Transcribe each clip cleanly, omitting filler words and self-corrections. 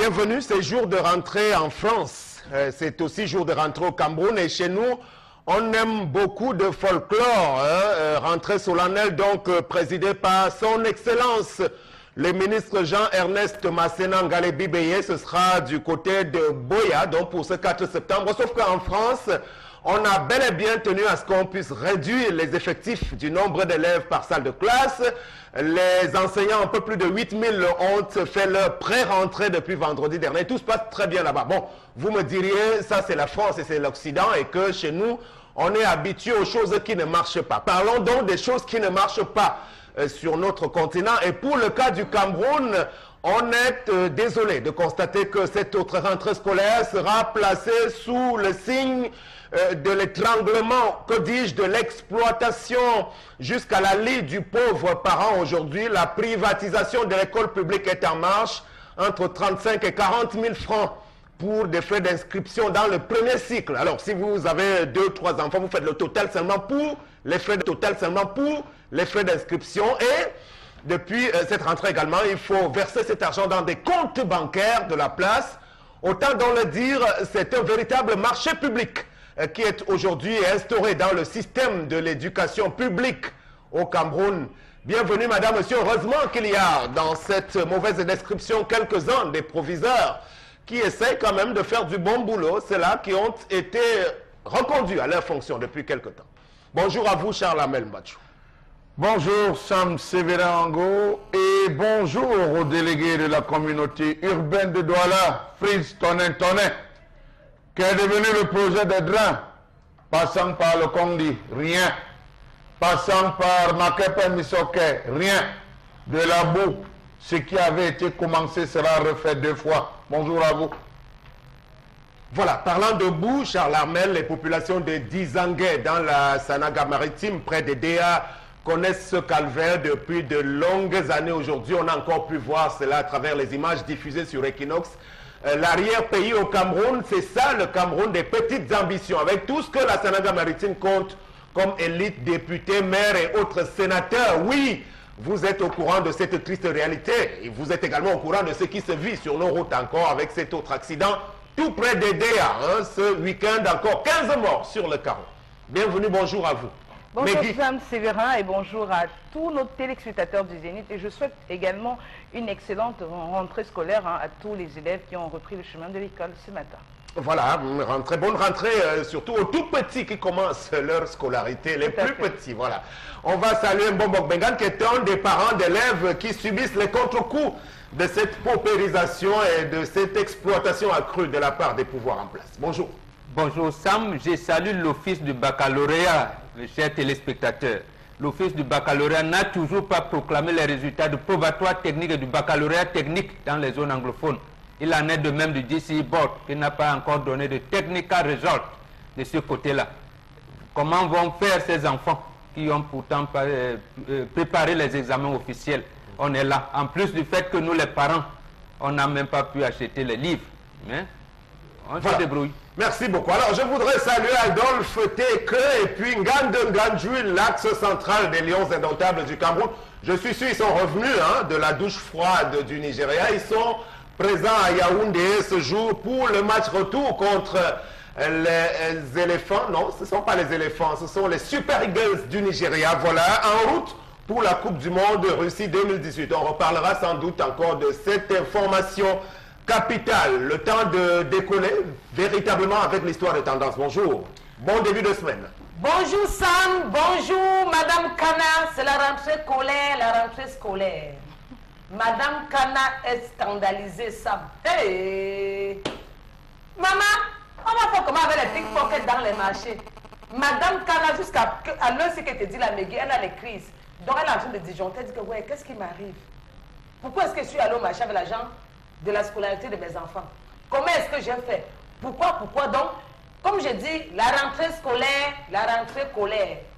Bienvenue, c'est jour de rentrée en France. C'est aussi jour de rentrée au Cameroun et chez nous, on aime beaucoup de folklore. Rentrée solennelle donc présidée par son Excellence, le ministre Jean-Ernest Masséna Ngalebi Beye. Ce sera du côté de Boya, donc pour ce 4 septembre. Sauf qu'en France, on a bel et bien tenu à ce qu'on puisse réduire les effectifs du nombre d'élèves par salle de classe. Les enseignants, un peu plus de 8000 ont fait leur pré-rentrée depuis vendredi dernier. Tout se passe très bien là-bas. Bon, vous me diriez, ça c'est la France et c'est l'Occident et que chez nous, on est habitué aux choses qui ne marchent pas. Parlons donc des choses qui ne marchent pas sur notre continent. Et pour le cas du Cameroun, on est désolé de constater que cette autre rentrée scolaire sera placée sous le signe de l'étranglement, que dis-je, de l'exploitation jusqu'à la lie du pauvre parent. Aujourd'hui, la privatisation de l'école publique est en marche, entre 35 et 40 000 francs pour des frais d'inscription dans le premier cycle. Alors, si vous avez 2 ou 3 enfants, vous faites le total seulement pour les frais d'inscription. Et depuis cette rentrée également, il faut verser cet argent dans des comptes bancaires de la place. Autant d'en le dire, c'est un véritable marché public qui est aujourd'hui instauré dans le système de l'éducation publique au Cameroun. Bienvenue, madame, monsieur. Heureusement qu'il y a dans cette mauvaise description quelques-uns des proviseurs qui essaient quand même de faire du bon boulot. Ceux-là qui ont été reconduits à leur fonction depuis quelque temps. Bonjour à vous, Charles Amel Mbachou. Bonjour, Sam Sévérango, et bonjour aux délégués de la communauté urbaine de Douala, Fritz Tonin, qu'est devenu le projet des drains, passant par le Kondi, rien, passant par Makepe Misoke, rien, de la boue, ce qui avait été commencé sera refait 2 fois. Bonjour à vous. Voilà, parlant de boue, Charles Armel, les populations de Dizangué dans la Sanaga maritime, près des DA, connaissent ce calvaire depuis de longues années. Aujourd'hui, on a encore pu voir cela à travers les images diffusées sur Equinox. L'arrière-pays au Cameroun, c'est ça le Cameroun des petites ambitions, avec tout ce que la Sanaga maritime compte comme élite, députés, maires et autres sénateurs. Oui, vous êtes au courant de cette triste réalité et vous êtes également au courant de ce qui se vit sur nos routes encore avec cet autre accident tout près des DA. Ce week-end, encore 15 morts sur le carreau. Bienvenue, bonjour à vous. Bonjour Sam Sévérin et bonjour à tous nos téléspectateurs du Zénith. Et je souhaite également une excellente rentrée scolaire à tous les élèves qui ont repris le chemin de l'école ce matin. Voilà, bonne rentrée, surtout aux tout petits qui commencent leur scolarité, les plus petits, voilà. On va saluer Mbombo Bengan qui est un des parents d'élèves qui subissent les contre-coups de cette paupérisation et de cette exploitation accrue de la part des pouvoirs en place. Bonjour. Bonjour Sam, je salue l'office du baccalauréat, chers téléspectateurs. L'office du baccalauréat n'a toujours pas proclamé les résultats du probatoire technique et du baccalauréat technique dans les zones anglophones. Il en est de même du GCE Board qui n'a pas encore donné de technical result de ce côté-là. Comment vont faire ces enfants qui ont pourtant préparé les examens officiels? On est là. En plus du fait que nous les parents, on n'a même pas pu acheter les livres. Mais on se débrouille. Merci beaucoup. Alors, je voudrais saluer Adolphe Teke et puis Ngande Nganjui, l'axe central des Lions indomptables du Cameroun. Je suis sûr qu'ils sont revenus de la douche froide du Nigeria. Ils sont présents à Yaoundé ce jour pour le match retour contre les éléphants. Non, ce ne sont pas les éléphants, ce sont les Super Eagles du Nigeria. Voilà, en route pour la Coupe du Monde Russie 2018. On reparlera sans doute encore de cette information capitale. Le temps de décoller véritablement avec l'histoire de tendance. Bonjour, bon début de semaine. Bonjour Sam, bonjour Madame Kana, c'est la rentrée scolaire. Madame Kana est scandalisée, Sam. Hey. Maman, on va faire comment avec les pickpockets dans les marchés? Madame Kana, jusqu'à l'heure ce qu'elle te dit, la Megui, elle a les crises. Donc elle a besoin de disjoncter, elle dit que ouais, qu'est-ce qui m'arrive? Pourquoi est-ce que je suis allée au marché avec l'argent de la scolarité de mes enfants? Comment est-ce que j'ai fait? Pourquoi? Donc, comme je dis, la rentrée scolaire,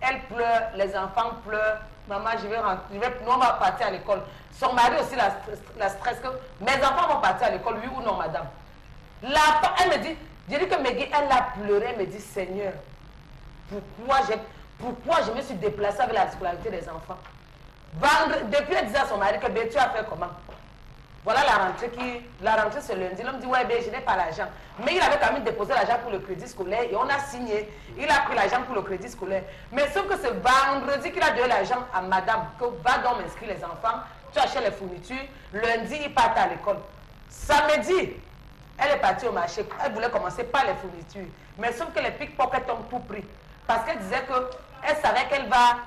elle pleure, les enfants pleurent. Maman, nous on va partir à l'école. Son mari aussi la stresse que mes enfants vont partir à l'école, oui ou non, madame? Elle me dit, je dis que Megui, elle a pleuré, elle me dit, Seigneur, pourquoi je me suis déplacée avec la scolarité des enfants? Depuis, elle disait à son mari que tu as fait comment? Voilà la rentrée c'est lundi. L'homme dit, ouais, ben, je n'ai pas l'argent. Mais il avait quand même déposé l'argent pour le crédit scolaire et on a signé. Il a pris l'argent pour le crédit scolaire. Mais sauf que c'est vendredi qu'il a donné l'argent à madame, que va donc m'inscrire les enfants, tu achètes les fournitures. Lundi, il part à l'école. Samedi, elle est partie au marché. Elle voulait commencer par les fournitures. Mais sauf que les pickpockets ont tout pris. Parce qu'elle disait qu'elle savait qu'elle va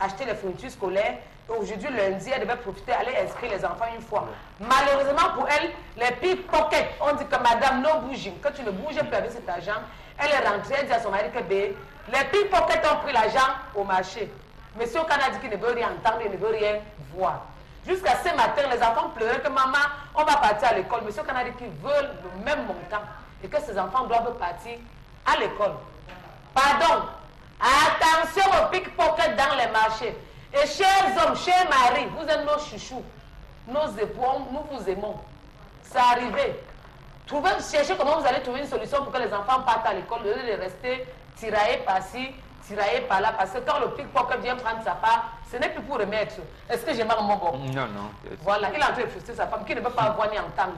acheter les fournitures scolaires. Aujourd'hui, lundi, elle devait profiter, aller inscrire les enfants une fois. Malheureusement pour elle, les pickpockets ont dit que madame, non bouging, que tu ne bouges plus avec cet argent. Elle est rentrée, elle dit à son mari que les pickpockets ont pris l'argent au marché. Monsieur Okana dit qu'il ne veut rien entendre, il ne veut rien voir. Jusqu'à ce matin, les enfants pleuraient que maman, on va partir à l'école. Monsieur Okana dit qu'il veut le même montant et que ses enfants doivent partir à l'école. Pardon, attention aux pickpockets dans les marchés. Et chers hommes, chers maris, vous êtes nos chouchous, nos époux, nous vous aimons. C'est arrivé. Cherchez comment vous allez trouver une solution pour que les enfants partent à l'école, au lieu de rester tiraillés par-ci, tiraillés par-là. Parce que quand le pickpocket vient prendre sa part, ce n'est plus pour remettre. Est-ce que j'ai mal mon bon? Non, non. Voilà, il est en train de frustrer sa femme qui ne peut pas voir ni entendre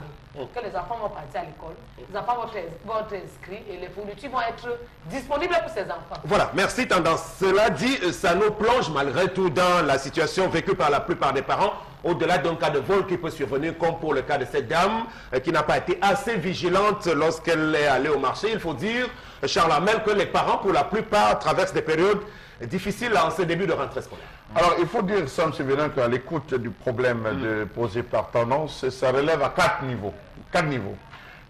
que les enfants vont partir à l'école, les enfants vont être inscrits et les fournitures vont être disponibles pour ces enfants. Voilà, merci Tendance. Cela dit, ça nous plonge malgré tout dans la situation vécue par la plupart des parents, au-delà d'un cas de vol qui peut survenir, comme pour le cas de cette dame qui n'a pas été assez vigilante lorsqu'elle est allée au marché. Il faut dire, Charles Hamel, que les parents, pour la plupart, traversent des périodes difficiles en ce début de rentrée scolaire. Alors, il faut dire, Sam Sévérin, qu'à l'écoute du problème posé par Tendance, ça relève à 4 niveaux. 4 niveaux.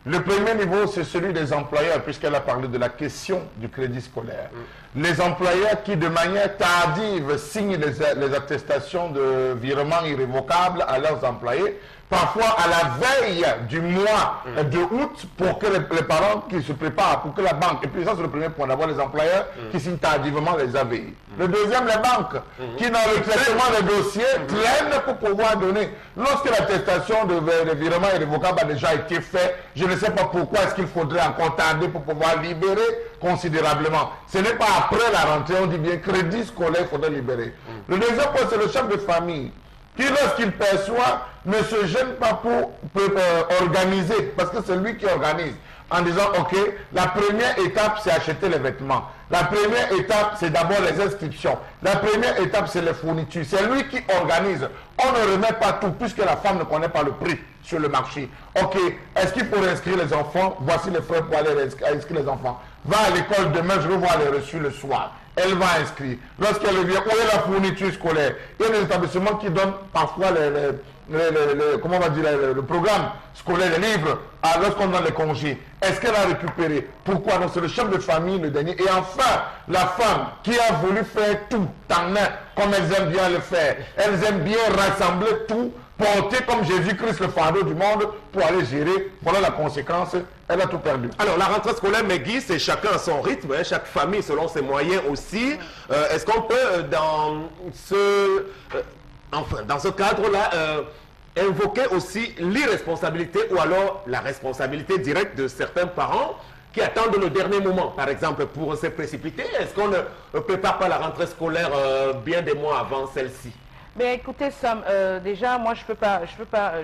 Le premier niveau, c'est celui des employeurs, puisqu'elle a parlé de la question du crédit scolaire. Les employeurs qui, de manière tardive, signent les attestations de virement irrévocable à leurs employés, parfois à la veille du mois de août, pour que les parents qui se préparent, pour que la banque, et puis ça c'est le premier point, d'avoir les employeurs qui signent tardivement les AVI. Le deuxième, les banques, qui dans le traitement des dossiers traînent pour pouvoir donner. Lorsque l'attestation de virement irrévocable a déjà été faite, je ne sais pas pourquoi est-ce qu'il faudrait encore tarder pour pouvoir libérer considérablement. Ce n'est pas après la rentrée, on dit bien crédit scolaire, il faudrait libérer. Le deuxième point, c'est le chef de famille, qui lorsqu'il perçoit ne se gêne pas pour organiser, parce que c'est lui qui organise, en disant ok, la première étape c'est acheter les vêtements, la première étape c'est d'abord les inscriptions, la première étape c'est les fournitures, c'est lui qui organise. On ne remet pas tout puisque la femme ne connaît pas le prix sur le marché. Ok, est-ce qu'il faut inscrire les enfants? Voici les frais pour aller inscrire les enfants. Va à l'école demain, je veux voir les reçus le soir. Elle va inscrire. Lorsqu'elle revient, où est la fourniture scolaire? Il y a des établissements qui donnent parfois comment on va dire, le programme scolaire, les livres, lorsqu'on donne les congés. Est-ce qu'elle a récupéré? Pourquoi? Donc c'est le chef de famille, le dernier. Et enfin, la femme qui a voulu faire tout en main, comme elles aiment bien le faire. Elles aiment bien rassembler tout, porter comme Jésus-Christ le fardeau du monde pour aller gérer. Voilà la conséquence. Elle a tout perdu. Alors, la rentrée scolaire, Megui, c'est chacun à son rythme, hein, chaque famille selon ses moyens aussi. Est-ce qu'on peut, dans ce cadre-là, invoquer aussi l'irresponsabilité ou alors la responsabilité directe de certains parents qui attendent le dernier moment, par exemple, pour se précipiter? Est-ce qu'on ne prépare pas la rentrée scolaire bien des mois avant celle-ci? Mais écoutez Sam, déjà moi je peux pas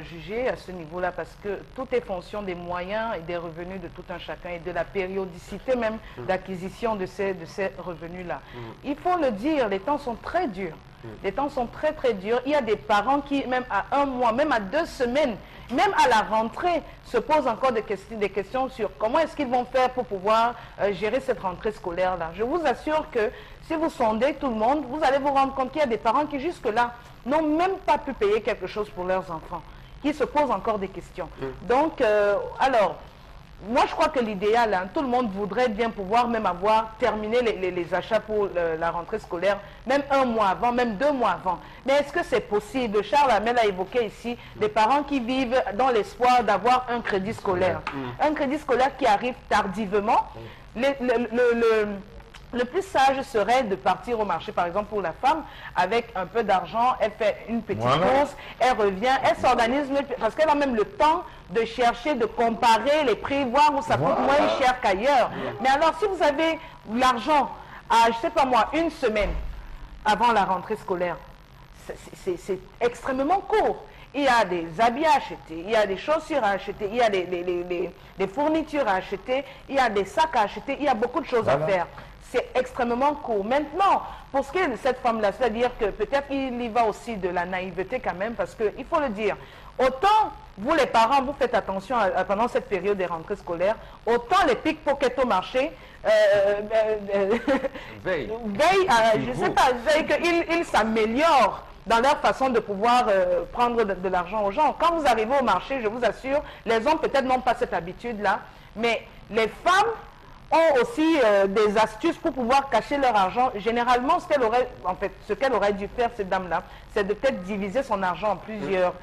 juger à ce niveau-là parce que tout est fonction des moyens et des revenus de tout un chacun et de la périodicité même d'acquisition de ces revenus-là. Il faut le dire, les temps sont très durs. Les temps sont très très durs. Il y a des parents qui, même à 1 mois, même à 2 semaines, même à la rentrée, se posent encore des questions sur comment est-ce qu'ils vont faire pour pouvoir gérer cette rentrée scolaire-là. Je vous assure que si vous sondez tout le monde, vous allez vous rendre compte qu'il y a des parents qui jusque-là n'ont même pas pu payer quelque chose pour leurs enfants, qui se posent encore des questions. Donc, alors, moi je crois que l'idéal, hein, tout le monde voudrait bien pouvoir même avoir terminé les achats pour la rentrée scolaire, même 1 mois avant, même 2 mois avant. Mais est-ce que c'est possible? Charles Hamel a évoqué ici des parents qui vivent dans l'espoir d'avoir un crédit scolaire. Un crédit scolaire qui arrive tardivement. Le plus sage serait de partir au marché, par exemple pour la femme, avec un peu d'argent, elle fait une petite course, elle revient, elle s'organise, parce qu'elle a même le temps de chercher, de comparer les prix, voir où ça coûte moins cher qu'ailleurs. Mais alors, si vous avez l'argent à, je sais pas moi, 1 semaine avant la rentrée scolaire, c'est extrêmement court. il y a des habits à acheter, il y a des chaussures à acheter, il y a des fournitures à acheter, il y a des sacs à acheter, il y a beaucoup de choses à faire. C'est extrêmement court. Maintenant, pour ce qui est de cette femme-là, c'est-à-dire que peut-être il y va aussi de la naïveté quand même, parce qu'il faut le dire, autant vous les parents, vous faites attention pendant cette période des rentrées scolaires, autant les pickpockets au marché, veille, je ne sais pas, qu'ils s'améliorent dans leur façon de pouvoir prendre de l'argent aux gens. Quand vous arrivez au marché, je vous assure, les hommes peut-être n'ont pas cette habitude-là, mais les femmes ont aussi des astuces pour pouvoir cacher leur argent. Généralement, ce qu'elle aurait dû faire, cette dame-là, c'est de peut-être diviser son argent en plusieurs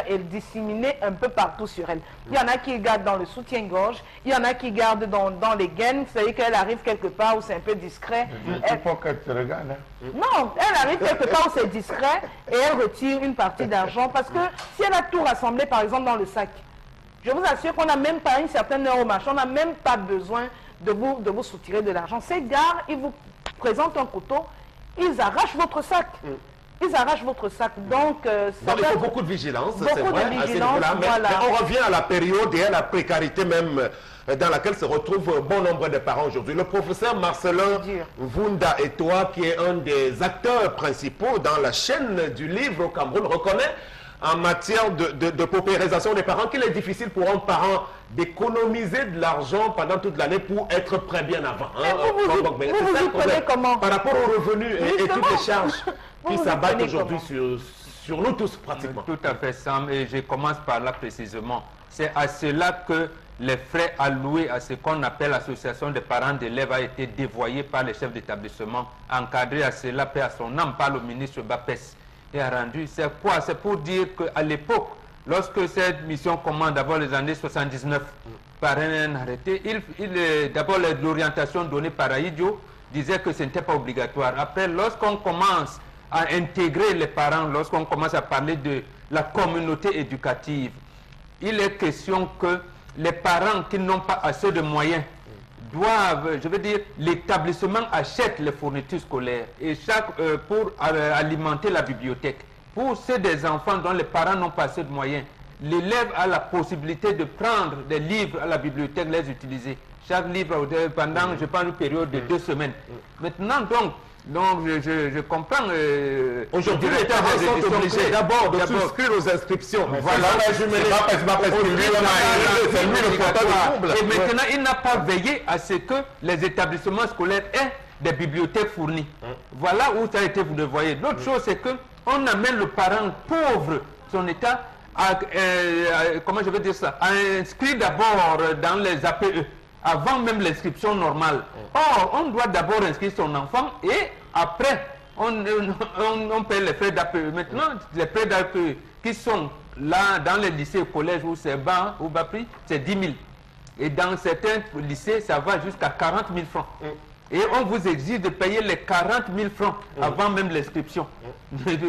et le disséminer un peu partout sur elle. Il y en a qui gardent dans le soutien-gorge, il y en a qui gardent dans les gaines, c'est-à-dire qu'elle arrive quelque part où c'est un peu discret. Il faut qu'elle te regarde. Hein? Non, elle arrive quelque part où c'est discret et elle retire une partie d'argent parce que si elle a tout rassemblé, par exemple, dans le sac, je vous assure qu'on n'a même pas une certaine heure au marché, on n'a même pas besoin de vous soutirer de l'argent. Ces gars, ils vous présentent un couteau, ils arrachent votre sac. Ils arrachent votre sac. Donc, il faut beaucoup de vigilance, c'est vrai. Mais on revient à la période et à la précarité même dans laquelle se retrouvent bon nombre de parents aujourd'hui. Le professeur Marcelin Vunda et toi, qui est un des acteurs principaux dans la chaîne du livre au Cameroun, reconnaît en matière de paupérisation des parents qu'il est difficile pour un parent d'économiser de l'argent pendant toute l'année pour être prêt bien avant. Vous prenez comment? Par rapport aux revenus et toutes les charges qui s'abattent aujourd'hui sur nous tous pratiquement. Tout à fait, Sam, et je commence par là précisément. C'est à cela que les frais alloués à ce qu'on appelle l'association des parents d'élèves a été dévoyé par les chefs d'établissement, encadré à cela, paix à son âme, par le ministre Bapes. Et a rendu, c'est quoi? C'est pour dire qu'à l'époque, lorsque cette mission commence, d'abord les années 79, par un arrêté, d'abord l'orientation donnée par Aïdjo disait que ce n'était pas obligatoire. Après, lorsqu'on commence à intégrer les parents, lorsqu'on commence à parler de la communauté éducative, il est question que les parents qui n'ont pas assez de moyens doivent, je veux dire, l'établissement achète les fournitures scolaires et pour alimenter la bibliothèque. Pour ceux des enfants dont les parents n'ont pas assez de moyens, l'élève a la possibilité de prendre des livres à la bibliothèque, les utiliser. Chaque livre pendant, je pense, une période de 2 semaines. Maintenant, donc je comprends. Aujourd'hui, les parents sont obligés d'abord de souscrire aux inscriptions. Voilà, c'est lui le porteur. Et maintenant, il n'a pas veillé à ce que les établissements scolaires aient des bibliothèques fournies. Voilà où ça a été, vous le voyez. L'autre chose, c'est qu'on amène le parent pauvre, son état, comment je vais dire ça, à inscrire d'abord dans les APE. Avant même l'inscription normale. Or, on doit d'abord inscrire son enfant et après, on paie les frais d'APE. Maintenant, les frais d'APE qui sont là dans les lycées et collèges où c'est bas, ou bas prix, c'est 10 000. Et dans certains lycées, ça va jusqu'à 40 000 francs. Et on vous exige de payer les 40 000 francs avant même l'inscription.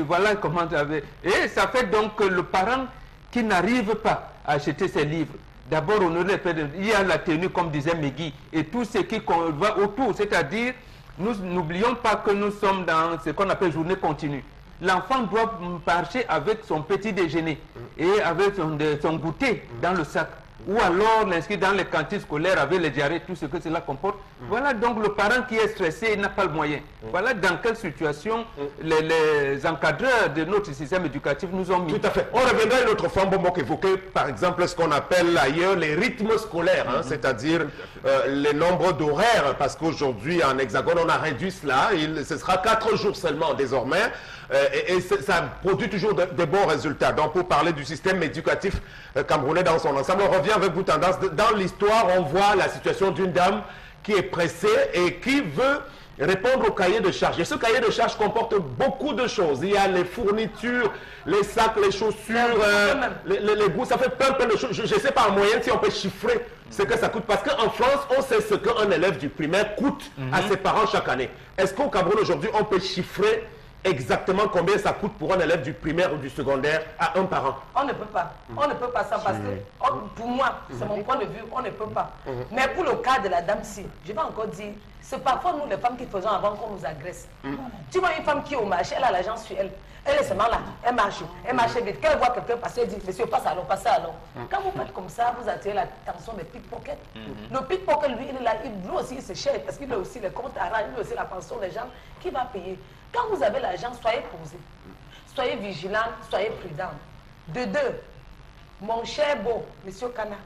Voilà comment ça fait. Et ça fait donc que le parent qui n'arrive pas à acheter ses livres, d'abord, il y a la tenue, comme disait Megui, et tout ce qui va autour. C'est-à-dire, nous n'oublions pas que nous sommes dans ce qu'on appelle journée continue. L'enfant doit marcher avec son petit déjeuner et avec son goûter dans le sac. Ou alors l'inscrire dans les cantines scolaires avec les diarrhées, tout ce que cela comporte. Voilà donc le parent qui est stressé n'a pas le moyen. Voilà dans quelle situation les encadreurs de notre système éducatif nous ont mis. Tout à fait. On reviendra à une autre fois, Bombok, évoquer par exemple ce qu'on appelle ailleurs les rythmes scolaires, c'est-à-dire les nombres d'horaires, parce qu'aujourd'hui en Hexagone on a réduit cela, ce sera 4 jours seulement désormais. Et ça produit toujours de bons résultats. Donc pour parler du système éducatif camerounais dans son ensemble, on revient avec vous tendance. Dans l'histoire, on voit la situation d'une dame qui est pressée et qui veut répondre au cahier de charges. Et ce cahier de charges comporte beaucoup de choses. Il y a les fournitures, les sacs, les chaussures, les goûts, ça fait plein de choses. Je ne sais pas en moyenne si on peut chiffrer ce que ça coûte. Parce qu'en France, on sait ce qu'un élève du primaire coûte à ses parents chaque année. Est-ce qu'au Cameroun aujourd'hui, on peut chiffrer exactement combien ça coûte pour un élève du primaire ou du secondaire à un parent? On ne peut pas. On ne peut pas ça parce que, pour moi, c'est mon point de vue, on ne peut pas. Mais pour le cas de la dame-ci, je vais encore dire, c'est parfois nous les femmes qui faisons avant qu'on nous agresse. Tu vois une femme qui est au marché, elle a l'argent sur elle. Elle est seulement là, elle marche vite. Quand elle voit quelqu'un passer, elle dit, monsieur, passe à l'eau, passez à l'eau. Quand vous faites comme ça, vous attirez l'attention des pickpockets. Le pickpocket, lui, il est là, lui aussi, il se cherche parce qu'il a aussi les comptes à rang, il a aussi la pension des gens qui va payer. Quand vous avez l'argent, soyez posé, soyez vigilant, soyez prudent. De deux, mon cher beau, monsieur Kana,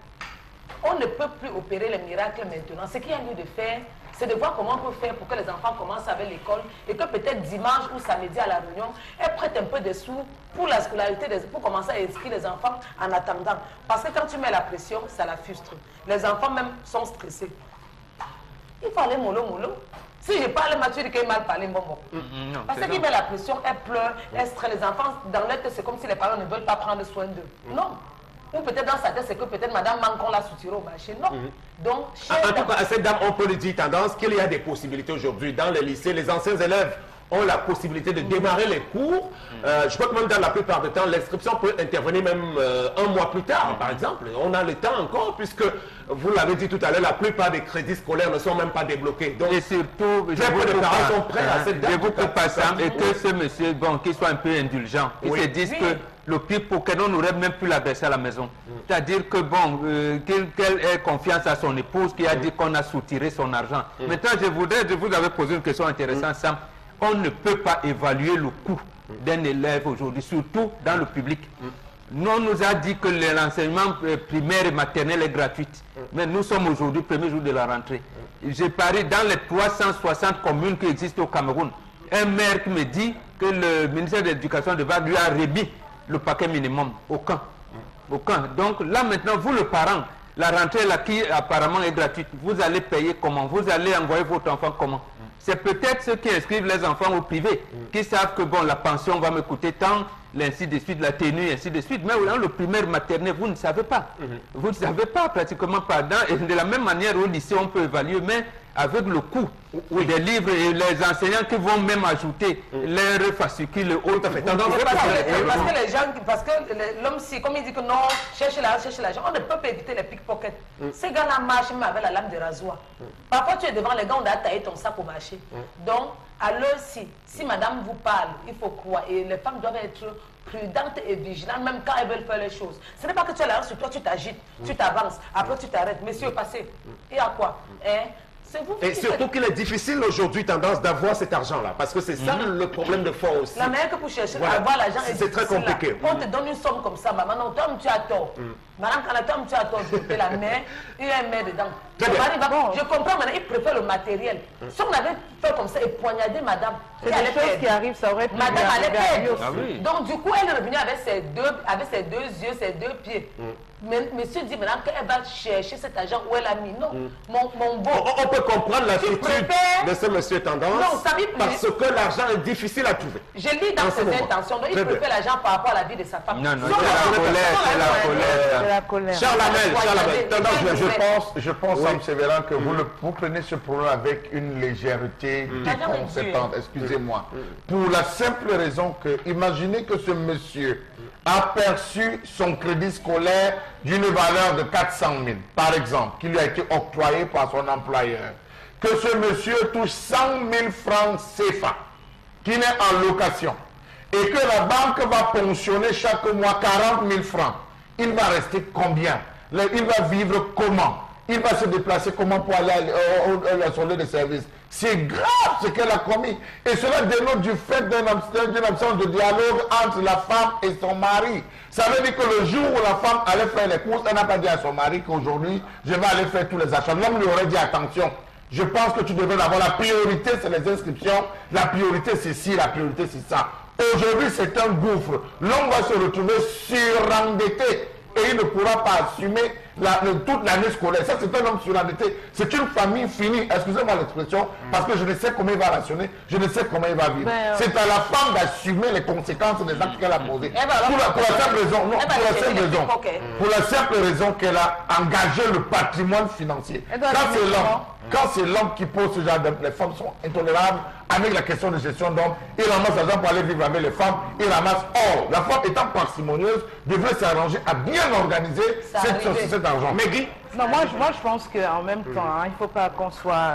on ne peut plus opérer les miracles maintenant. Ce qu'il y a lieu de faire, c'est de voir comment on peut faire pour que les enfants commencent avec l'école et que peut-être dimanche ou samedi à la réunion, elles prêtent un peu de sous pour la scolarité, pour commencer à inscrire les enfants en attendant. Parce que quand tu mets la pression, ça la frustre. Les enfants même sont stressés. Il faut aller mollo. Si je parle, Mathieu dit qu'il est mal parlé, bon. Parce qu'il met la pression, elle pleure, elle stresse. Les enfants, dans leur tête, c'est comme si les parents ne veulent pas prendre soin d'eux. Non. Ou peut-être dans sa tête, c'est que peut-être Madame Mancon l'a soutiré au marché. Non. Donc, en tout cas, à cette dame, on peut lui dire tendance qu'il y a des possibilités aujourd'hui. Dans les lycées, les anciens élèves ont la possibilité de démarrer les cours. Je crois que même dans la plupart du temps, l'inscription peut intervenir même un mois plus tard, par exemple. On a le temps encore, puisque, vous l'avez dit tout à l'heure, la plupart des crédits scolaires ne sont même pas débloqués. Donc, et surtout, très peu de parents sont prêts à cette date. Je vous coupe pas ça, et que ce monsieur, bon, qu'il soit un peu indulgent, il se dise que le pire pour que l'on n'aurait même plus l'adresser à la maison. C'est-à-dire que, bon, qu'elle ait confiance à son épouse qui a dit qu'on a soutiré son argent. Maintenant, je vous avais posé une question intéressante, Sam. On ne peut pas évaluer le coût d'un élève aujourd'hui, surtout dans le public. On nous a dit que l'enseignement primaire et maternel est gratuit. Mais nous sommes aujourd'hui, premier jour de la rentrée. J'ai parlé dans les 360 communes qui existent au Cameroun. Un maire qui me dit que le ministère de l'Éducation de Vague lui a remis le paquet minimum. Aucun. Donc là maintenant, vous le parent, la rentrée là qui apparemment est gratuite, vous allez payer comment? Vous allez envoyer votre enfant comment? C'est peut-être ceux qui inscrivent les enfants au privé, qui savent que bon, la pension va me coûter tant, ainsi de suite, la tenue, ainsi de suite. Mais dans le primaire maternel, vous ne savez pas. Vous ne savez pas, pratiquement pas. Et de la même manière, au lycée, on peut évaluer, mais avec le coût des livres et les enseignants qui vont même ajouter leurs fascicules autres. Parce que l'homme, si, comme il dit que non, cherchez l'argent, on ne peut pas éviter les pickpockets. Ces gars-là marchent même avec la lame de rasoir. Parfois, tu es devant les gars, on a taillé ton sac au marché. Donc, à l'heure-ci, si madame vous parle, il faut croire. Et les femmes doivent être prudentes et vigilantes, même quand elles veulent faire les choses. Ce n'est pas que tu as l'argent sur toi, tu t'agites, tu t'avances, après tu t'arrêtes. Monsieur, passez. Et à quoi? Et surtout qu'il est difficile aujourd'hui, tendance, d'avoir cet argent-là. Parce que c'est ça le problème de fond aussi. La manière que pour chercher à avoir l'argent, c'est très compliqué. On te donne une somme comme ça, maman, non, toi, tu as tort. Madame, quand tu as tort, tu fais la mère, il y a un mère dedans. Je comprends, madame, il préfère le matériel. Si on avait fait comme ça et poignardé madame, c'est des choses qui arrivent, ça aurait pu. Madame allait perdre. Oui. Donc, du coup, elle est revenue avec ses deux yeux, ses deux pieds. Mais monsieur dit maintenant qu'elle va chercher cet argent où elle a mis. Non, mon beau. On peut comprendre l'attitude de ce monsieur tendance, parce que l'argent est difficile à trouver. Je lis dans ses intentions. Donc, il préfère l'argent par rapport à la vie de sa femme. Non, c'est la colère. Charles Amel, je pense, Sam Sévérin, que vous prenez ce problème avec une légèreté déconcertante, excusez-moi. Pour la simple raison que, imaginez que ce monsieur a perçu son crédit scolaire d'une valeur de 400 000, par exemple, qui lui a été octroyé par son employeur. Que ce monsieur touche 100 000 francs CFA, qui n'est en location, et que la banque va ponctionner chaque mois 40 000 francs. Il va rester combien? Il va vivre comment? Il va se déplacer comment pour aller à son lieu de service? C'est grave ce qu'elle a commis. Et cela dénote du fait d'une absence de dialogue entre la femme et son mari. Ça veut dire que le jour où la femme allait faire les courses, elle n'a pas dit à son mari qu'aujourd'hui, je vais aller faire tous les achats. L'homme lui aurait dit, attention, je pense que tu devrais avoir la priorité, c'est les inscriptions. La priorité, c'est ci, la priorité, c'est ça. Aujourd'hui, c'est un gouffre. L'homme va se retrouver surendetté. Et il ne pourra pas assumer toute l'année scolaire. Ça, c'est un homme surendetté. C'est une famille finie. Excusez-moi l'expression, parce que je ne sais comment il va rationner, je ne sais comment il va vivre. C'est à la femme d'assumer les conséquences des actes qu'elle a posés. Pour la simple raison qu'elle a engagé le patrimoine financier. Quand c'est l'homme qui pose ce genre de... Les femmes sont intolérables avec la question de gestion d'hommes, il ramasse l'argent pour aller vivre avec les femmes, il ramasse. Or, la femme étant parcimonieuse, devrait s'arranger à bien organiser cet argent. Mais Guy? Non, moi je pense qu'en même temps, hein, il ne faut pas qu'on soit...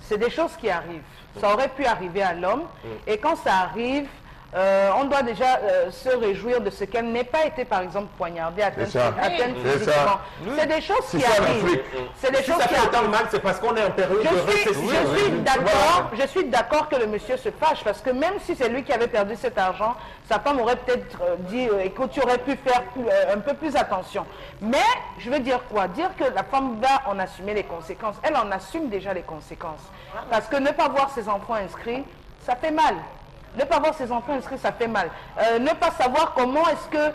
c'est des choses qui arrivent. Ça aurait pu arriver à l'homme. Et quand ça arrive, on doit déjà se réjouir de ce qu'elle n'ait pas été, par exemple, poignardée, atteinte physiquement. C'est des choses qui arrivent. C'est des choses qui arrivent. Mal, c'est parce qu'on est en période de récession. Je suis d'accord que le monsieur se fâche, parce que même si c'est lui qui avait perdu cet argent, sa femme aurait peut-être dit, écoute, tu aurais pu faire un peu plus attention. Mais, je veux dire quoi? Dire que la femme va en assumer les conséquences. Elle en assume déjà les conséquences. Parce que ne pas voir ses enfants inscrits, ça fait mal. Ne pas voir ses enfants inscrits, ça fait mal. Ne pas savoir comment est-ce que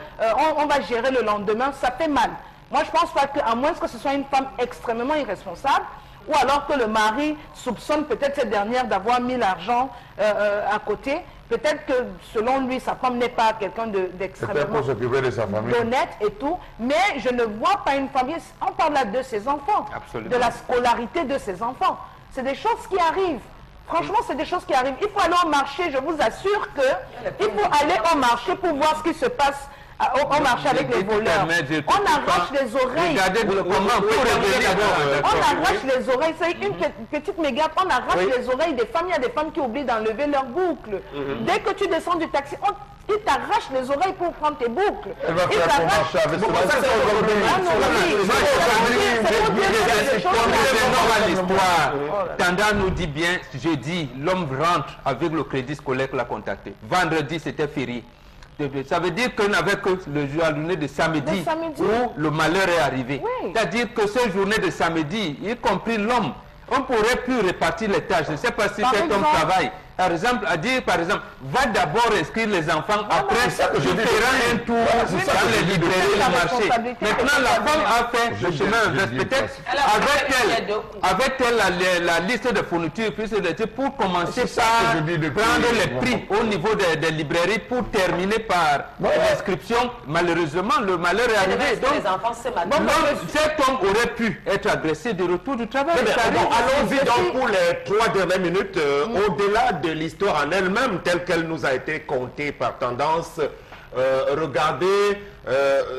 on va gérer le lendemain, ça fait mal. Moi, je pense pas qu'à moins que ce soit une femme extrêmement irresponsable, ou alors que le mari soupçonne peut-être cette dernière d'avoir mis l'argent à côté. Peut-être que, selon lui, sa femme n'est pas quelqu'un d'extrêmement honnête et tout. Mais je ne vois pas une famille... On parle là de ses enfants, de la scolarité de ses enfants. C'est des choses qui arrivent. Franchement, c'est des choses qui arrivent. Il faut aller au marché, je vous assure qu'il faut aller au marché pour voir ce qui se passe au marché avec les voleurs. On arrache les oreilles. On arrache les oreilles. C'est une petite mégate. On arrache les oreilles des femmes. Il y a des femmes qui oublient d'enlever leurs boucles. Dès que tu descends du taxi, ils t'arrachent les oreilles pour prendre tes boucles. Ils t'arrachent. Tanda nous dit bien, jeudi, l'homme rentre avec le crédit scolaire qu'il a contacté. Vendredi, c'était férié. Ça veut dire qu'on n'avait que le journée de samedi où le malheur est arrivé. Oui. C'est-à-dire que cette journée de samedi, y compris l'homme, on pourrait plus répartir les tâches. Je ne sais pas si cet homme travaille. Par exemple, va d'abord inscrire les enfants, après je ferai un tour dans les librairies, les marchés. Maintenant, la femme a fait le chemin inverse. Peut-être avait-elle la liste de fournitures pour commencer par prendre les prix au niveau des librairies pour terminer par l'inscription. Malheureusement, le malheur est arrivé. Donc, cet homme aurait pu être agressé de retour du travail. Allons-y donc pour les 3 dernières minutes. Au-delà de l'histoire en elle-même, telle qu'elle nous a été contée par Tendance, regardez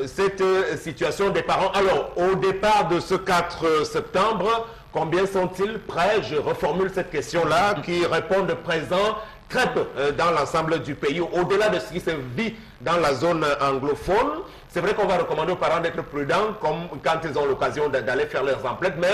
cette situation des parents. Alors, au départ de ce 4 septembre, combien sont-ils prêts? Je reformule cette question-là, qui répondent présent très peu dans l'ensemble du pays. Au-delà de ce qui se vit dans la zone anglophone, c'est vrai qu'on va recommander aux parents d'être prudents, comme quand ils ont l'occasion d'aller faire leurs emplettes, mais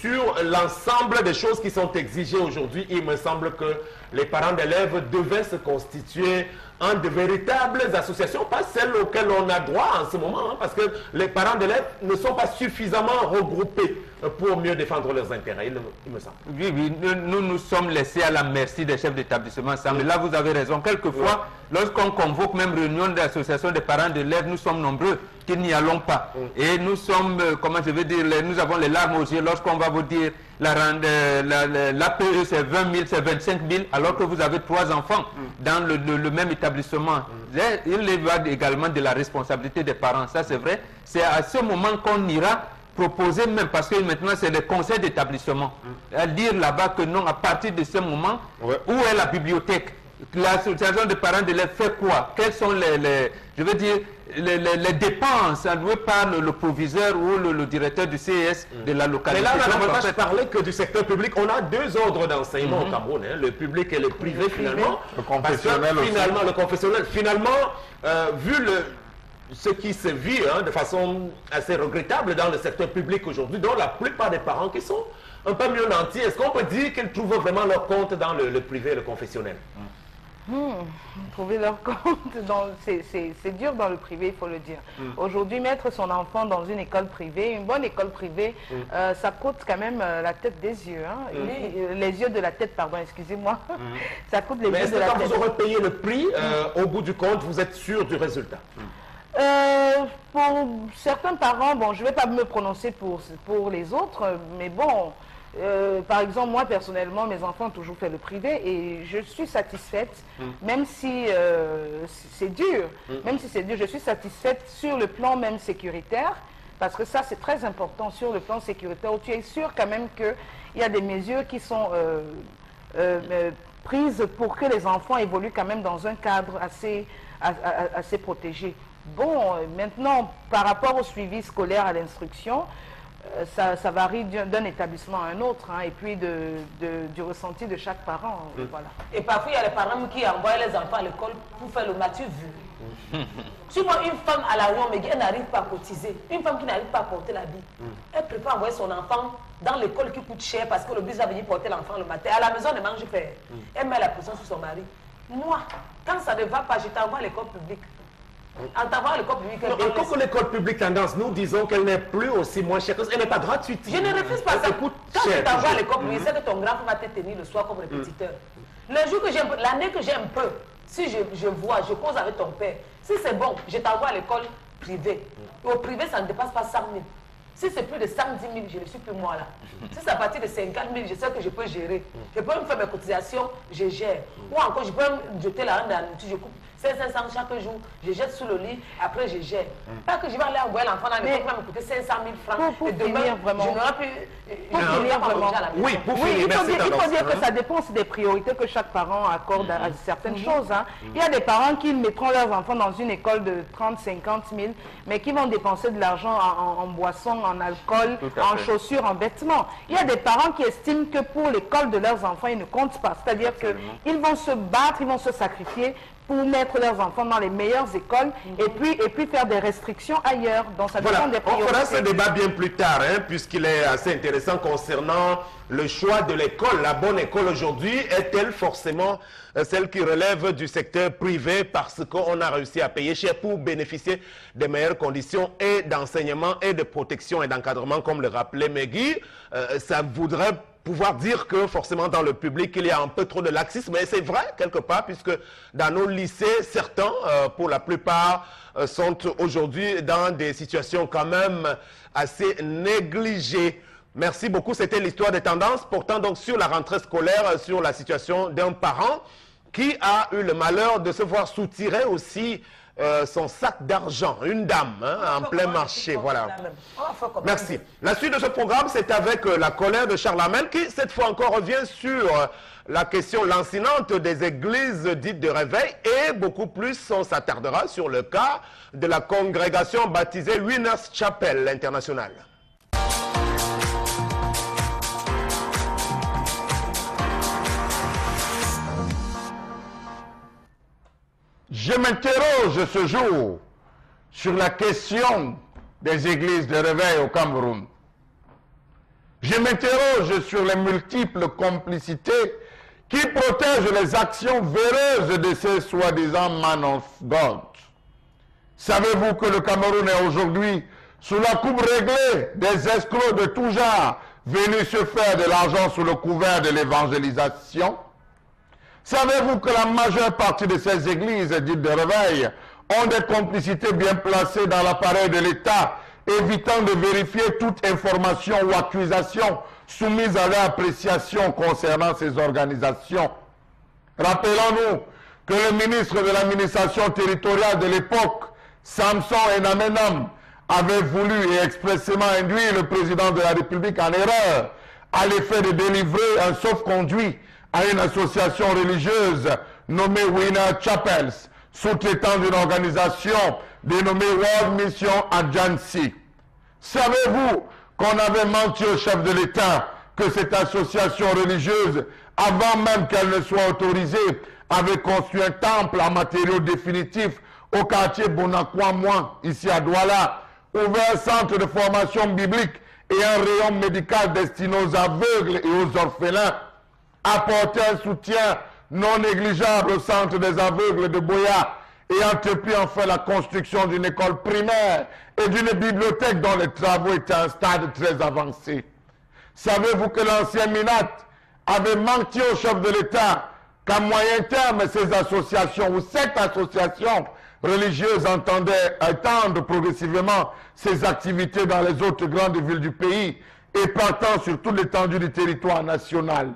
sur l'ensemble des choses qui sont exigées aujourd'hui, il me semble que les parents d'élèves devaient se constituer en de véritables associations, pas celles auxquelles on a droit en ce moment, hein, parce que les parents d'élèves ne sont pas suffisamment regroupés pour mieux défendre leurs intérêts, il me semble. Oui, nous sommes laissés à la merci des chefs d'établissement ensemble. Là, vous avez raison. Quelquefois, lorsqu'on convoque même réunion d'association des parents d'élèves, nous sommes nombreux qui n'y allons pas. Et nous sommes, comment je veux dire, nous avons les larmes aux yeux lorsqu'on va vous dire l'APE c'est 20 000, c'est 25 000, alors que vous avez 3 enfants dans le même établissement. Il y va également de la responsabilité des parents, ça c'est vrai. C'est à ce moment qu'on ira proposer même, parce que maintenant c'est le conseil d'établissement, à dire là-bas que non, à partir de ce moment, où est la bibliothèque? L'association des parents d'élèves fait quoi? Quelles sont je veux dire, les dépenses allouées par le proviseur ou le directeur du CES de la localité? Mais là, on n'a davantage parlé que du secteur public. On a 2 ordres d'enseignement au Cameroun, hein, le public et le privé finalement. Le confessionnel aussi. Finalement, le confessionnel. Finalement, vu ce qui se vit de façon assez regrettable dans le secteur public aujourd'hui, dont la plupart des parents qui sont un peu mieux nantis, est-ce qu'on peut dire qu'ils trouvent vraiment leur compte dans le privé et le confessionnel? Trouver leur compte, c'est dur dans le privé, il faut le dire. Aujourd'hui, mettre son enfant dans une école privée, une bonne école privée, ça coûte quand même la tête des yeux. Hein? Les yeux de la tête, pardon, excusez-moi. Ça coûte les yeux de la tête. Mais est-ce que quand vous aurez payé le prix, au bout du compte, vous êtes sûr du résultat? Pour certains parents, bon, je ne vais pas me prononcer pour les autres, mais bon... par exemple, moi personnellement, mes enfants ont toujours fait le privé et je suis satisfaite, même si c'est dur, je suis satisfaite sur le plan même sécuritaire, parce que ça c'est très important sur le plan sécuritaire, où tu es sûr quand même qu'il y a des mesures qui sont prises pour que les enfants évoluent quand même dans un cadre assez protégé. Bon, maintenant, par rapport au suivi scolaire, à l'instruction, ça varie d'un établissement à un autre, hein, et puis du ressenti de chaque parent. Voilà. Et parfois, il y a les parents qui envoient les enfants à l'école pour faire le matu vu. Tu vois une femme à la rue, mais elle n'arrive pas à cotiser. Une femme qui n'arrive pas à porter l'habit. Elle préfère envoyer son enfant dans l'école qui coûte cher parce que le bus va venir porter l'enfant le matin. À la maison, elle mange père. Elle met la pression sur son mari. Moi, quand ça ne va pas, je t'envoie à l'école publique. En t'envoyant à l'école publique... Encore que l'école publique tendance, nous disons qu'elle n'est plus aussi moins chère. Elle n'est pas gratuite. Je ne refuse pas ça. Quand je t'envoie à l'école publique, c'est que ton grand va te tenir le soir comme répétiteur. Le jour que j'aime, l'année que j'aime peu, si je vois, je cause avec ton père, si c'est bon, je t'envoie à l'école privée. Au privé, ça ne dépasse pas 100 000. Si c'est plus de 110 000, je ne suis plus moi là. Si c'est à partir de 50 000, je sais que je peux gérer. Je peux me faire mes cotisations, je gère. Ou encore, je peux me jeter la rente dans la nourriture, je coupe 500 chaque jour, je jette sous le lit, après je gère. Pas que je vais aller envoyer l'enfant dans l'école qui va me coûter 500 000 francs. Pour et demain, finir vraiment. je n'aurai plus... Pour finir vraiment. Oui, pour Oui, finir, il faut dire que ça dépend des priorités que chaque parent accorde à certaines choses. Hein. Il y a des parents qui mettront leurs enfants dans une école de 30, 50 000, mais qui vont dépenser de l'argent en boissons, en alcool, en chaussures, en vêtements. Il y a des parents qui estiment que pour l'école de leurs enfants, ils ne comptent pas. C'est-à-dire qu'ils vont se battre, ils vont se sacrifier pour mettre leurs enfants dans les meilleures écoles et puis faire des restrictions ailleurs. Donc ça dépend des priorités. On fera ce débat bien plus tard, hein, puisqu'il est assez intéressant concernant le choix de l'école. La bonne école aujourd'hui est-elle forcément celle qui relève du secteur privé parce qu'on a réussi à payer cher pour bénéficier des meilleures conditions et d'enseignement et de protection et d'encadrement, comme le rappelait Megui. Ça voudrait pouvoir dire que forcément dans le public il y a un peu trop de laxisme, mais c'est vrai quelque part puisque dans nos lycées, certains, pour la plupart, sont aujourd'hui dans des situations quand même assez négligées. Merci beaucoup, c'était l'histoire des tendances, portant donc sur la rentrée scolaire, sur la situation d'un parent qui a eu le malheur de se voir soutirer aussi son sac d'argent, une dame, hein, en plein marché, voilà. Merci. La suite de ce programme, c'est avec la colère de Charlemagne qui, cette fois encore, revient sur la question lancinante des églises dites de réveil et beaucoup plus, on s'attardera sur le cas de la congrégation baptisée Winners Chapel International. Je m'interroge ce jour sur la question des églises de réveil au Cameroun. Je m'interroge sur les multiples complicités qui protègent les actions véreuses de ces soi-disant man of God. Savez-vous que le Cameroun est aujourd'hui sous la coupe réglée des escrocs de tout genre venus se faire de l'argent sous le couvert de l'évangélisation? Savez-vous que la majeure partie de ces églises dites de réveil ont des complicités bien placées dans l'appareil de l'État, évitant de vérifier toute information ou accusation soumise à leur appréciation concernant ces organisations? Rappelons-nous que le ministre de l'administration territoriale de l'époque, Samson Enamenam, avait voulu et expressément induit le président de la République en erreur à l'effet de délivrer un sauf-conduit à une association religieuse nommée Winner Chapels, sous-traitant d'une organisation dénommée World Mission Agency. Savez-vous qu'on avait menti au chef de l'État que cette association religieuse, avant même qu'elle ne soit autorisée, avait construit un temple en matériaux définitifs au quartier Bonacquamoin, ici à Douala, ouvert un centre de formation biblique et un rayon médical destiné aux aveugles et aux orphelins, apporté un soutien non négligeable au centre des aveugles de Boya et entrepris enfin la construction d'une école primaire et d'une bibliothèque dont les travaux étaient à un stade très avancé. Savez-vous que l'ancien Minat avait menti au chef de l'État qu'à moyen terme, ces associations ou cette association religieuse entendait étendre progressivement ses activités dans les autres grandes villes du pays et partant sur toute l'étendue du territoire national?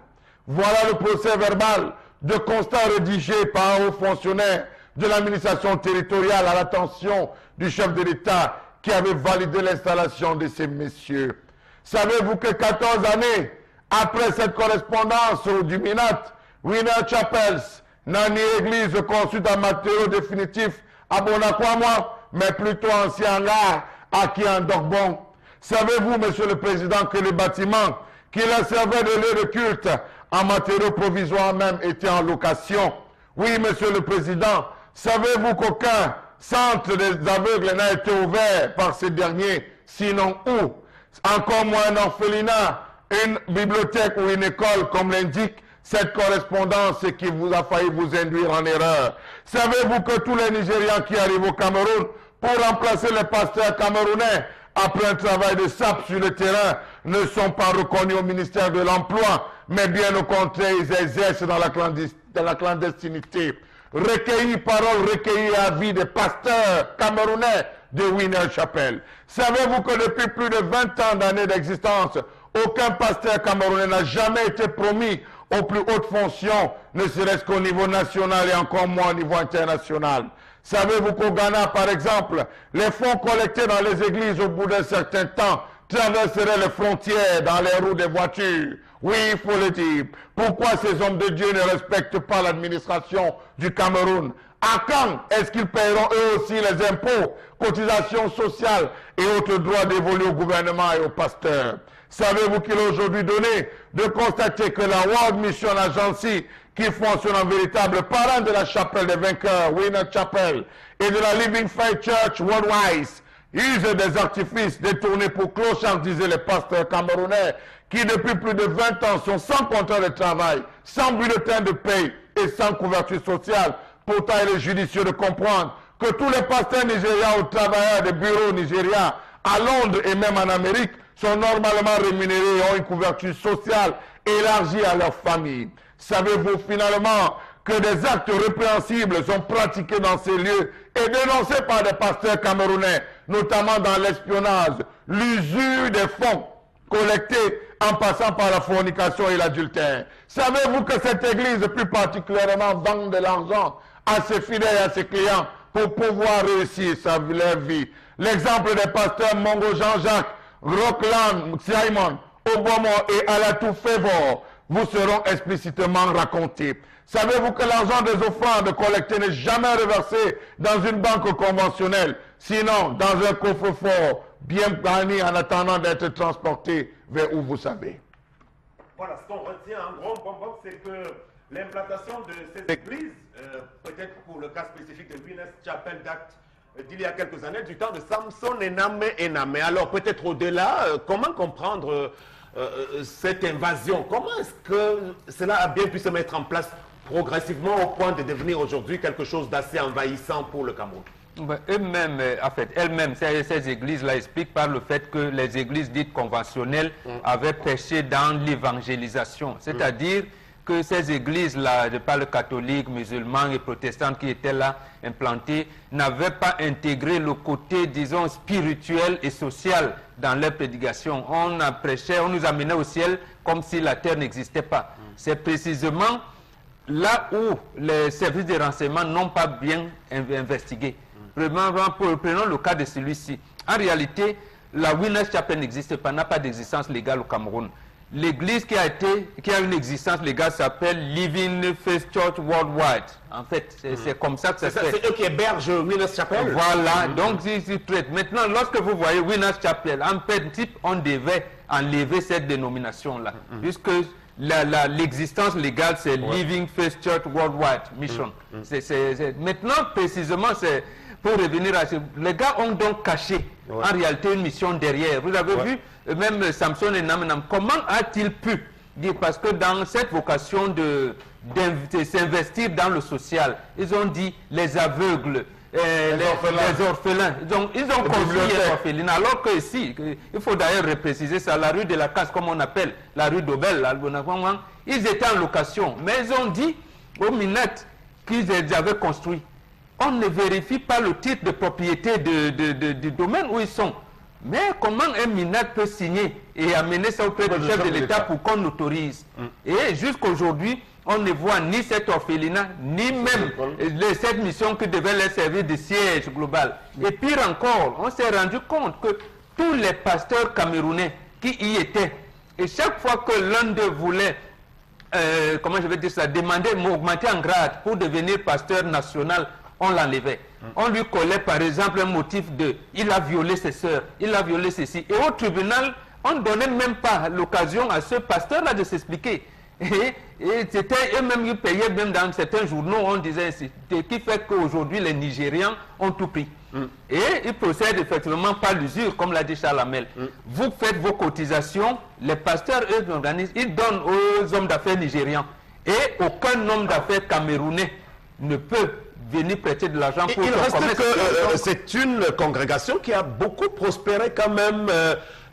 Voilà le procès verbal de constat rédigé par un haut fonctionnaire de l'administration territoriale à l'attention du chef de l'État qui avait validé l'installation de ces messieurs. Savez-vous que 14 années Après cette correspondance du Minat, Winner Chapels n'a ni église construite en matériaux définitifs à Bonakwamwa, mais plutôt en Sianga, à Kiandogbon. Savez-vous, Monsieur le Président, que les bâtiments qui leur servaient de lieu de culte en matériaux provisoires même étaient en location? Oui, Monsieur le Président, savez-vous qu'aucun centre des aveugles n'a été ouvert par ces derniers, sinon où? Encore moins un orphelinat, une bibliothèque ou une école, comme l'indique cette correspondance qui vous a failli vous induire en erreur. Savez-vous que tous les Nigérians qui arrivent au Cameroun pour remplacer les pasteurs camerounais après un travail de sape sur le terrain ne sont pas reconnus au ministère de l'Emploi, mais bien au contraire, ils exercent dans la clandestinité. Recueillis, paroles recueillies à vie des pasteurs camerounais de Winner Chapel. Savez-vous que depuis plus de 20 ans d'années d'existence, aucun pasteur camerounais n'a jamais été promis aux plus hautes fonctions, ne serait-ce qu'au niveau national et encore moins au niveau international? Savez-vous qu'au Ghana, par exemple, les fonds collectés dans les églises au bout d'un certain temps traverseraient les frontières dans les roues des voitures? Oui, il faut le dire. Pourquoi ces hommes de Dieu ne respectent pas l'administration du Cameroun? À quand est-ce qu'ils paieront eux aussi les impôts, cotisations sociales et autres droits dévolus au gouvernement et aux pasteurs? Savez-vous qu'il est aujourd'hui donné de constater que la World Mission Agency, qui fonctionne en véritable parrain de la chapelle des vainqueurs, Winner Chapel, et de la Living Faith Church Worldwide, use des artifices détournés pour clochardiser les pasteurs camerounais qui depuis plus de 20 ans sont sans contrat de travail, sans bulletin de paie et sans couverture sociale. Pourtant, il est judicieux de comprendre que tous les pasteurs nigériens ou travailleurs des bureaux nigériens à Londres et même en Amérique sont normalement rémunérés et ont une couverture sociale élargie à leur famille. Savez-vous finalement que des actes répréhensibles sont pratiqués dans ces lieux et dénoncés par des pasteurs camerounais, notamment dans l'espionnage, l'usure des fonds collectés en passant par la fornication et l'adultère? Savez-vous que cette église, plus particulièrement, vend de l'argent à ses fidèles et à ses clients pour pouvoir réussir leur vie? L'exemple des pasteurs Mongo Jean-Jacques, Rockland Simon, Obomo et Alatou Favor vous seront explicitement racontés. Savez-vous que l'argent des offrandes collectées n'est jamais reversé dans une banque conventionnelle, sinon dans un coffre-fort bien garni en attendant d'être transporté vers où vous savez? Voilà, ce qu'on retient en gros, c'est que l'implantation de ces églises, peut-être pour le cas spécifique de Winner Chapel, date d'il y a quelques années, du temps de Samson Ename. Alors peut-être au-delà, comment comprendre cette invasion? Comment est-ce que cela a bien pu se mettre en place progressivement au point de devenir aujourd'hui quelque chose d'assez envahissant pour le Cameroun? Eux-mêmes, en fait, elles-mêmes, ces églises-là expliquent par le fait que les églises dites conventionnelles avaient péché dans l'évangélisation. C'est-à-dire que ces églises-là, je parle catholiques, musulmans et protestants qui étaient là implantées, n'avaient pas intégré le côté, disons, spirituel et social dans leur prédication. On a prêché, on nous amenait au ciel comme si la terre n'existait pas. C'est précisément là où les services de renseignement n'ont pas bien investigué. Prenons le cas de celui-ci. En réalité, la Winner Chapel n'existe pas, n'a pas d'existence légale au Cameroun. L'église qui a une existence légale s'appelle Living Faith Church Worldwide. En fait, c'est comme ça que ça se fait. C'est eux qui hébergent Winner Chapel. Voilà, donc ils traitent. Maintenant, lorsque vous voyez Winner Chapel, en principe, on devait enlever cette dénomination-là, puisque l'existence légale, c'est Living Faith Church Worldwide Mission. Maintenant, précisément, c'est pour revenir à ce... Les gars ont donc caché, en réalité, une mission derrière. Vous avez vu, même Samson et Nam, comment a-t-il pu dire? Parce que dans cette vocation de s'investir dans le social, ils ont dit les aveugles, les orphelins. Ils ont construit un orphelinat. Alors que ici, il faut d'ailleurs repréciser ça, la rue de la Casse, comme on appelle, la rue d'Obel, ils étaient en location. Mais ils ont dit aux minettes qu'ils avaient construit. On ne vérifie pas le titre de propriété du domaine où ils sont. Mais comment un minette peut signer et amener ça auprès du chef de l'État pour qu'on l'autorise? Et jusqu'aujourd'hui, on ne voit ni cet orphelinat, ni même cette mission qui devait leur servir de siège global. Et pire encore, on s'est rendu compte que tous les pasteurs camerounais qui y étaient Et chaque fois que l'un d'eux voulait, comment je vais dire ça, demander, m'augmenter en grade pour devenir pasteur national, on l'enlevait. On lui collait par exemple un motif de « il a violé ses sœurs, il a violé ceci ». Et au tribunal, on ne donnait même pas l'occasion à ce pasteur-là de s'expliquer. Et c'était eux-mêmes qui payaient, même dans certains journaux, on disait ainsi, qui fait qu'aujourd'hui les Nigérians ont tout pris. Et ils procèdent effectivement par l'usure, comme l'a dit Charles Hamel. Vous faites vos cotisations, les pasteurs, eux, organisent, ils donnent aux hommes d'affaires nigérians. Et aucun homme d'affaires camerounais ne peut venir prêter de l'argent pour il reste commerce. que c'est une congrégation qui a beaucoup prospéré quand même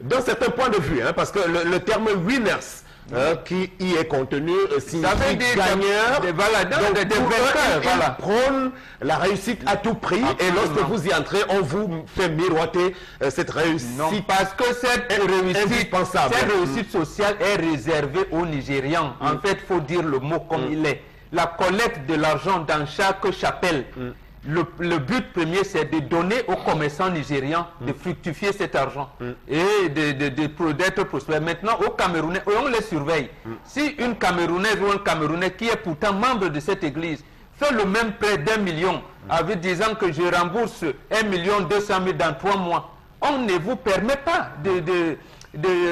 d'un certain point de vue, hein, parce que le terme winners qui y est contenu signifie gagneur, des vainqueurs, il prône la réussite à tout prix. Absolument. Et lorsque vous y entrez, on vous fait miroiter cette réussite. Non, parce que cette réussite sociale est réservée aux Nigérians. En fait, il faut dire le mot comme il est. La collecte de l'argent dans chaque chapelle, le but premier, c'est de donner aux commerçants nigérians de fructifier cet argent et d'être prospères. Maintenant, aux Camerounais, on les surveille. Si une Camerounaise ou un Camerounais qui est pourtant membre de cette église fait le même prêt d'1 million, avec disant que je rembourse 1 200 000 dans 3 mois, on ne vous permet pas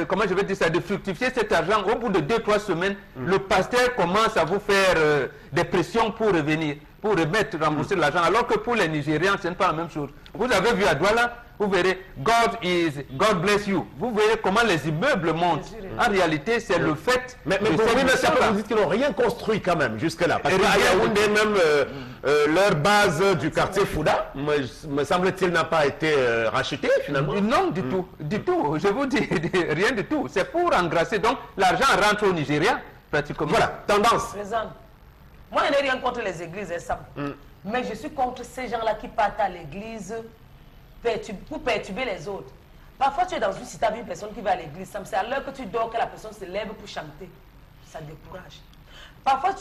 comment je vais dire ça, de fructifier cet argent. Au bout de 2-3 semaines, le pasteur commence à vous faire des pressions pour revenir, pour rembourser l'argent, alors que pour les Nigérians, ce n'est pas la même chose. Vous avez vu à Douala, vous verrez, God bless you. Vous verrez comment les immeubles montent. En réalité, c'est le fait. Mais pour vous dites qu'ils n'ont rien construit quand même jusque-là. Parce qu'à Yaoundé, même leur base du quartier Fouda, me semble-t-il, n'a pas été rachetée finalement. Non, du tout. Du tout. Je vous dis, rien du tout. C'est pour engrasser. Donc, l'argent rentre au Nigeria, pratiquement. Voilà, tendance. Moi, je n'ai rien contre les églises, mais je suis contre ces gens-là qui partent à l'église pour perturber les autres. Parfois, tu es dans une cité avec une personne qui va à l'église, c'est à l'heure que tu dors que la personne se lève pour chanter. Ça décourage. Parfois,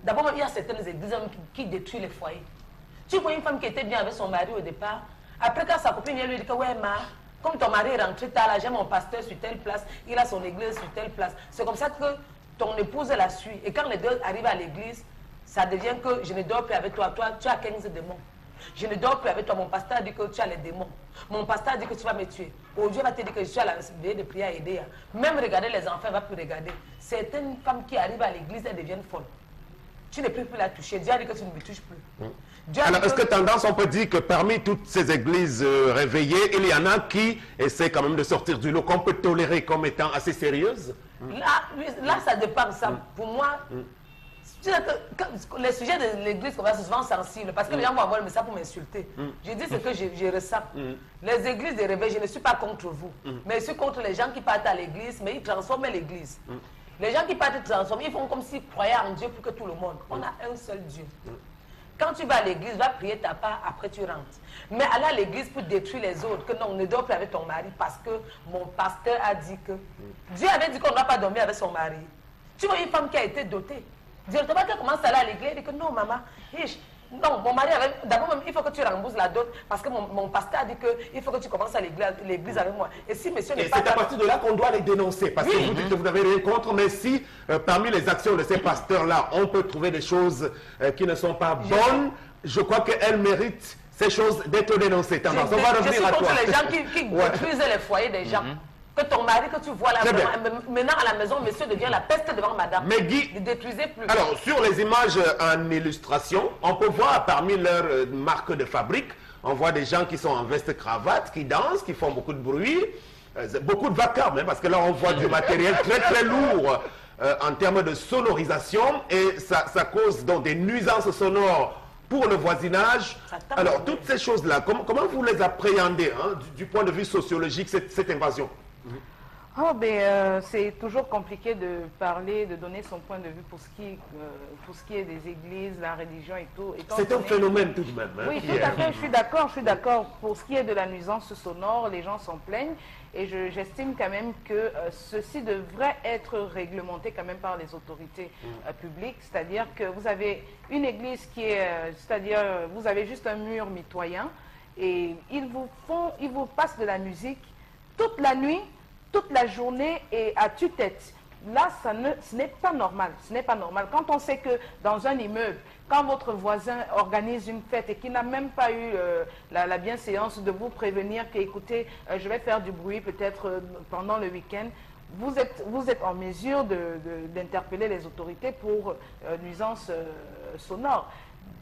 d'abord, il y a certaines églises qui détruisent les foyers. Tu vois une femme qui était bien avec son mari au départ, après quand sa copine vient lui dire que ouais, comme ton mari est rentré tard, là, j'ai mon pasteur sur telle place, il a son église sur telle place. C'est comme ça que ton épouse la suit. Et quand les deux arrivent à l'église, ça devient que je ne dors plus avec toi. Toi, tu as 15 démons. Je ne dors plus avec toi. Mon pasteur dit que tu as les démons. Mon pasteur dit que tu vas me tuer. Aujourd'hui, il va te dire que je suis à la veille de prière à aider. Même regarder les enfants, il va plus regarder. Certaines femmes qui arrivent à l'église, elles deviennent folles. Tu ne peux plus la toucher. Dieu a dit que tu ne me touches plus. Alors, est-ce que tendance, on peut dire que parmi toutes ces églises réveillées, il y en a qui essaient quand même de sortir du lot, qu'on peut tolérer comme étant assez sérieuses? Là, ça dépend. Ça. Pour moi, les sujets de l'église sont souvent sensibles parce que les gens vont avoir le message pour m'insulter. Je dis ce que je ressens. Les églises de réveil, je ne suis pas contre vous, mais je suis contre les gens qui partent à l'église, mais ils transforment l'église. Les gens qui partent transformer, ils font comme s'ils croyaient en Dieu pour que tout le monde. On a un seul Dieu. Quand tu vas à l'église, va prier ta part, après tu rentres. Mais aller à l'église pour détruire les autres, que non, ne dors plus avec ton mari parce que mon pasteur a dit que... Dieu avait dit qu'on ne doit pas dormir avec son mari. Tu vois une femme qui a été dotée. Directement, quand elle commence à aller à l'église, elle dit que non, maman, non, mon mari avait... D'abord, il faut que tu rembourses la dot parce que mon pasteur a dit qu'il faut que tu commences à l'église avec moi. Et si monsieur n'est pas... c'est à partir de là qu'on doit les dénoncer. Parce que vous dites que vous n'avez rien contre, mais si parmi les actions de ces pasteurs-là, on peut trouver des choses qui ne sont pas bonnes, je crois qu'elles méritent ces choses d'être dénoncées. On va revenir à toi. Je suis contre les gens qui détruisent les foyers des gens. Que ton mari, que tu vois là, maintenant à la maison, monsieur devient la peste devant madame. Mais Guy, ne détruisez plus. Alors, sur les images en illustration, on peut voir parmi leurs marques de fabrique, on voit des gens qui sont en veste-cravate, qui dansent, qui font beaucoup de bruit, beaucoup de vacarme, parce que là, on voit du matériel très très lourd en termes de sonorisation, et ça cause donc des nuisances sonores pour le voisinage. Alors, toutes ces choses-là, comment vous les appréhendez du point de vue sociologique, cette invasion? C'est toujours compliqué de parler, de donner son point de vue pour ce qui est des églises, la religion et tout. C'est un phénomène tout de même. Oui, tout à fait, je suis d'accord. Pour ce qui est de la nuisance sonore, les gens s'en plaignent. Et j'estime quand même que ceci devrait être réglementé quand même par les autorités publiques. C'est-à-dire que vous avez une église qui est... c'est-à-dire vous avez juste un mur mitoyen et ils vous passent de la musique toute la nuit, toute la journée et à tue-tête. Là, ce n'est pas normal. Ce n'est pas normal. Quand on sait que dans un immeuble, quand votre voisin organise une fête et qu'il n'a même pas eu la bienséance de vous prévenir que, écoutez, je vais faire du bruit peut-être pendant le week-end, vous êtes en mesure d'interpeller les autorités pour nuisance sonore.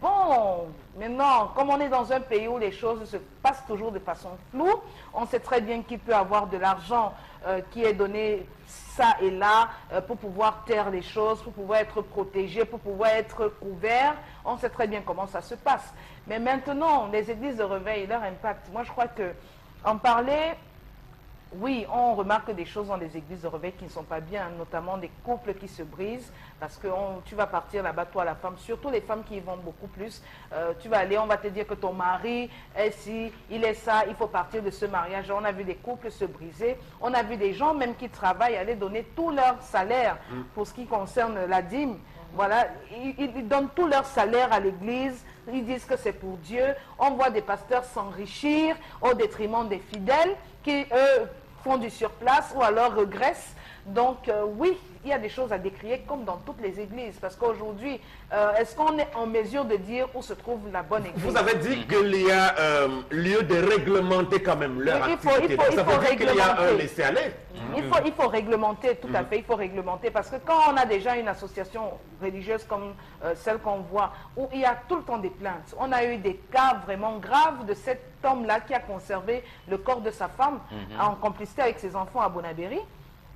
Bon, maintenant, comme on est dans un pays où les choses se passent toujours de façon floue, on sait très bien qu'il peut avoir de l'argent qui est donné ça et là pour pouvoir taire les choses, pour pouvoir être protégé, pour pouvoir être couvert. On sait très bien comment ça se passe. Mais maintenant, les églises de réveil, leur impact, moi je crois que en parler... Oui, on remarque des choses dans les églises de réveil qui ne sont pas bien, notamment des couples qui se brisent, parce que tu vas partir là-bas, toi, la femme, surtout les femmes qui y vont beaucoup plus. Tu vas aller, on va te dire que ton mari est ci, il est ça, il faut partir de ce mariage. On a vu des couples se briser, on a vu des gens même qui travaillent aller donner tout leur salaire pour ce qui concerne la dîme. Voilà, ils donnent tout leur salaire à l'église, ils disent que c'est pour Dieu. On voit des pasteurs s'enrichir au détriment des fidèles qui, eux, font du surplace ou alors regressent. Donc, oui, il y a des choses à décrier comme dans toutes les églises. Parce qu'aujourd'hui, est-ce qu'on est en mesure de dire où se trouve la bonne église? Vous avez dit qu'il y a lieu de réglementer quand même leur activité. Ça veut dire qu'il y a un laisser-aller. Il faut réglementer, tout à fait, il faut réglementer. Parce que quand on a déjà une association religieuse comme celle qu'on voit, où il y a tout le temps des plaintes, on a eu des cas vraiment graves de cet homme-là qui a conservé le corps de sa femme en complicité avec ses enfants à Bonabéry.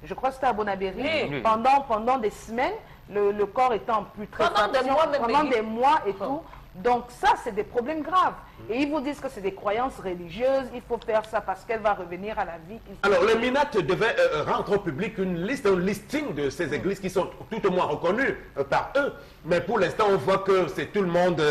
Je crois que c'était à Bonabéry. Pendant des semaines, le corps était en putréfaction, pendant des mois et tout. Donc ça, c'est des problèmes graves. Et ils vous disent que c'est des croyances religieuses, il faut faire ça parce qu'elle va revenir à la vie. Alors, le MINAT devait rendre au public une liste, un listing de ces églises qui sont tout au moins reconnues par eux. Mais pour l'instant, on voit que c'est tout le monde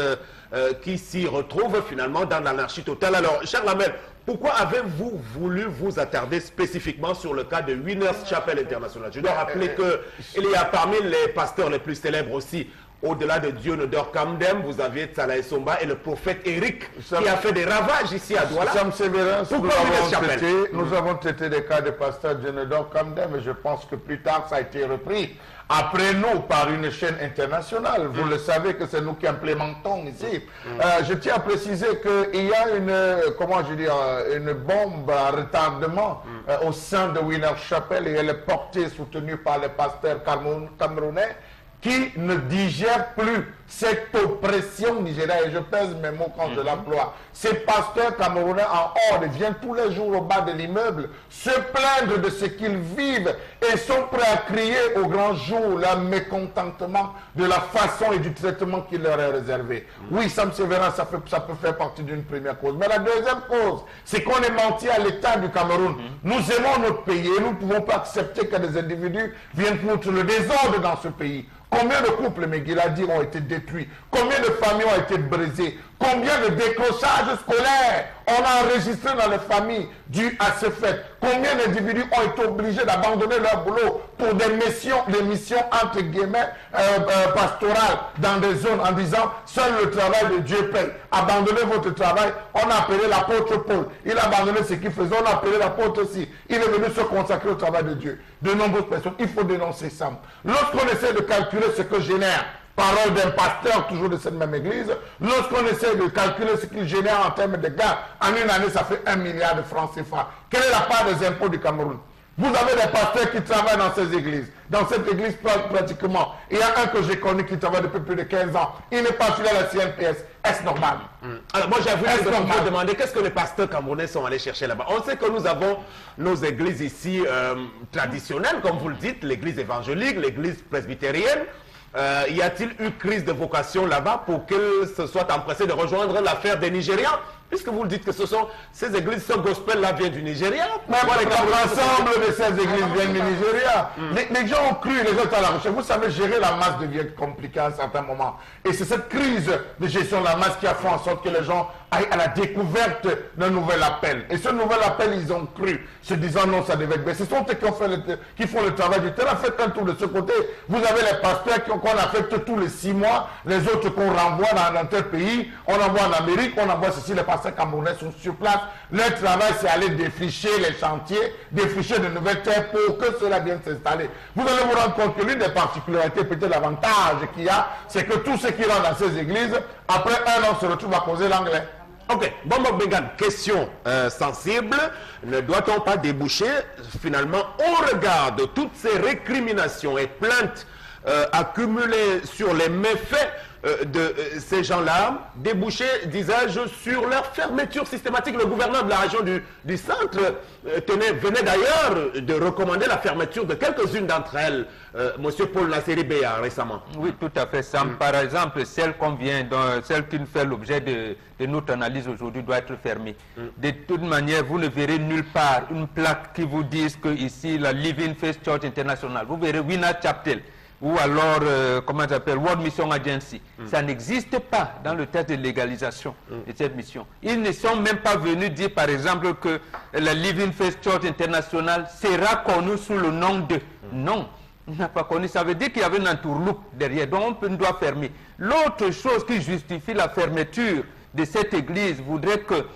qui s'y retrouve finalement dans l'anarchie totale. Alors, cher Lamel, pourquoi avez-vous voulu vous attarder spécifiquement sur le cas de Winners Chapel International? Je dois rappeler qu'il y a parmi les pasteurs les plus célèbres aussi, au-delà de Dieu Nodor Kamdem, vous aviez Tsala Essomba et le prophète Eric qui a fait des ravages ici à Douala. Nous avons traité des cas de pasteur Dieu Nodor Kamdem et je pense que plus tard ça a été repris après nous par une chaîne internationale. Vous le savez que c'est nous qui implémentons ici. Je tiens à préciser qu'il y a une bombe à retardement au sein de Winners Chapel et elle est portée, soutenue par les pasteurs camerounais qui ne digèrent plus cette oppression nigérienne, et je pèse mes mots quand je l'emploie. Ces pasteurs camerounais en horde viennent tous les jours au bas de l'immeuble se plaindre de ce qu'ils vivent et sont prêts à crier au grand jour leur mécontentement de la façon et du traitement qui leur est réservé. Oui, Sam Sévérin, ça peut faire partie d'une première cause. Mais la deuxième cause, c'est qu'on est menti à l'État du Cameroun. Nous aimons notre pays et nous ne pouvons pas accepter que des individus viennent contre le désordre dans ce pays. Combien de couples, Miguel a dit, ont été détruits? Combien de familles ont été brisées? Combien de décrochages scolaires on a enregistré dans les familles dû à ce fait? Combien d'individus ont été obligés d'abandonner leur boulot pour des missions entre guillemets pastorales dans des zones en disant seul le travail de Dieu paye. Abandonnez votre travail. On a appelé l'apôtre Paul. Il a abandonné ce qu'il faisait. On a appelé l'apôtre aussi. Il est venu se consacrer au travail de Dieu. De nombreuses personnes. Il faut dénoncer ça. Lorsqu'on essaie de calculer ce que génère, parole d'un pasteur toujours de cette même église, lorsqu'on essaie de calculer ce qu'il génère en termes de gains, en une année, ça fait 1 milliard de francs CFA. Quelle est la part des impôts du Cameroun? Vous avez des pasteurs qui travaillent dans ces églises. Dans cette église, pratiquement, il y a un que j'ai connu qui travaille depuis plus de 15 ans. Il n'est pas affilié à la CNPS. Est-ce normal? Alors moi, j'ai voulu vous demander qu'est-ce que les pasteurs camerounais sont allés chercher là-bas. On sait que nous avons nos églises ici traditionnelles, comme vous le dites, l'église évangélique, l'église presbytérienne. Y a-t-il eu crise de vocation là-bas pour qu'elles se soient empressées de rejoindre l'affaire des Nigérians? Puisque vous le dites que ces églises, ce gospel-là vient du Nigeria. L'ensemble de ces églises viennent du Nigeria. Les gens ont cru, les autres à la recherche. Vous savez, gérer la masse devient compliqué à un certain moment. Et c'est cette crise de gestion de la masse qui a fait en sorte que les gens aillent à la découverte d'un nouvel appel. Et ce nouvel appel, ils ont cru, se disant non, ça devait être bien. Ce sont eux qui font le travail du terrain. Faites un tour de ce côté. Vous avez les pasteurs qu'on affecte tous les 6 mois, les autres qu'on renvoie dans tel pays. On envoie en Amérique, on envoie ceci, les pasteurs pasteurs camerounais sont sur place. Leur travail, c'est aller défricher les chantiers, défricher de nouvelles terres pour que cela vienne s'installer. Vous allez vous rendre compte que l'une des particularités, peut-être l'avantage qu'il y a, c'est que tous ceux qui rentrent dans ces églises, après un an, se retrouvent à causer l'anglais. Ok, bon, Bengan, question sensible. Ne doit-on pas déboucher finalement au regard de toutes ces récriminations et plaintes accumulées sur les méfaits de ces gens-là, déboucher, disais-je, sur leur fermeture systématique? Le gouverneur de la région du centre venait d'ailleurs de recommander la fermeture de quelques-unes d'entre elles, Monsieur Paul Nasseri Beya récemment. Oui, tout à fait, Sam. Par exemple, celle qui fait l'objet de notre analyse aujourd'hui doit être fermée. De toute manière, vous ne verrez nulle part une plaque qui vous dise que ici, la Living Faith Church International, vous verrez Winner Chapel, ou alors, comment ça s'appelle, World Mission Agency. Ça n'existe pas dans le texte de légalisation de cette mission. Ils ne sont même pas venus dire, par exemple, que la Living Faith Church International sera connue sous le nom de... Non, il n'a pas connu. Ça veut dire qu'il y avait une entourloupe derrière, donc on doit fermer. L'autre chose qui justifie la fermeture de cette église voudrait que...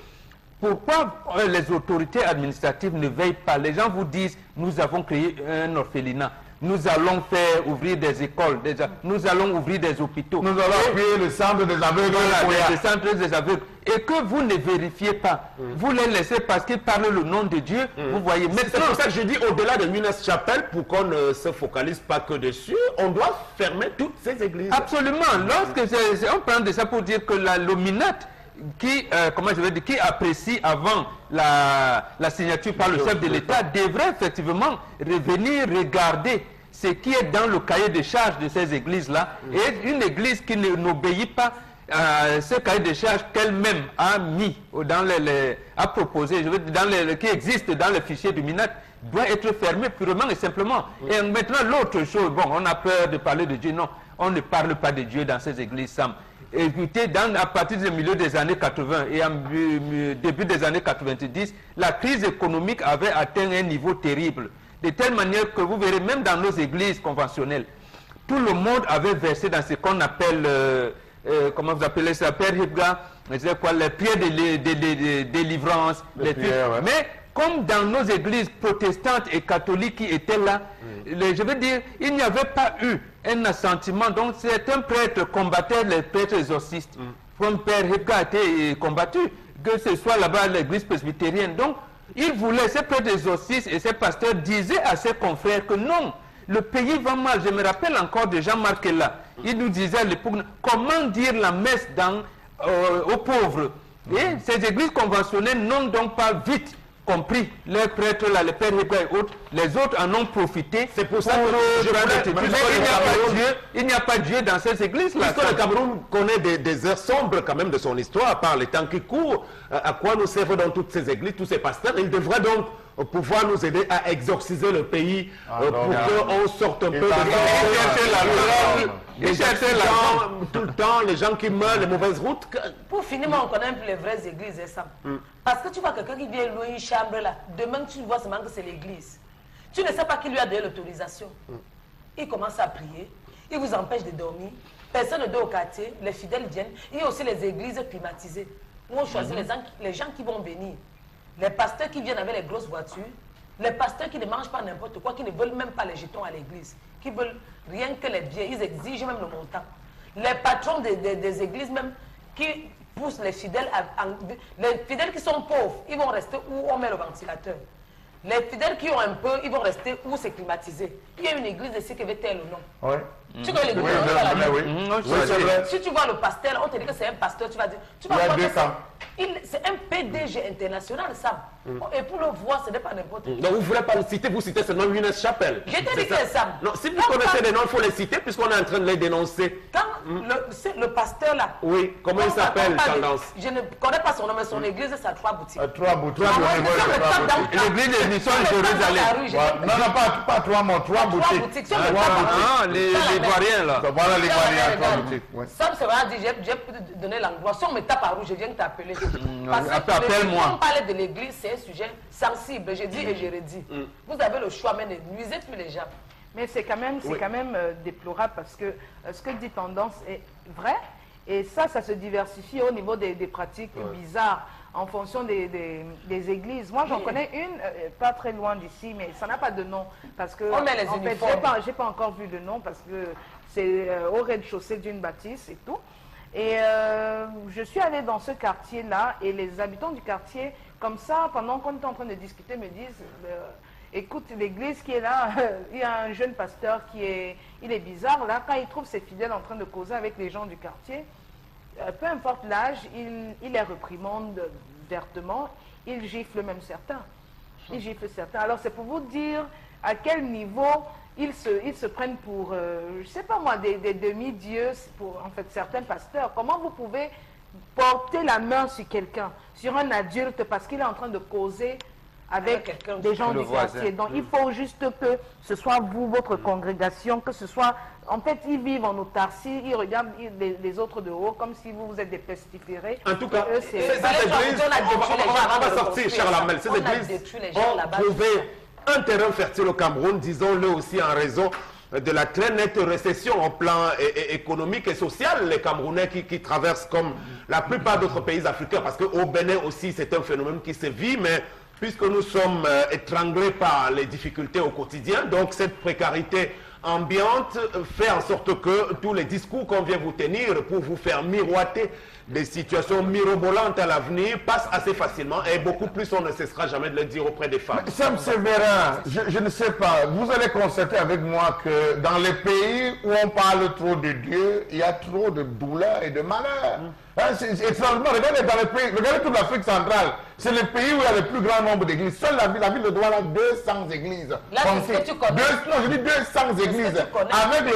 Pourquoi les autorités administratives ne veillent pas? Les gens vous disent, nous avons créé un orphelinat. Nous allons faire ouvrir des écoles, nous allons ouvrir des hôpitaux. Nous allons appuyer le centre des aveugles. Voilà, le centre des aveugles. Et que vous ne vérifiez pas. Vous les laissez parce qu'ils parlent le nom de Dieu. Vous voyez. C'est pour ça que je dis, au-delà de Winners Chapel, pour qu'on ne se focalise pas que dessus, on doit fermer toutes ces églises. Absolument. Lorsque on prend de ça pour dire que la Lominate, qui apprécie avant la signature par le chef de l'État, devrait effectivement revenir regarder ce qui est dans le cahier de charges de ces églises-là. Et une église qui n'obéit pas à ce cahier de charges qu'elle-même a mis, a proposé, qui existe dans le fichier du MINAT, doit être fermée purement et simplement. Et maintenant, l'autre chose, bon, on a peur de parler de Dieu. Non, on ne parle pas de Dieu dans ces églises, Sam. Écoutez, à partir du milieu des années 80 et en début des années 90, la crise économique avait atteint un niveau terrible. De telle manière que vous verrez, même dans nos églises conventionnelles, tout le monde avait versé dans ce qu'on appelle, comment vous appelez ça, Père Hibga, les prières de délivrance. Mais comme dans nos églises protestantes et catholiques qui étaient là, je veux dire, il n'y avait pas eu un assentiment. Donc certains prêtres combattaient les prêtres exorcistes. Comme Père Hibga a été combattu, que ce soit là-bas l'église presbytérienne. Donc, ils voulaient, ces prêtres exorcistes et ces pasteurs disaient à ses confrères que non, le pays va mal. Je me rappelle encore de Jean-Marc là. Il nous disait à l'époque, comment dire la messe aux pauvres. Et ces églises conventionnelles n'ont donc pas vite compris, les prêtres là, les pères hébreux et autres, les autres en ont profité. C'est pour ça que il n'y a pas Dieu dans ces églises-là. Puisque le Cameroun connaît des heures sombres quand même de son histoire, par les temps qui courent, à quoi nous servent dans toutes ces églises, tous ces pasteurs. Ils devraient donc pouvoir nous aider à exorciser le pays pour qu'on sorte un peu de tout le temps, les gens qui meurent, les mauvaises routes. Pour finir, on connaît un peu les vraies églises, ça. Parce que tu vois quelqu'un qui vient louer une chambre là, demain tu vois seulement que c'est l'église. Tu ne sais pas qui lui a donné l'autorisation. Il commence à prier, il vous empêche de dormir, personne ne dort au quartier, les fidèles viennent. Il y a aussi les églises climatisées, où on choisit les gens qui vont venir. Les pasteurs qui viennent avec les grosses voitures, les pasteurs qui ne mangent pas n'importe quoi, qui ne veulent même pas les jetons à l'église, qui veulent rien que les biens, ils exigent même le montant. Les patrons des églises même qui poussent les fidèles, les fidèles qui sont pauvres, ils vont rester où on met le ventilateur. Les fidèles qui ont un peu, ils vont rester où c'est climatisé. Il y a une église ici qui veut tel le nom. Oui. Tu connais l'église? Si tu vois le pasteur, on te dit que c'est un pasteur, tu vas dire. Tu vas voir c'est un PDG international, ça. Et pour le voir, ce n'est pas n'importe qui. Donc vous ne voulez pas le citer, vous citez seulement Winners Chapel. Je t'ai dit que c'est ça. Non, si vous connaissez les noms, il faut les citer puisqu'on est en train de les dénoncer. Quand le pasteur là. Oui, comment il s'appelle, Tendance? Je ne connais pas son nom, mais son église, c'est à 3 boutiques. 3 boutiques. L'église de mission de Jérusalem. Non, pas 3 mots, 3 boutiques. Les Ivoiriens là. Voilà les Ivoiriens, 3 boutiques. Ça, c'est vrai, j'ai donné l'endroit. Si on me tape à rouge, je viens t'appeler. Appelle-moi. On parlait de l'église, c'est un sujet sensible. J'ai dit et je redis. Vous avez le choix, mais ne nuisez plus les gens. Mais c'est quand même, déplorable parce que ce que dit Tendance est vrai. Et ça se diversifie au niveau des pratiques bizarres en fonction des églises. Moi, j'en connais une, pas très loin d'ici, mais ça n'a pas de nom. Parce que, on met les uniformes. J'ai pas encore vu le nom parce que c'est au rez-de-chaussée d'une bâtisse et tout. Et je suis allée dans ce quartier-là et les habitants du quartier, comme ça, pendant qu'on est en train de discuter, me disent... écoute, l'église qui est là, il y a un jeune pasteur il est bizarre. Là, quand il trouve ses fidèles en train de causer avec les gens du quartier, peu importe l'âge, il les réprimande vertement, il gifle même certains. Il gifle certains. Alors, c'est pour vous dire à quel niveau ils se prennent pour, je ne sais pas moi, des demi-dieux, pour en fait certains pasteurs. Comment vous pouvez porter la main sur quelqu'un, sur un adulte, parce qu'il est en train de causer avec des gens du quartier. Donc, il faut juste que ce soit vous, votre congrégation, que ce soit... En fait, ils vivent en autarcie, ils regardent les autres de haut comme si vous êtes des pestiférés. En tout cas, ces églises, on va sortir, Charles Armel, ces églises ont trouvé un terrain fertile au Cameroun, disons-le aussi en raison de la très nette récession au plan économique et social, les Camerounais qui traversent comme la plupart d'autres pays africains, parce qu'au Bénin aussi, c'est un phénomène qui se vit, mais puisque nous sommes étranglés par les difficultés au quotidien, donc cette précarité ambiante fait en sorte que tous les discours qu'on vient vous tenir pour vous faire miroiter des situations mirobolantes à l'avenir passent assez facilement et beaucoup plus on ne cessera jamais de le dire auprès des femmes. Sam Sévérin, je ne sais pas, vous allez constater avec moi que dans les pays où on parle trop de Dieu, il y a trop de douleur et de malheur. Hein, c'est étrangement, regardez dans les pays, regardez toute l'Afrique centrale, c'est le pays où il y a le plus grand nombre d'églises. Seule la ville de Douala a 200 églises. Là, c'est ce que tu connais. Non, je dis 200 églises. Avec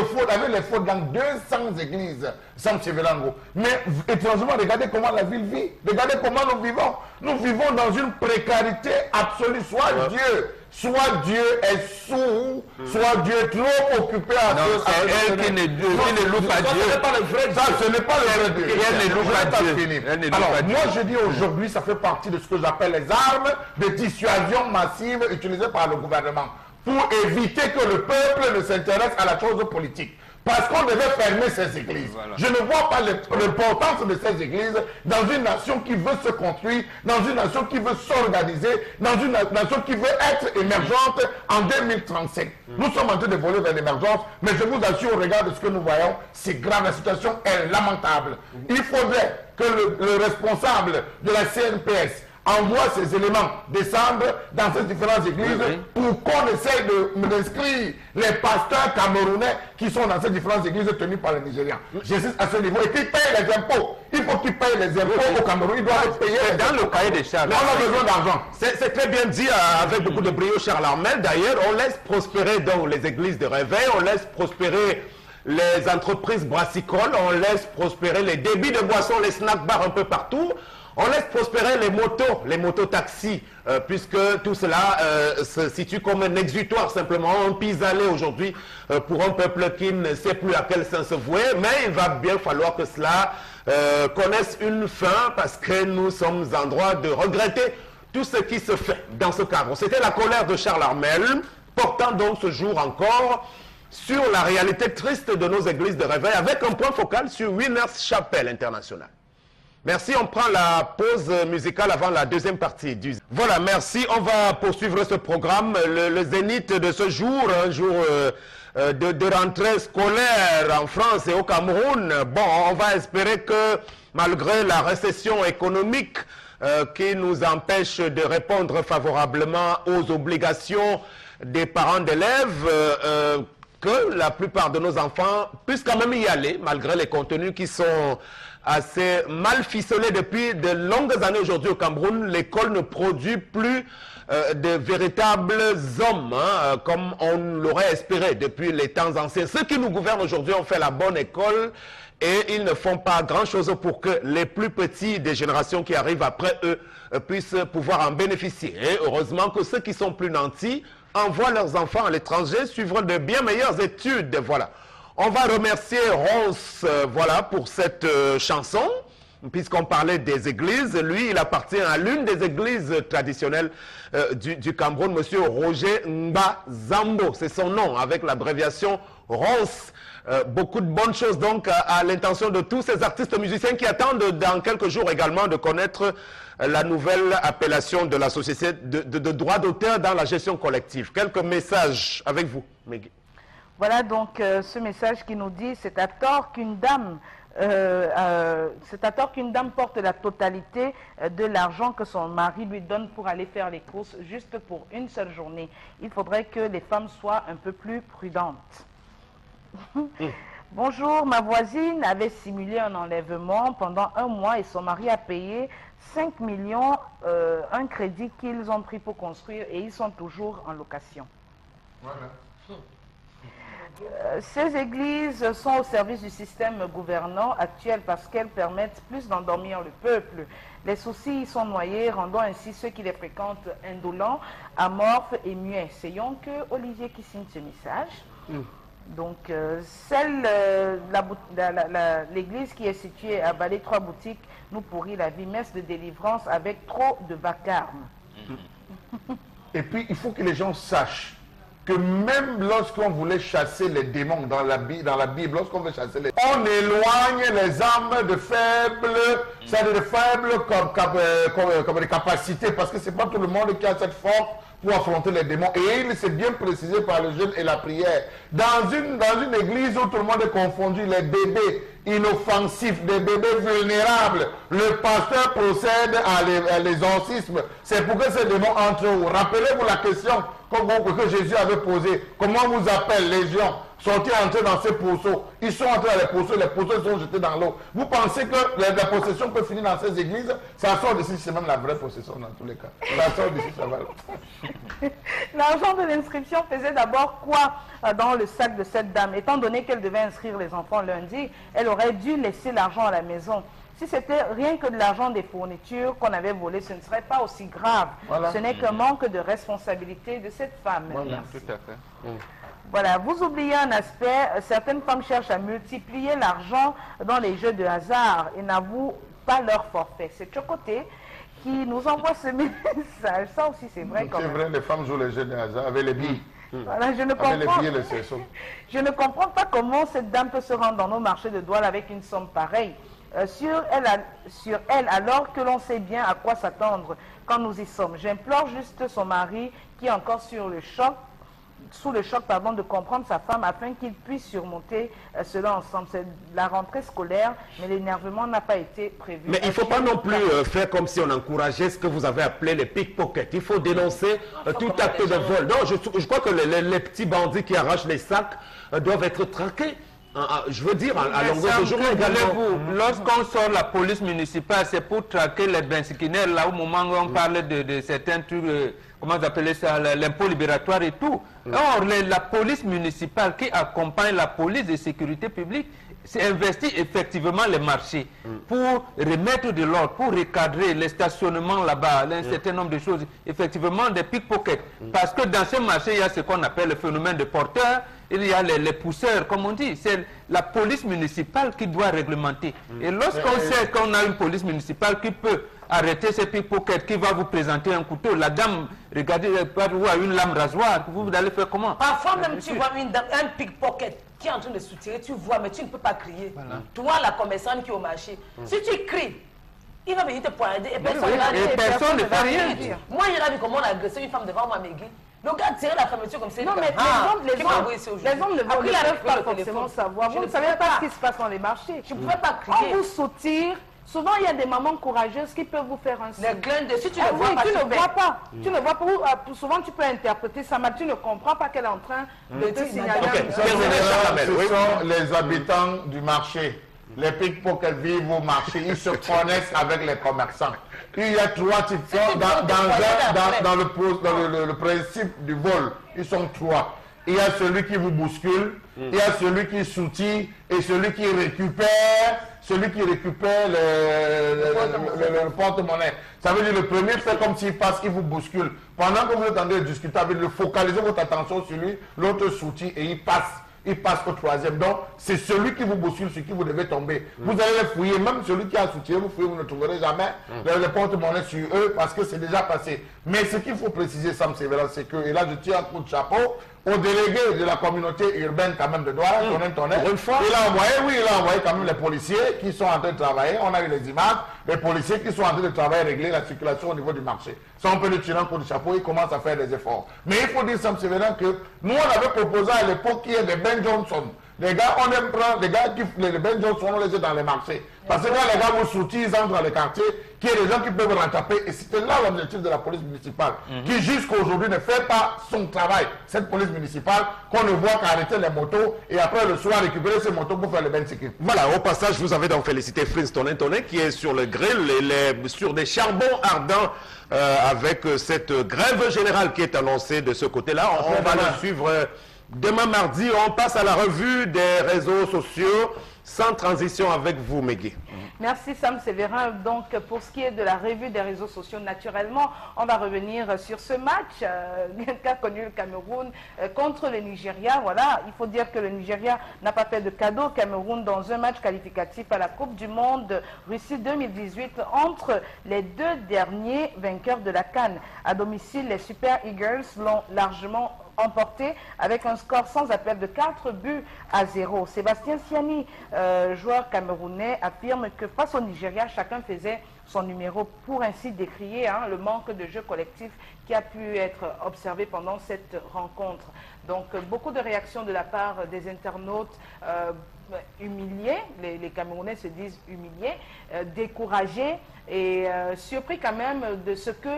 les fautes dans 200 églises, Sam Sévérango. Mais étrangement, regardez comment la ville vit. Regardez comment nous vivons. Nous vivons dans une précarité absolue. Soit Dieu est sourd, soit Dieu est trop occupé à c'est elle qui ne loue pas Dieu. Ce n'est pas le vrai Dieu. Elle ne loue pas Dieu. Alors, moi je dis aujourd'hui, ça fait partie de ce que j'appelle les armes de dissuasion massive utilisées par le gouvernement pour éviter que le peuple ne s'intéresse à la chose politique. Parce qu'on devait fermer ces églises. Voilà. Je ne vois pas l'importance de ces églises dans une nation qui veut se construire, dans une nation qui veut s'organiser, dans une nation qui veut être émergente en 2035. Nous sommes en train de voler vers l'émergence, mais je vous assure, au regard de ce que nous voyons, c'est grave, la situation est lamentable. Il faudrait que le responsable de la CNPS envoie ces éléments descendre dans ces différentes églises pour qu'on essaye d'inscrire les pasteurs camerounais qui sont dans ces différentes églises tenues par les Nigérians. J'insiste à ce niveau. Et qu'ils payent les impôts. Il faut qu'ils payent les impôts au Cameroun. Ils doivent payer. Dans le cahier des charges. Mais on a besoin d'argent. C'est très bien dit avec beaucoup de brio, Charles Armel. D'ailleurs, on laisse prospérer donc les églises de réveil, on laisse prospérer les entreprises brassicoles, on laisse prospérer les débits de boissons, les snack bars un peu partout. On laisse prospérer les motos-taxis, puisque tout cela se situe comme un exutoire, simplement un pis-aller aujourd'hui pour un peuple qui ne sait plus à quel sens se vouer. Mais il va bien falloir que cela connaisse une fin, parce que nous sommes en droit de regretter tout ce qui se fait dans ce cadre. C'était la colère de Charles Armel, portant donc ce jour encore sur la réalité triste de nos églises de réveil, avec un point focal sur Winners Chapel International. Merci, on prend la pause musicale avant la deuxième partie. Voilà, merci. On va poursuivre ce programme. Le zénith de ce jour, un jour de rentrée scolaire en France et au Cameroun. Bon, on va espérer que malgré la récession économique qui nous empêche de répondre favorablement aux obligations des parents d'élèves, que la plupart de nos enfants puissent quand même y aller, malgré les contenus qui sont assez mal ficelés depuis de longues années. Aujourd'hui au Cameroun, l'école ne produit plus de véritables hommes, hein, comme on l'aurait espéré depuis les temps anciens. Ceux qui nous gouvernent aujourd'hui ont fait la bonne école et ils ne font pas grand-chose pour que les plus petits des générations qui arrivent après eux puissent pouvoir en bénéficier. Et heureusement que ceux qui sont plus nantis envoient leurs enfants à l'étranger, suivront de bien meilleures études. Voilà. On va remercier Rose voilà, pour cette chanson, puisqu'on parlait des églises. Lui, il appartient à l'une des églises traditionnelles du Cameroun, Monsieur Roger Mba Zambo. C'est son nom, avec l'abréviation Rose. beaucoup de bonnes choses donc à l'intention de tous ces artistes musiciens qui attendent dans quelques jours également de connaître la nouvelle appellation de la société de droit d'auteur dans la gestion collective. Quelques messages avec vous, Meggy. Voilà donc ce message qui nous dit c'est à tort qu'une dame porte la totalité de l'argent que son mari lui donne pour aller faire les courses juste pour une seule journée. Il faudrait que les femmes soient un peu plus prudentes. Bonjour, ma voisine avait simulé un enlèvement pendant 1 mois et son mari a payé 5 millions, un crédit qu'ils ont pris pour construire et ils sont toujours en location. Voilà. Ces églises sont au service du système gouvernant actuel parce qu'elles permettent plus d'endormir le peuple. Les soucis y sont noyés, rendant ainsi ceux qui les fréquentent indolents, amorphes et muets. C'est donc Olivier qui signe ce message. Donc, l'église qui est située à Vallée 3 Boutiques nous pourrit la vie, messe de délivrance avec trop de vacarme. Et puis, il faut que les gens sachent que même lorsqu'on voulait chasser les démons dans la Bible, lorsqu'on veut chasser les démons, on éloigne les âmes de faibles, comme des capacités, parce que c'est pas tout le monde qui a cette force pour affronter les démons. Et il s'est bien précisé par le jeûne et la prière. Dans une église où tout le monde est confondu, les bébés inoffensifs, des bébés vulnérables, le pasteur procède à l'exorcisme. C'est pour que ces démons entrent. Rappelez-vous la question que Jésus avait posée. Comment vous appelle Légion? Sont-ils entrés dans ces pourceaux? Ils sont entrés dans les pourceaux sont jetés dans l'eau. Vous pensez que la possession peut finir dans ces églises? Ça sort d'ici, c'est même la vraie possession dans tous les cas. Ça sort d'ici, ça va. L'argent de l'inscription faisait d'abord quoi dans le sac de cette dame? Étant donné qu'elle devait inscrire les enfants lundi, elle aurait dû laisser l'argent à la maison. Si c'était rien que de l'argent des fournitures qu'on avait volé, ce ne serait pas aussi grave. Voilà. Ce n'est qu'un manque de responsabilité de cette femme. Voilà, tout à fait. Voilà, vous oubliez un aspect, certaines femmes cherchent à multiplier l'argent dans les jeux de hasard et n'avouent pas leur forfait. C'est Chocoté qui nous envoie ce message. Ça aussi c'est vrai quand même. C'est vrai, les femmes jouent les jeux de hasard avec les billes. Voilà, je ne comprends pas comment cette dame peut se rendre dans nos marchés de Douala avec une somme pareille. Sur elle, alors que l'on sait bien à quoi s'attendre quand nous y sommes. J'implore juste son mari qui est encore sous le choc de comprendre sa femme afin qu'il puisse surmonter cela ensemble. C'est la rentrée scolaire, mais l'énervement n'a pas été prévu. Mais il ne faut pas non plus faire comme si on encourageait ce que vous avez appelé les pickpockets. Il faut dénoncer tout acte de vol. Non, je crois que les petits bandits qui arrachent les sacs doivent être traqués. Je veux dire, à longueur de journée également. Lorsqu'on sort la police municipale, c'est pour traquer les bensiquinaires, là au moment où on parle de certains trucs, comment vous appelez ça, l'impôt libératoire et tout. Or, la police municipale qui accompagne la police de sécurité publique, c'est investir effectivement les marchés pour remettre de l'ordre, pour recadrer les stationnements là-bas, un certain nombre de choses, effectivement des pickpockets. Parce que dans ce marché, il y a ce qu'on appelle le phénomène de porteurs, il y a les pousseurs, comme on dit. C'est la police municipale qui doit réglementer. Et lorsqu'on sait qu'on a une police municipale qui peut arrêter ces pickpockets, qui va vous présenter un couteau, la dame, regardez, vous avez une lame rasoir, vous allez faire comment? Parfois même tu vois un pickpocket qui est en train de soutirer, tu vois, mais tu ne peux pas crier. Voilà. Toi, la commerçante qui est au marché, si tu cries, il va venir te pointer et personne ne fait rien. Moi, j'ai vu comment on a agressé une femme devant moi, Meggy. Le gars tirait la fermeture comme ça. Non, mais les hommes ne peuvent pas forcément savoir. Vous ne savez pas ce qui se passe dans les marchés. Je ne pouvais pas crier. On vous soutire. Souvent, il y a des mamans courageuses qui peuvent vous faire un signe. Les clins de si tu ne vois pas. Tu ne vois pas. Tu ne vois pas. Souvent, tu peux interpréter ça, mais tu ne comprends pas qu'elle est en train de te signaler. Ce sont les habitants du marché. Les pickpockets vivent au marché, ils se connaissent avec les commerçants. Il y a 3 types dans le principe du vol. Ils sont 3. Il y a celui qui vous bouscule, il y a celui qui soutient et celui qui récupère le porte-monnaie. Ça veut dire le premier fait comme s'il passe, il vous bouscule. Pendant que vous êtes en train de discuter avec lui, focalisez votre attention sur lui, l'autre soutient et il passe au 3e. Donc, c'est celui qui vous bouscule sur qui vous devez tomber. Vous allez les fouiller, même celui qui a soutenu, vous fouillez, vous ne trouverez jamais les porte-monnaie sur eux parce que c'est déjà passé. Mais ce qu'il faut préciser, Sam Sévéran, c'est que, et là je tire un coup de chapeau au délégué de la communauté urbaine quand même de Douala, Une fois. il a envoyé quand même les policiers qui sont en train de travailler. On a eu les images, les policiers qui sont en train de travailler, régler la circulation au niveau du marché. Ça, on peut le tirer pour le chapeau, il commence à faire des efforts. Mais il faut dire, Sam Sévérin, que nous, on avait proposé à l'époque qu'il y ait des Ben Johnson. Les gars, on aime prendre, les gars qui, les Ben Johnson, on les a dans les marchés. Parce que quand les gars vous soutient, ils entrent dans les quartiers, qu'il y ait des gens qui peuvent rattraper. Et c'était là l'objectif de la police municipale, qui jusqu'à aujourd'hui ne fait pas son travail. Cette police municipale, qu'on ne voit qu'arrêter les motos et après le soir récupérer ces motos pour faire le ben sécurité. Voilà, au passage, vous avez donc félicité Prince Tonin qui est sur le grill, sur des charbons ardents avec cette grève générale qui est annoncée de ce côté-là. On va le suivre demain mardi. On passe à la revue des réseaux sociaux sans transition avec vous, Megui. Merci Sam Sévérin. Donc pour ce qui est de la revue des réseaux sociaux, naturellement, on va revenir sur ce match qu'a connu le Cameroun contre le Nigeria. Voilà, il faut dire que le Nigeria n'a pas fait de cadeau au Cameroun dans un match qualificatif à la Coupe du Monde Russie 2018 entre les deux derniers vainqueurs de la CAN. À domicile, les Super Eagles l'ont largement emporté avec un score sans appel de 4-0. Sébastien Siani, joueur camerounais, affirme que face au Nigeria, chacun faisait son numéro, pour ainsi décrier le manque de jeu collectif qui a pu être observé pendant cette rencontre. Donc beaucoup de réactions de la part des internautes humiliés, les Camerounais se disent humiliés, découragés et surpris quand même de ce que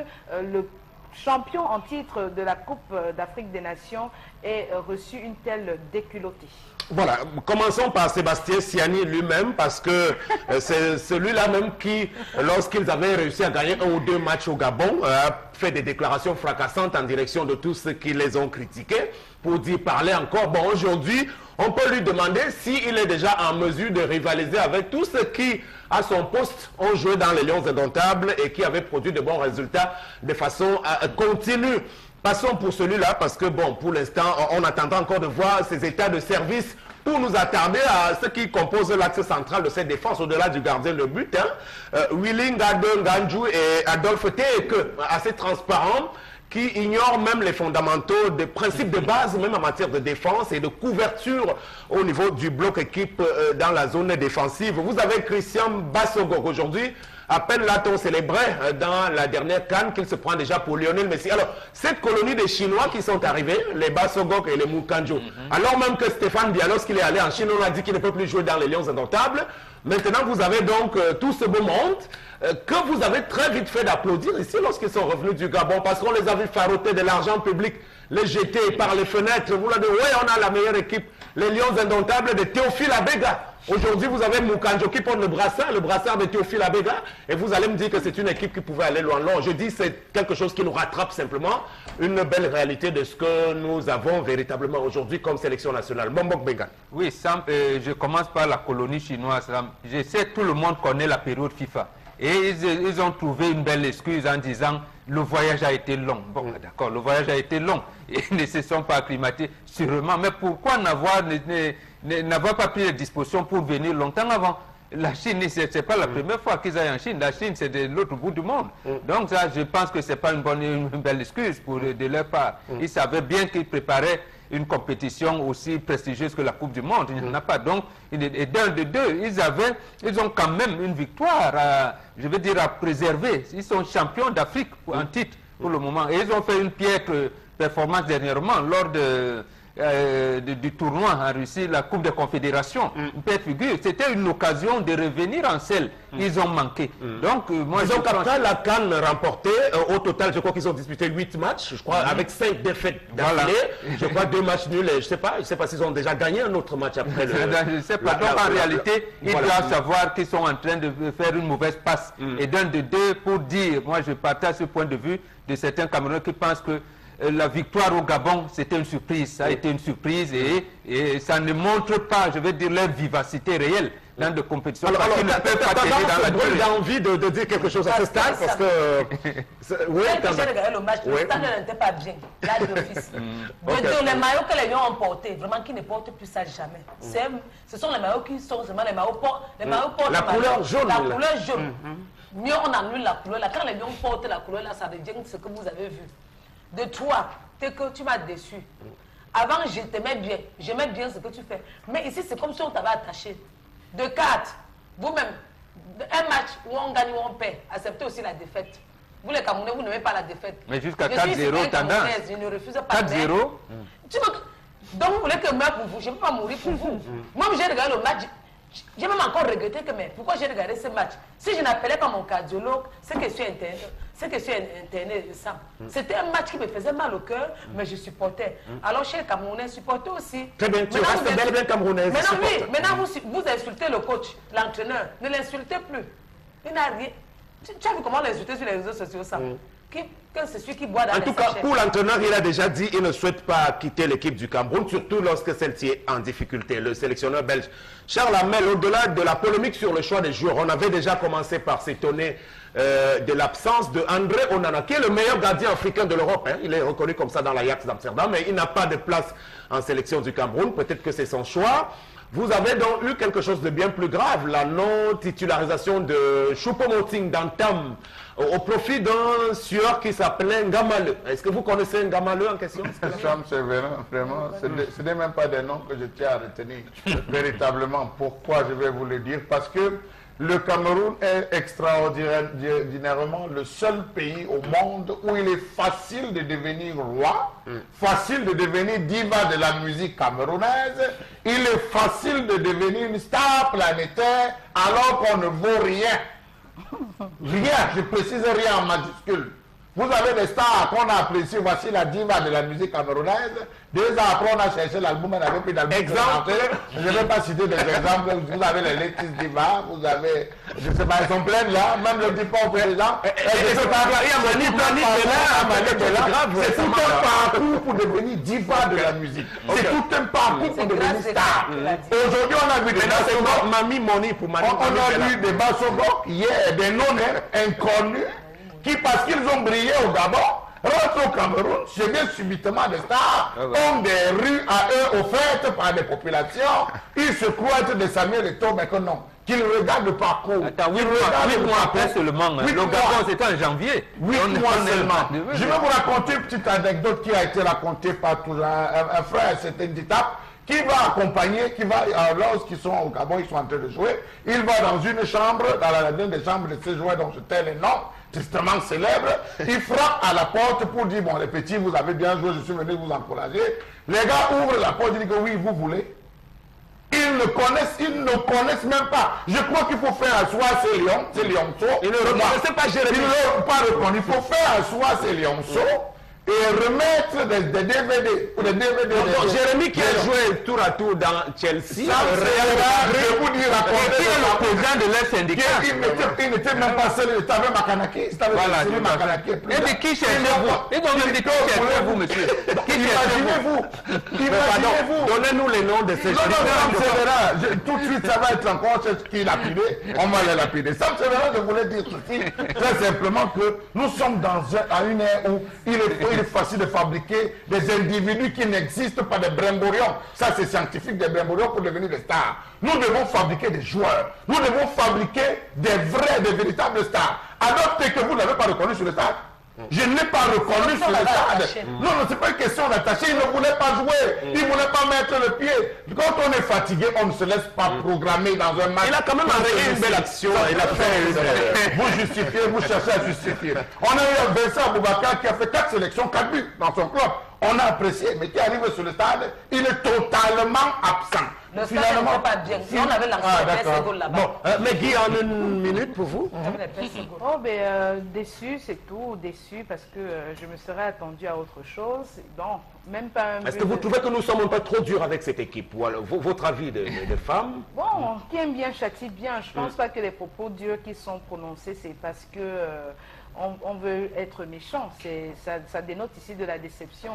le champion en titre de la Coupe d'Afrique des Nations ait reçu une telle déculottée. Voilà, commençons par Sébastien Siani lui-même, parce que c'est celui-là même qui, lorsqu'ils avaient réussi à gagner 1 ou 2 matchs au Gabon, a fait des déclarations fracassantes en direction de tous ceux qui les ont critiqués, pour dire parler encore. Bon, aujourd'hui, on peut lui demander s'il est déjà en mesure de rivaliser avec tous ceux qui, à son poste, ont joué dans les Lions Indomptables et qui avaient produit de bons résultats de façon continue. Passons pour celui-là parce que, bon, pour l'instant, on attendra encore de voir ses états de service pour nous attarder à ce qui compose l'axe central de cette défense, au-delà du gardien de but. Willy Nganjou et Adolphe Teke, assez transparents, qui ignorent même les fondamentaux des principes de base, même en matière de défense et de couverture au niveau du bloc équipe dans la zone défensive. Vous avez Christian Bassogog aujourd'hui. À peine l'a-t-on célébré dans la dernière CAN qu'il se prend déjà pour Lionel Messi. Alors, cette colonie des Chinois qui sont arrivés, les Bassogog et les Mukanjo, alors même que Stéphane Biya, lorsqu'il est allé en Chine, on a dit qu'il ne peut plus jouer dans les Lions Indomptables. Maintenant, vous avez donc tout ce beau monde que vous avez très vite fait d'applaudir ici lorsqu'ils sont revenus du Gabon, parce qu'on les a vus faroter de l'argent public, les jeter par les fenêtres. Vous l'avez dit, oui, on a la meilleure équipe, les Lions Indomptables de Théophile Abega. Aujourd'hui, vous avez Mukanjo qui porte le brassard de Théophile Abega, et vous allez me dire que c'est une équipe qui pouvait aller loin. Non, je dis c'est quelque chose qui nous rattrape simplement, une belle réalité de ce que nous avons véritablement aujourd'hui comme sélection nationale. Bombok Bengan. Oui, Sam, je commence par la colonie chinoise. Sam. Je sais que tout le monde connaît la période FIFA. Et ils ont trouvé une belle excuse en disant le voyage a été long. Bon, d'accord, le voyage a été long. Et ils ne se sont pas acclimatés, sûrement. Mais pourquoi n'avoir pas pris les dispositions pour venir longtemps avant? La Chine, ce n'est pas la première fois qu'ils aillent en Chine. La Chine, c'est de l'autre bout du monde. Donc ça, je pense que ce n'est pas une belle excuse de leur part. Ils savaient bien qu'ils préparaient une compétition aussi prestigieuse que la Coupe du Monde. Il n'y en a pas. Donc, et d'un de deux, ils ont quand même une victoire, je veux dire, à préserver. Ils sont champions d'Afrique en titre pour le moment. Et ils ont fait une piètre performance dernièrement lors du tournoi en Russie, la Coupe des Confédérations. Une piètre figure. C'était une occasion de revenir en selle. Ils ont manqué. Donc, moi, ils ont après la CAN remportée. Au total, je crois qu'ils ont disputé 8 matchs, je crois, avec 5 défaites d'affilée. Voilà. Je crois 2 matchs nuls. Je ne sais pas s'ils ont déjà gagné un autre match après. Je ne sais pas. Donc, en réalité, ils doivent savoir qu'ils sont en train de faire une mauvaise passe. Et d'un de deux, pour dire, moi, je partage ce point de vue de certains Camerounais qui pensent que la victoire au Gabon, c'était une surprise. Ça a été une surprise et ça ne montre pas, je veux dire, leur vivacité réelle dans des compétitions. Alors, tu as envie de dire quelque chose à ce stade parce que... Oui, quand j'ai regardé le match, le stade n'était pas bien, là d'office. Les maillots que les Lions ont portés, vraiment, qui ne portent plus ça jamais. Ce sont les maillots qui sont vraiment les maillots portent. La couleur jaune. La couleur jaune. Mieux on annule la couleur. Là, quand les Lions portent la couleur, là, ça devient ce que vous avez vu. De toi, que tu m'as déçu. Avant, je t'aimais bien. J'aimais bien ce que tu fais. Mais ici, c'est comme si on t'avait attaché. De 4, vous-même, un match où on gagne ou on perd, acceptez aussi la défaite. Vous les Camerounais, vous n'aimez pas la défaite. Mais jusqu'à 4-0, tendance. Je ne refuse pas. 4-0. Donc vous voulez que je meure pour vous, je ne peux pas mourir pour vous. Moi, j'ai regardé le match. J'ai même encore regretté que, mais pourquoi j'ai regardé ce match? Si je n'appelais pas mon cardiologue, c'est que je suis interné, Sam. C'était un match qui me faisait mal au cœur, mais je supportais. Alors, chez les Camerounais, supportez aussi. Très bien, tu restes bel et bien camerounaise. Maintenant, oui, maintenant vous insultez le coach, l'entraîneur. Ne l'insultez plus. Il n'a rien. Tu as vu comment l'insulter sur les réseaux sociaux, Sam? C'est celui qui boit dans En tout cas, pour l'entraîneur, il a déjà dit qu'il ne souhaite pas quitter l'équipe du Cameroun, surtout lorsque celle-ci est en difficulté. Le sélectionneur belge Charles Hamel, au-delà de la polémique sur le choix des joueurs, on avait déjà commencé par s'étonner de l'absence de André Onana, qui est le meilleur gardien africain de l'Europe. Hein. Il est reconnu comme ça dans l'Ajax d'Amsterdam, mais il n'a pas de place en sélection du Cameroun. Peut-être que c'est son choix. Vous avez donc eu quelque chose de bien plus grave, la non-titularisation de Choupo-Moting d'Antam au profit d'un sieur qui s'appelait Ngamale. Est-ce que vous connaissez Ngamale en question? Sam Sévérin, vraiment, ce n'est même pas des noms que je tiens à retenir. Véritablement, pourquoi je vais vous le dire? Parce que le Cameroun est extraordinairement le seul pays au monde où il est facile de devenir roi, facile de devenir diva de la musique camerounaise, il est facile de devenir une star planétaire alors qu'on ne vaut rien. Rien, je précise rien en majuscule. Vous avez des stars qu'on a appréciées, voici la diva de la musique camerounaise. 2 ans après, on a cherché l'album, on n'avait plus d'album. Exemple. Je ne vais pas citer des exemples. Vous avez les Latest Divas, vous avez, je ne sais pas, elles sont pleines là, même le Dupont président. C'est tout un parcours pour devenir diva de la musique. C'est tout un parcours pour devenir star. Aujourd'hui, on a vu des Bassogok. Mamie Moni pour Mamie. On a vu des Bassogok hier, des non-nés inconnus, qui, parce qu'ils ont brillé au Gabon, rentrent au Cameroun, deviennent subitement des stars, ont des rues à eux offertes par des populations. Ils se croient être des Samuel Eto'o, mais que non. Qu'ils regardent le parcours. Attends, 8 mois après seulement. Le Gabon, c'était en janvier. 8 mois seulement. Je vais vous raconter une petite anecdote qui a été racontée par un frère, c'était Nditap, qui va accompagner, qui va, lorsqu'ils sont au Gabon, ils sont en train de jouer, il va dans une chambre, dans l'une des chambres de ces joueurs dont je tais les noms, tristement célèbre, il frappe à la porte pour dire, bon les petits, vous avez bien joué, je suis venu vous encourager. Les gars ouvrent la porte, ils disent que oui, vous voulez. Ils ne connaissent même pas. Je crois qu'il faut faire asseoir ces lionceaux. Ils ne reconnaissaient pas Jérémy. Ils ne l'ont pas reconnu. Il faut faire asseoir ces lionceaux et remettre des DVD. Ou des DVD. Donc, Jérémy qui a joué tour à tour dans Chelsea. Je vais vous dire le président de leur syndicat. Il n'était même pas seul, il avait Makanaki. Voilà, et de qui cherchez-vous? Ils ont même dit qui cherchez-vous, monsieur. Imaginez-vous. Donnez-nous les noms de ces gens. Tout de suite, ça va être encore ce qui est lapidé. On va les lapider. Sam Sévérin, je voulais dire ceci, très simplement que nous sommes à une ère où il est facile de fabriquer des individus qui n'existent pas, des brimborions. Ça, c'est scientifique, des brimborions pour devenir des stars. Nous devons fabriquer des joueurs. Nous devons fabriquer des véritables stars. Alors que vous n'avez pas reconnu sur le stade. Je ne l'ai pas reconnu sur le stade. Non, ce n'est pas une question d'attacher. Il ne voulait pas jouer. Il ne voulait pas mettre le pied. Quand on est fatigué, on ne se laisse pas programmer dans un match. Il a quand même arrêté une belle action. Il a fait vous justifiez, vous cherchez à justifier. On a eu Vincent Boubacar qui a fait 4 sélections, 4 buts dans son club. On a apprécié, mais qui arrive sur le stade, il est totalement absent. Le stade n'était pas bien. Si on avait lancé les PS là-bas. Bon, mais Guy, en une minute pour vous. Oh, déçu, c'est tout. Déçu parce que je me serais attendu à autre chose. Bon, même pas un. Est-ce que vous trouvez que nous sommes un peu trop durs avec cette équipe? Ou alors, votre avis de femmes? Bon, qui aime bien châtie bien. Je ne pense pas que les propos durs qui sont prononcés, c'est parce que on veut être méchant. Ça dénote ici de la déception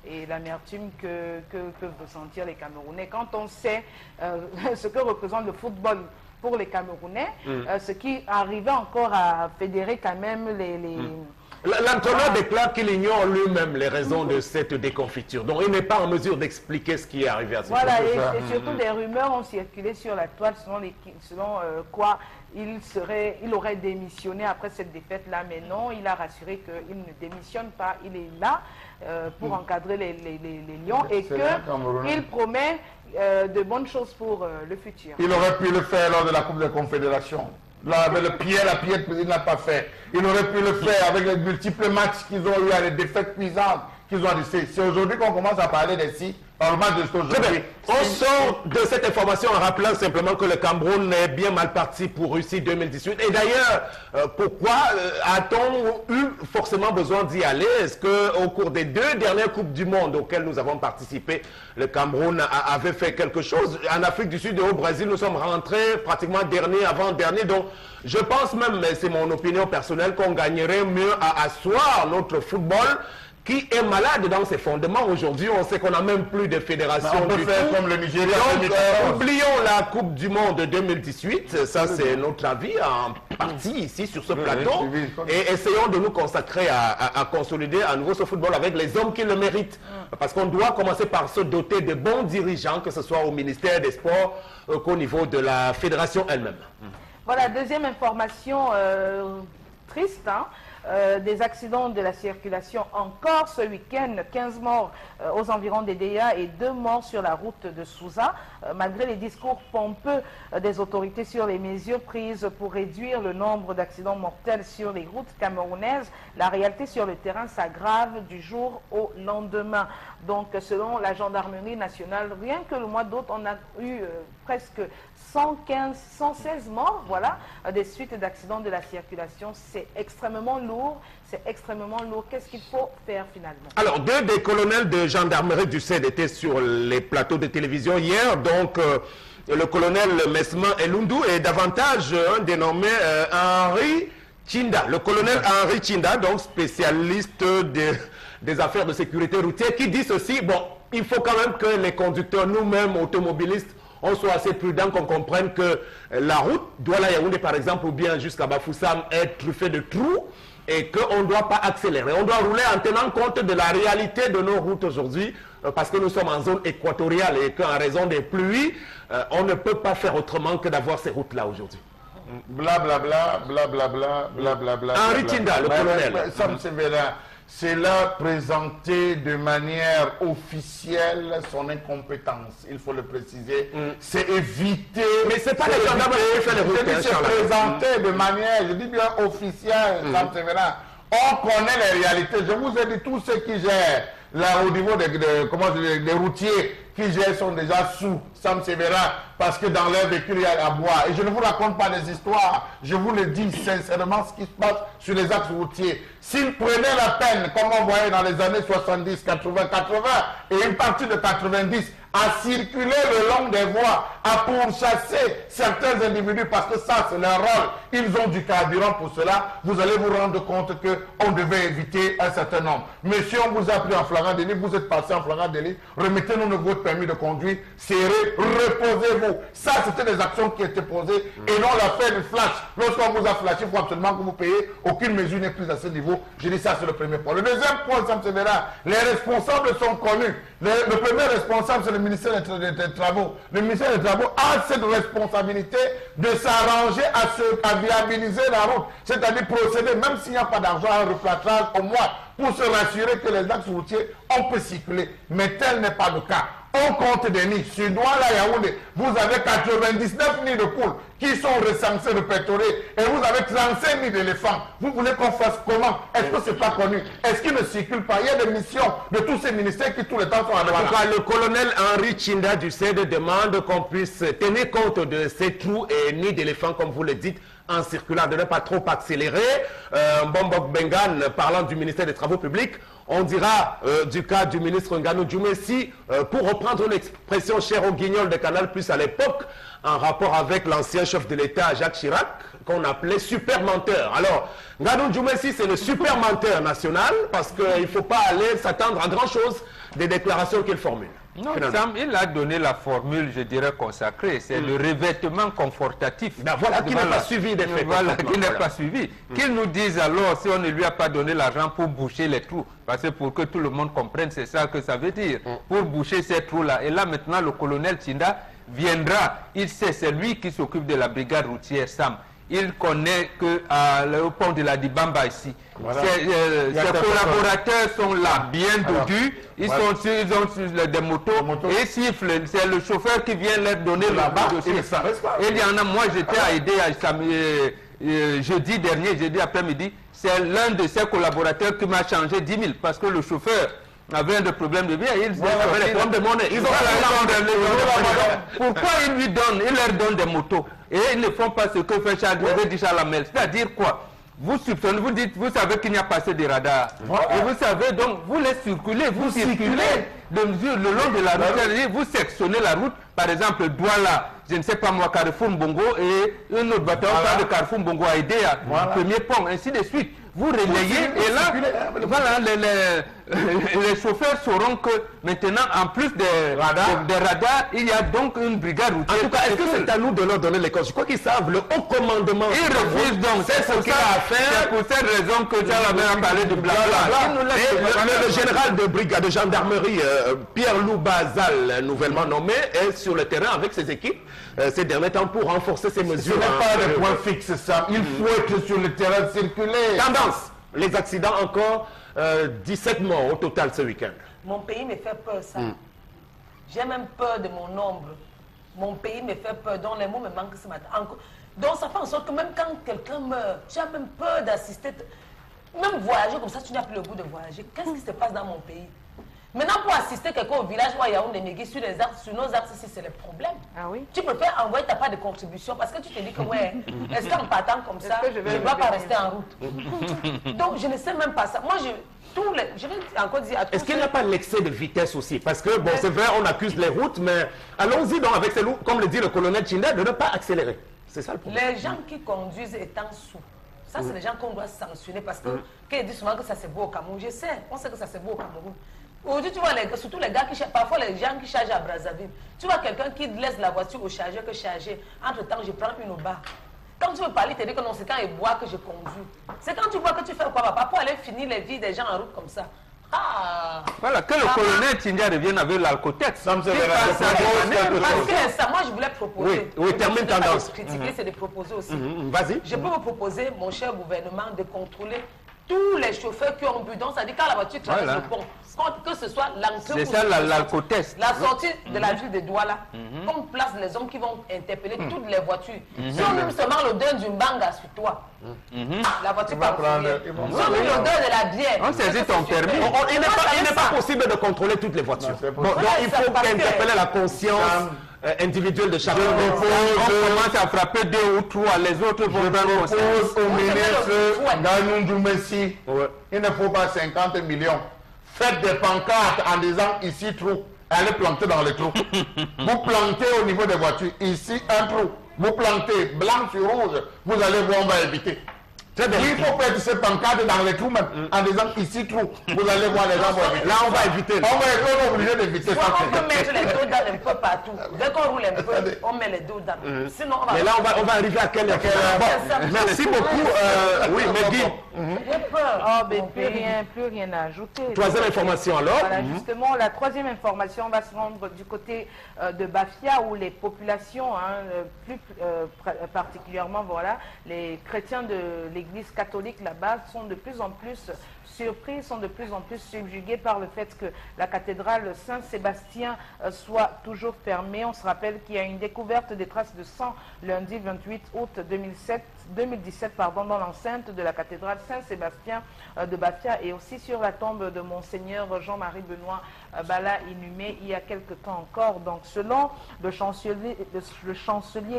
et l'amertume que peuvent ressentir les Camerounais. Quand on sait ce que représente le football pour les Camerounais, ce qui arrivait encore à fédérer quand même L'entraîneur déclare qu'il ignore lui-même les raisons de cette déconfiture. Donc il n'est pas en mesure d'expliquer ce qui est arrivé à ce moment. Voilà, et surtout des rumeurs ont circulé sur la toile selon quoi il aurait démissionné après cette défaite-là. Mais non, il a rassuré qu'il ne démissionne pas. Il est là pour encadrer les Lions et qu'il promet de bonnes choses pour le futur. Il aurait pu le faire lors de la Coupe de Confédération. Là, avec la pied, il n'a pas fait. Il aurait pu le faire avec les multiples matchs qu'ils ont eu à des défaites cuisantes qu'ils ont laissées. C'est aujourd'hui qu'on commence à parler des si. On sort de cette information en rappelant simplement que le Cameroun est bien mal parti pour Russie 2018. Et d'ailleurs, pourquoi a-t-on eu forcément besoin d'y aller? Est-ce qu'au cours des 2 dernières Coupes du Monde auxquelles nous avons participé, le Cameroun avait fait quelque chose? En Afrique du Sud et au Brésil, nous sommes rentrés pratiquement dernier, avant-dernier. Donc, je pense même, mais c'est mon opinion personnelle, qu'on gagnerait mieux à asseoir notre football qui est malade dans ses fondements. Aujourd'hui, on sait qu'on n'a même plus de fédération du tout. Comme le Nigeria. Donc, oublions la Coupe du Monde 2018. Ça, c'est notre avis en partie ici sur ce plateau. Et essayons de nous consacrer à consolider à nouveau ce football avec les hommes qui le méritent. Parce qu'on doit commencer par se doter de bons dirigeants, que ce soit au ministère des Sports qu'au niveau de la fédération elle-même. Voilà, deuxième information triste, hein. Des accidents de la circulation encore ce week-end, 15 morts aux environs des DEA et 2 morts sur la route de Souza. Malgré les discours pompeux des autorités sur les mesures prises pour réduire le nombre d'accidents mortels sur les routes camerounaises, la réalité sur le terrain s'aggrave du jour au lendemain. Donc selon la gendarmerie nationale, rien que le mois d'août, on a eu presque 116 morts, voilà, des suites d'accidents de la circulation. C'est extrêmement lourd, Qu'est-ce qu'il faut faire finalement? Alors, 2 des colonels de gendarmerie du CED étaient sur les plateaux de télévision hier, donc le colonel Mesma Elundu et davantage un dénommé Henri Chinda. Le colonel Henri Chinda, donc spécialiste des affaires de sécurité routière, qui dit ceci: bon, il faut quand même que les conducteurs, nous-mêmes automobilistes, on soit assez prudent, qu'on comprenne que la route Douala-Yaoundé par exemple ou bien jusqu'à Bafoussam est truffée de trous et qu'on ne doit pas accélérer. On doit rouler en tenant compte de la réalité de nos routes aujourd'hui parce que nous sommes en zone équatoriale et qu'en raison des pluies, on ne peut pas faire autrement que d'avoir ces routes-là aujourd'hui. Blablabla, blablabla, blablabla. Henri Tinda, le colonel. Sam Severa, c'est là présenter de manière officielle son incompétence. Il faut le préciser. C'est éviter. Mais c'est pas les gendarmes qui font les routes. C'est présenter de manière, je dis bien officielle, Sam Severa. On connaît les réalités. Je vous ai dit, tous ceux qui gèrent là au niveau des routiers qui gèrent sont déjà sous Sam Severa parce que dans leur véhicule il y a à boire. Et je ne vous raconte pas des histoires, je vous le dis sincèrement ce qui se passe sur les axes routiers. S'ils prenaient la peine, comme on voyait dans les années 70, 80, 80 et une partie de 90, à circuler le long des voies, à pourchasser certains individus parce que ça c'est leur rôle, ils ont du carburant pour cela, vous allez vous rendre compte qu'on devait éviter un certain nombre. Monsieur, on vous a pris en flagrant délit, vous êtes passé en flagrant délit, remettez-nous votre permis de conduire, serrez, reposez-vous. Ça c'était des actions qui étaient posées et non l'affaire du flash. Lorsqu'on vous a flashé, il faut absolument que vous payez, aucune mesure n'est prise à ce niveau. Je dis ça, c'est le premier point. Le deuxième point, Sam Severa, les responsables sont connus. Le premier responsable, c'est le ministère des Travaux. Le ministère des Travaux a cette responsabilité de s'arranger à viabiliser la route. C'est-à-dire procéder, même s'il n'y a pas d'argent, à un replâtrage au moins, pour se rassurer que les axes routiers, on peut circuler. Mais tel n'est pas le cas. On compte des nids. Sur Douala Yaoundé, vous avez 99 nids de poules qui sont recensés, répertoriés, et vous avez 35 nids d'éléphants. Vous voulez qu'on fasse comment? Est-ce que ce n'est pas connu? Est-ce qu'il ne circule pas? Il y a des missions de tous ces ministères qui tout le temps sont à Douala. En tout cas, le colonel Henri Chinda du CED demande qu'on puisse tenir compte de ces trous et nids d'éléphants, comme vous le dites, en circulant, de ne pas trop accélérer. Bombok Bengan, parlant du ministère des Travaux publics, on dira du cas du ministre Nganou Djoumessi, pour reprendre l'expression chère au guignol de Canal Plus à l'époque, en rapport avec l'ancien chef de l'État Jacques Chirac, qu'on appelait super menteur. Alors, Nganou Djoumessi, c'est le super menteur national, parce qu'il ne faut pas aller s'attendre à grand chose des déclarations qu'il formule. Non, Sam, il a donné la formule, je dirais, consacrée. C'est le revêtement confortatif. Ben voilà, qui n'est pas suivi des faits. Voilà, qui n'est pas suivi. Qu'il nous dise alors si on ne lui a pas donné l'argent pour boucher les trous. Parce que pour que tout le monde comprenne, c'est ça que ça veut dire. Pour boucher ces trous-là. Et là, maintenant, le colonel Tchinda viendra. Il sait, c'est lui qui s'occupe de la brigade routière, Sam. Il connaît que le pont de la Dibamba ici, Voilà. ses collaborateurs sont là, bien dodus, ils ont sur des motos, et ils sifflent. C'est le chauffeur qui vient leur donner le dossier. Et il y en a, moi j'étais à aider jeudi dernier, jeudi après-midi, c'est l'un de ses collaborateurs qui m'a changé 10 000 parce que le chauffeur avait un problème de vie. Ils avaient des problèmes de monnaie. Pourquoi ils lui donnent, ils leur donnent des motos et ils ne font pas ce que fait Charles Lamel? C'est-à-dire quoi? Vous soupçonnez, vous dites, vous savez qu'il n'y a pas assez de radars. Et vous savez, donc, vous les circulez, vous circulez le long de la route, vous sectionnez la route. Par exemple, Douala, je ne sais pas moi, Carrefour Mbongo, et un autre bâtiment de Carrefour Mbongo a aidé à premier pont, ainsi de suite. Vous relayez et là, voilà, les chauffeurs sauront que maintenant, en plus des radars, il y a donc une brigade routière. En tout cas, est-ce que c'est à nous de leur donner les causes? Je crois qu'ils savent, le haut commandement. Ils refusent donc. C'est ce qu'il a à faire. C'est pour cette raison que tu as parlé de blabla. Le général de brigade de gendarmerie, Pierre-Loup Bazal, nouvellement nommé, est sur le terrain avec ses équipes ces derniers temps pour renforcer ces mesures. Ce n'est pas des points fixes, ça. Il faut être sur le terrain circuler. Tendance, les accidents encore, 17 morts au total ce week-end. Mon pays me fait peur, ça. J'ai même peur de mon nombre. Mon pays me fait peur, donc les mots me manquent ce matin. Donc ça fait en sorte que même quand quelqu'un meurt, j'ai même peur d'assister. Même voyager comme ça, tu n'as plus le goût de voyager. Qu'est-ce qui se passe dans mon pays? Maintenant, pour assister quelqu'un au village où il y a des négis sur les axes, sur nos axes ici, c'est le problème. Ah oui? Tu préfères envoyer ta part de contribution parce que tu te dis que, ouais, est-ce qu'en partant comme ça, je ne dois pas rester en route? Donc, je ne sais même pas ça. Moi, je vais encore dire à tous. Est-ce qu'il n'y a pas l'excès de vitesse aussi? Parce que, bon, c'est vrai, on accuse les routes, mais allons-y donc avec ces loups, comme le dit le colonel Tchinda, de ne pas accélérer. C'est ça le problème. Les gens qui conduisent étant sous, ça, c'est les gens qu'on doit sanctionner parce que, qu'ils disent souvent que ça c'est beau au Cameroun, je sais, on sait que ça c'est beau au Cameroun. Aujourd'hui, tu vois, surtout les gars qui chargent, parfois les gens qui chargent à Brazzaville, tu vois quelqu'un qui laisse la voiture au chargeur que charger. Entre-temps, je prends une au bar. Quand tu veux parler, tu te dis que non, c'est quand il boit que je conduis. C'est quand tu vois que tu fais quoi, papa, pour aller finir les vies des gens en route comme ça. Ah! Voilà, que le colonel Tchinda revienne avec l'alcotex. Parce que ça, moi, je voulais proposer. Oui, termine tendance. Critiquer, c'est de proposer aussi. Vas-y. Je peux vous proposer, mon cher gouvernement, de contrôler tous les chauffeurs qui ont bu. Donc, ça dit quand la voiture traverse le pont, que ce soit l'entrée. C'est ça l'alcotest. La sortie de la ville de Douala, on place les hommes qui vont interpeller toutes les voitures. Si on met seulement l'odeur du banga sur toi, la voiture va fouiller. Si on met l'odeur de la bière, on saisit ton permis. Il n'est pas possible de contrôler toutes les voitures. Donc, il faut interpeller la conscience individuelle de chacun. On commence à frapper 2 ou 3, les autres vont prendre conscience. Au ministre Ganoundou Messi, il ne faut pas 50 millions. Faites des pancartes en disant ici trou, allez planter dans le trou. Vous plantez au niveau des voitures, ici un trou. Vous plantez blanc sur rouge, vous allez voir, on va éviter. Il faut mettre ces pancartes dans les trous même, en disant ici trou, vous allez voir les gens vont éviter. Là on va éviter. On va obligé d'éviter ça. On peut mettre les dos dans un peu partout. Dès qu'on roule un peu, on met les dos dans. Sinon on va. Mais là on va arriver à quel merci beaucoup. Oui, Megui. J'ai peur. Oh, ben, plus rien à ajouter. Troisième information alors. Voilà, justement, la troisième information va se rendre du côté de Bafia où les populations, plus particulièrement voilà, les chrétiens de l'église catholique là-bas sont de plus en plus surpris, sont de plus en plus subjugués par le fait que la cathédrale Saint-Sébastien soit toujours fermée. On se rappelle qu'il y a une découverte des traces de sang lundi 28 août 2017 dans l'enceinte de la cathédrale Saint-Sébastien de Bafia et aussi sur la tombe de Monseigneur Jean-Marie Benoît Bala inhumé il y a quelque temps encore. Donc selon le chancelier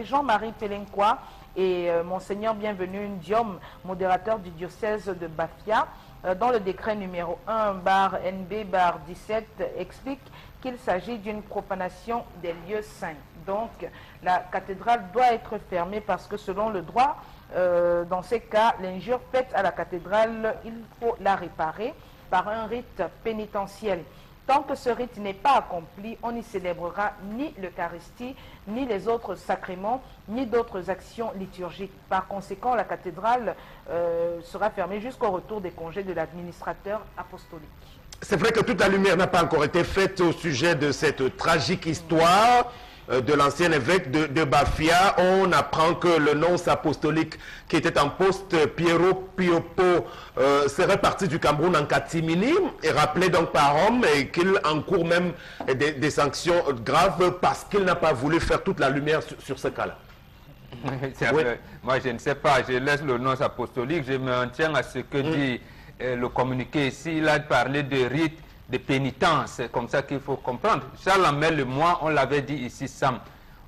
Jean-Marie Pelenqua et Monseigneur Bienvenu Ndiom, modérateur du diocèse de Bafia, dans le décret numéro 1/NB/17 explique qu'il s'agit d'une profanation des lieux saints. Donc la cathédrale doit être fermée parce que selon le droit, dans ces cas, l'injure faite à la cathédrale, il faut la réparer par un rite pénitentiel. Tant que ce rite n'est pas accompli, on n'y célébrera ni l'Eucharistie, ni les autres sacrements, ni d'autres actions liturgiques. Par conséquent, la cathédrale sera fermée jusqu'au retour des congés de l'administrateur apostolique. C'est vrai que toute la lumière n'a pas encore été faite au sujet de cette tragique histoire de l'ancien évêque de Bafia. On apprend que le nonce apostolique qui était en poste, Piero Piopo, serait parti du Cameroun en catimini et rappelé donc par Rome, et qu'il encourt même des sanctions graves parce qu'il n'a pas voulu faire toute la lumière sur ce cas-là. Oui. Moi, je ne sais pas, je laisse le nonce apostolique, je me tiens à ce que dit le communiqué ici. Il a parlé de rite de pénitence, c'est comme ça qu'il faut comprendre. Charles Amel et moi, on l'avait dit ici, Sam,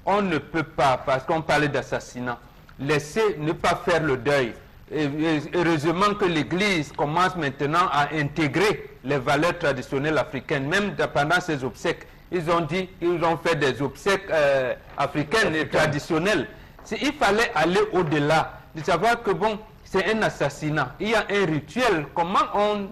on ne peut pas, parce qu'on parlait d'assassinat, laisser ne pas faire le deuil. Et heureusement que l'Église commence maintenant à intégrer les valeurs traditionnelles africaines, même pendant ces obsèques. Ils ont dit, ils ont fait des obsèques africaines et traditionnelles. Il fallait aller au-delà, de savoir que bon, c'est un assassinat. Il y a un rituel. Comment on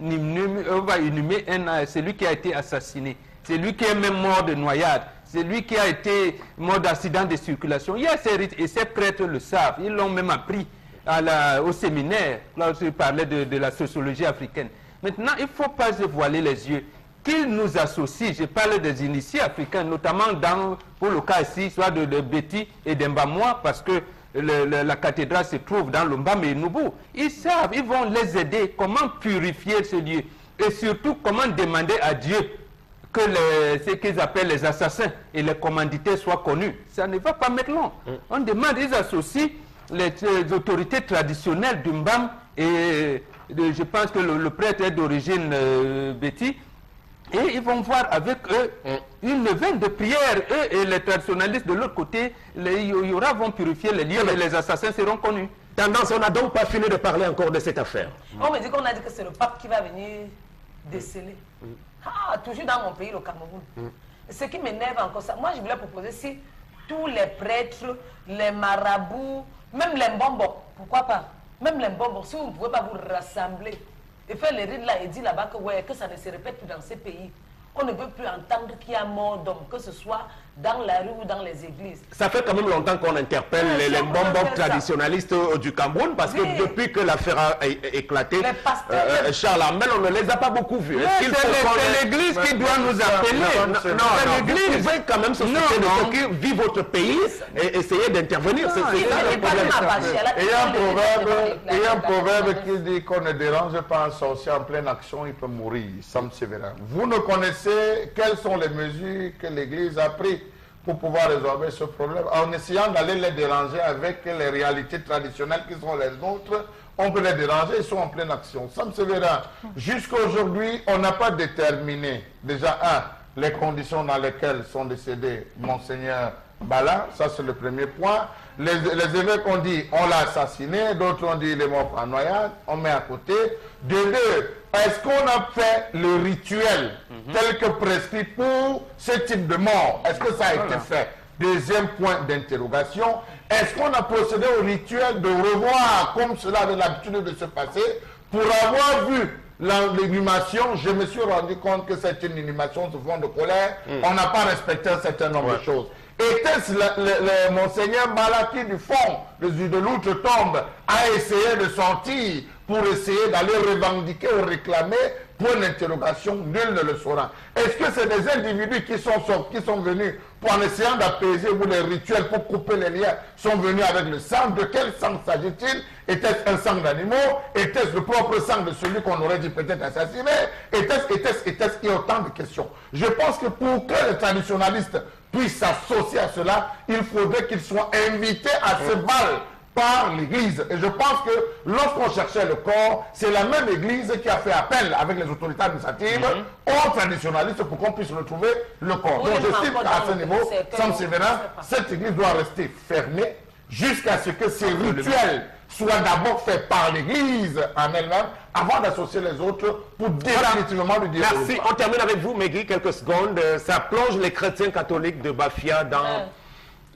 va inhumer celui qui a été assassiné? C'est lui qui est même mort de noyade. C'est lui qui a été mort d'accident de circulation. Il y a ces rites et ces prêtres le savent. Ils l'ont même appris au séminaire, lorsque je parlais de la sociologie africaine. Maintenant, il ne faut pas se voiler les yeux. Qu'ils nous associent, je parle des initiés africains, notamment pour le cas ici, soit de Betty et d'Embamois, parce que la cathédrale se trouve dans l'Umbam et Nubu. Ils savent, ils vont les aider comment purifier ce lieu et surtout comment demander à Dieu que ce qu'ils appellent les assassins et les commandités soient connus. Ça ne va pas mettre long. On demande, ils associent les autorités traditionnelles d'Umbam et je pense que le prêtre est d'origine Betty. Et ils vont voir avec eux une veine de prière. Eux et les traditionnalistes de l'autre côté, les Yora vont purifier les lieux et les assassins seront connus. Tendance, on n'a donc pas fini de parler encore de cette affaire. On me dit qu'on a dit que c'est le pape qui va venir déceler. Ah, toujours dans mon pays, le Cameroun. Ce qui m'énerve encore ça, moi je voulais proposer si tous les prêtres, les marabouts, même les bonbons, pourquoi pas? Même les bonbons, si vous ne pouvez pas vous rassembler et faire les rites là et dire là-bas que, ouais, que ça ne se répète plus dans ces pays. On ne veut plus entendre qu'il y a mort d'homme, que ce soit dans la rue ou dans les églises. Ça fait quand même longtemps qu'on interpelle les bonbons traditionnalistes du Cameroun, parce que depuis que l'affaire a éclaté, Charles Amel, on ne les a pas beaucoup vus. C'est l'Église qui doit nous appeler. Non, vous pouvez quand même se soucier de ceux qui vivent votre pays et essayer d'intervenir. C'est ça le problème. Il y a un proverbe qui dit qu'on ne dérange pas un sorcier en pleine action, il peut mourir. Sam Sévérin. Vous ne connaissez quelles sont les mesures que l'Église a prises pour pouvoir résoudre ce problème, en essayant d'aller les déranger avec les réalités traditionnelles qui sont les nôtres. On peut les déranger, ils sont en pleine action. Sam Sévérin, jusqu'à aujourd'hui, on n'a pas déterminé, déjà, les conditions dans lesquelles sont décédés Monseigneur Bala, ça c'est le premier point. Les évêques ont dit on l'a assassiné, d'autres ont dit il est mort par noyade, on met à côté. De deux, est-ce qu'on a fait le rituel tel que prescrit pour ce type de mort? Est-ce que ça a été fait? Deuxième point d'interrogation, est-ce qu'on a procédé au rituel de revoir comme cela avait l'habitude de se passer? Pour avoir vu l'inhumation, je me suis rendu compte que c'est une inhumation sous fond de colère. On n'a pas respecté un certain nombre de choses. Était-ce le Monseigneur Malaki du fond, de l'outre-tombe, a essayé de sortir pour essayer d'aller revendiquer ou réclamer? Pour l'interrogation, nul ne le saura. Est-ce que c'est des individus qui sont venus pour en essayant d'apaiser ou les rituels pour couper les liens, sont venus avec le sang? De quel sang s'agit-il? Était-ce un sang d'animaux? Était-ce le propre sang de celui qu'on aurait dit peut-être assassiné? Était-ce il y a autant de questions. Je pense que pour que les traditionalistes puissent s'associer à cela, il faudrait qu'ils soient invités à se battre par l'Église. Et je pense que lorsqu'on cherchait le corps, c'est la même Église qui a fait appel avec les autorités administratives aux traditionalistes pour qu'on puisse retrouver le corps. Donc j'estime qu'à ce niveau, Sam Sévérin, cette Église doit rester fermée jusqu'à ce que ces rituels soient d'abord faits par l'Église en elle-même avant d'associer les autres pour définitivement lui dire. Merci. On termine avec vous, Megui, quelques secondes. Ça plonge les chrétiens catholiques de Bafia dans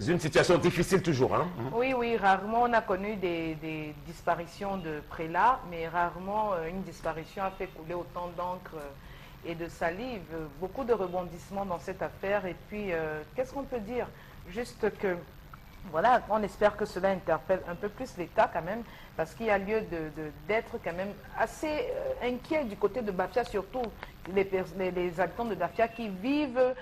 une situation difficile toujours. Hein? Oui, rarement on a connu des disparitions de prélats, mais rarement une disparition a fait couler autant d'encre et de salive. Beaucoup de rebondissements dans cette affaire. Et puis, qu'est-ce qu'on peut dire? Juste que, voilà, on espère que cela interpelle un peu plus l'État quand même, parce qu'il y a lieu d'être quand même assez inquiet du côté de Bafia, surtout les habitants de Bafia qui vivent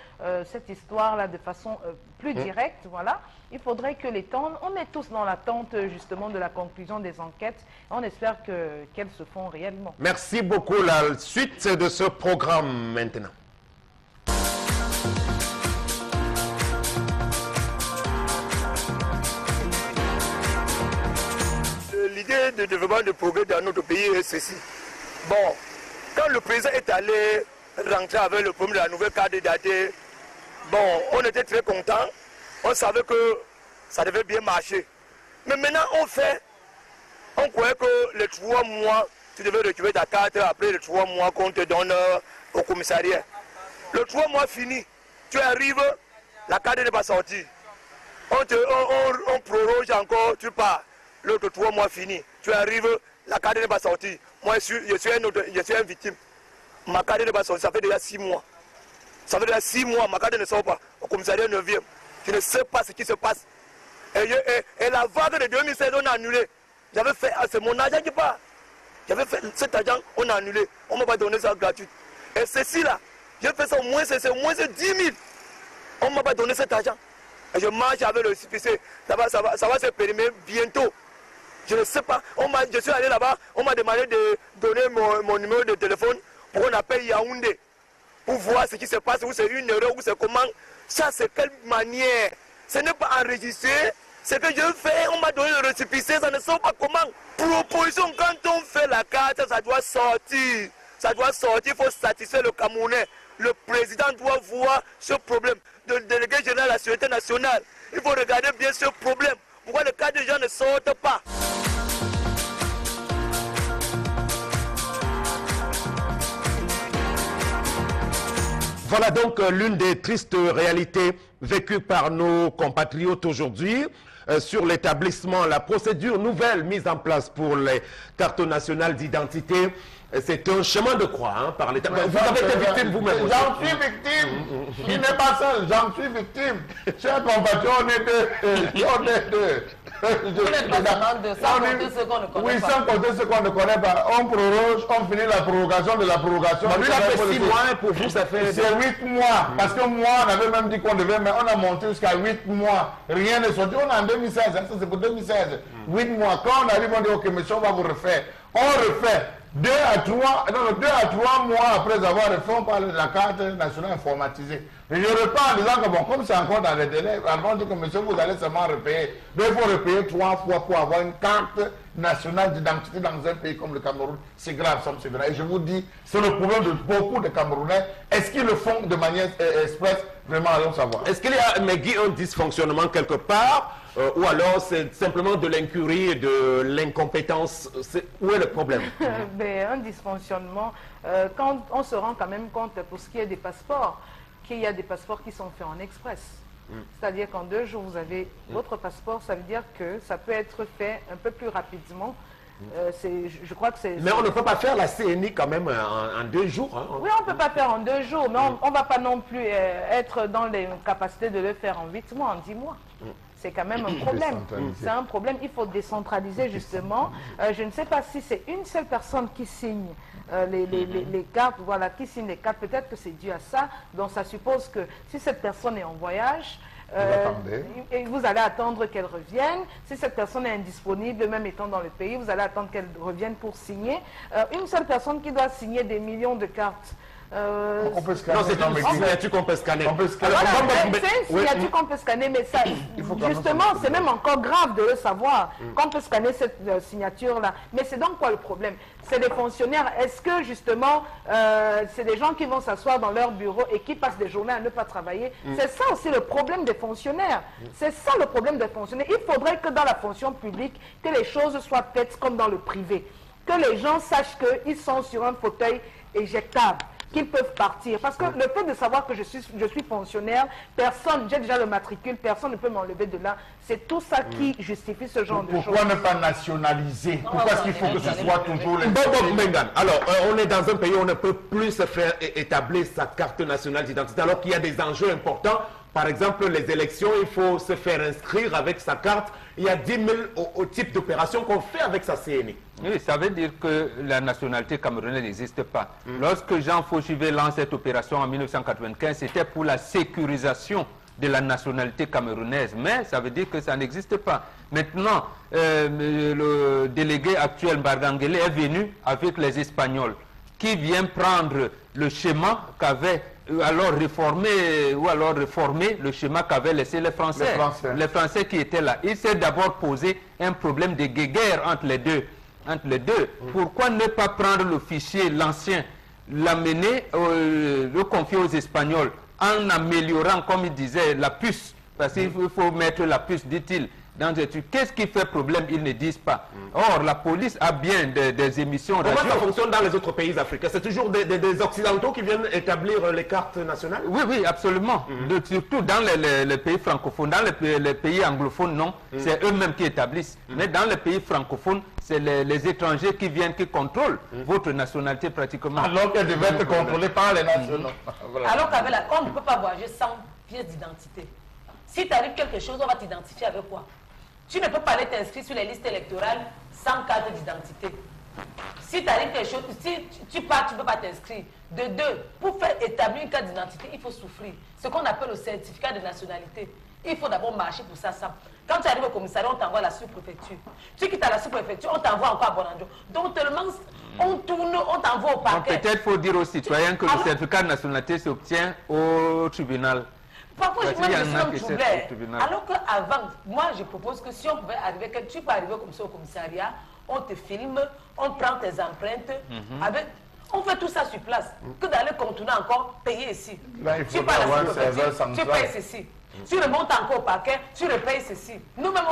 cette histoire-là de façon plus directe, voilà. Il faudrait que l'État, on est tous dans l'attente justement de la conclusion des enquêtes. On espère qu'elles se font réellement. Merci beaucoup. La suite de ce programme maintenant. L'idée de développement de progrès dans notre pays est ceci. Bon, quand le président est allé rentrer avec le problème de la nouvelle carte d'identité, bon, on était très contents. On savait que ça devait bien marcher. Mais maintenant, on croyait que les 3 mois, tu devais récupérer ta carte après les 3 mois qu'on te donne au commissariat. Le 3 mois fini, tu arrives, la carte n'est pas sortie. On proroge encore, tu pars. L'autre 3 mois fini, tu arrives, la carte n'est pas sortie. Moi, je suis une victime. Ma carte n'est pas sortie, ça fait déjà 6 mois. Ça fait déjà 6 mois, ma carte ne sort pas. Au commissariat 9e, je ne sais pas ce qui se passe. Et la vague de 2016, on a annulé. J'avais fait, c'est mon argent qui part. J'avais fait cet argent, on a annulé. On ne m'a pas donné ça gratuit. Et ceci-là, j'ai fait ça au moins, c'est au moins 10 000. On ne m'a pas donné cet argent. Et je marche avec le CPC. Ça va se périmer bientôt. Je ne sais pas. Je suis allé là-bas, on m'a demandé de donner mon numéro de téléphone pour qu'on appelle Yaoundé. Pour voir ce qui se passe, ou c'est une erreur, ou c'est comment. Ça, c'est quelle manière. Ce n'est pas enregistré. Ce que je fais, on m'a donné le récépissé, ça ne sort pas comment. Proposition, quand on fait la carte, ça doit sortir. Ça doit sortir, il faut satisfaire le Camerounais. Le président doit voir ce problème. Le délégué général de la Sécurité nationale, il faut regarder bien ce problème. Pourquoi le cas des gens ne sortent pas? Voilà donc l'une des tristes réalités vécues par nos compatriotes aujourd'hui sur l'établissement, la procédure nouvelle mise en place pour les cartes nationales d'identité. C'est un chemin de croix hein, par l'État. Vous avez été victime vous-même. J'en suis victime. Il n'est pas seul, j'en suis victime. Chers compatriotes, on est deux. Vous n'êtes pas seulement deux, sans compter ce qu'on ne connaît pas. Oui, sans compter ce qu'on ne connaît pas. On proroge, on finit la prorogation de la prorogation. Lui, il a fait 6 mois, pour vous, ça fait... C'est 8 mois. Parce que moi, on avait même dit qu'on devait, mais on a monté jusqu'à 8 mois. Rien n'est sorti. On est en 2016, ça c'est pour 2016. 8 mois. Quand on arrive, on dit, ok, monsieur, on va vous refaire. On refait. 2 à 3 mois après avoir refait, on parle de la carte nationale informatisée. Et je repars en disant que bon, comme c'est encore dans les délais, on dit que monsieur, vous allez seulement repayer. Mais il faut repayer 3 fois pour avoir une carte nationale d'identité dans un pays comme le Cameroun. C'est grave, c'est vrai. Et je vous dis, c'est le problème de beaucoup de Camerounais. Est-ce qu'ils le font de manière express? Vraiment, allons savoir. Est-ce qu'il y a, Megui, un dysfonctionnement quelque part ou alors c'est simplement de l'incurie et de l'incompétence? Où est le problème? Un dysfonctionnement, quand on se rend quand même compte, pour ce qui est des passeports, qu'il y a des passeports qui sont faits en express. C'est-à-dire qu'en 2 jours, vous avez votre passeport, ça veut dire que ça peut être fait un peu plus rapidement. Je crois que c'est... Mais on ne peut pas faire la CNI quand même en 2 jours. Hein. Oui, on ne peut pas faire en 2 jours, mais on ne va pas non plus être dans les capacités de le faire en 8 mois, en 10 mois. C'est quand même un problème. C'est un problème. Il faut décentraliser justement. Je ne sais pas si c'est une seule personne qui signe les cartes, voilà, qui signe les cartes. Peut-être que c'est dû à ça. Donc ça suppose que si cette personne est en voyage, vous allez attendre qu'elle revienne. Si cette personne est indisponible, même étant dans le pays, vous allez attendre qu'elle revienne pour signer. Une seule personne qui doit signer des millions de cartes. On peut scanner. Non, c'est une signature qu'on peut scanner. Voilà, c'est une signature qu'on peut scanner, mais ça, justement, c'est même encore grave de le savoir, qu'on peut scanner cette signature-là. Mais c'est donc quoi le problème? C'est des fonctionnaires. Est-ce que, justement, c'est des gens qui vont s'asseoir dans leur bureau et qui passent des journées à ne pas travailler? C'est ça aussi le problème des fonctionnaires. C'est ça le problème des fonctionnaires. Il faudrait que dans la fonction publique, que les choses soient faites comme dans le privé. Que les gens sachent qu'ils sont sur un fauteuil éjectable. qu'ils peuvent partir. Parce que le fait de savoir que je suis fonctionnaire, personne, j'ai déjà le matricule, personne ne peut m'enlever de là. C'est tout ça qui justifie ce genre de choses. Pourquoi ne pas nationaliser? Pourquoi est-ce qu'il faut que ce soit toujours les... Bob Mengan, alors on est dans un pays où on ne peut plus se faire établir sa carte nationale d'identité alors qu'il y a des enjeux importants. Par exemple, les élections, il faut se faire inscrire avec sa carte. Il y a 10 000 au type d'opération qu'on fait avec sa CNI. Oui, ça veut dire que la nationalité camerounaise n'existe pas. Lorsque Jean Fauchivet lance cette opération en 1995, c'était pour la sécurisation de la nationalité camerounaise. Mais ça veut dire que ça n'existe pas. Maintenant, le délégué actuel Mbardangele est venu avec les Espagnols qui viennent prendre le schéma qu'avait alors réformer le schéma qu'avaient laissé les Français. Les Français qui étaient là. Il s'est d'abord posé un problème de guéguerre entre les deux. Pourquoi ne pas prendre le fichier, l'ancien, l'amener, le confier aux Espagnols en améliorant, comme il disait, la puce. Parce qu'il faut mettre la puce, dit-il, dans des trucs. Qu'est-ce qui fait problème? Ils ne disent pas. Or, la police a bien des émissions radio. Comment ça fonctionne dans les autres pays africains? C'est toujours des Occidentaux qui viennent établir les cartes nationales? Oui, absolument. Surtout dans les pays francophones. Dans les pays anglophones, non. C'est eux-mêmes qui établissent. Mais dans les pays francophones, c'est les étrangers qui viennent, qui contrôlent votre nationalité pratiquement. Alors qu'elle devait être contrôlée par les nationaux. Voilà. Alors qu'avec la on ne peut pas voyager sans pièce d'identité. Si tu arrives quelque chose, on va t'identifier avec quoi? Tu ne peux pas aller t'inscrire sur les listes électorales sans carte d'identité. Si tu arrives quelque chose, si tu pars, tu ne peux pas t'inscrire. De deux, pour faire établir une carte d'identité, il faut souffrir. Ce qu'on appelle le certificat de nationalité. Il faut d'abord marcher pour ça. Quand tu arrives au commissariat, on t'envoie à la sous-préfecture. Tu quittes à la sous-préfecture, on t'envoie encore à Bonanjo. Donc tellement, on tourne, on t'envoie au parquet. Peut-être faut dire aux citoyens que le certificat de nationalité s'obtient au tribunal. Parfois, je me suis alors qu'avant, moi je propose que si on pouvait arriver, que tu peux arriver comme ça au commissariat, on te filme, on prend tes empreintes, on fait tout ça sur place. Que d'aller contourner encore, payer ici. Là, il faut avoir un serveur central. Tu payes ceci. Tu remontes encore au parquet, tu repayes ceci. Nous-mêmes,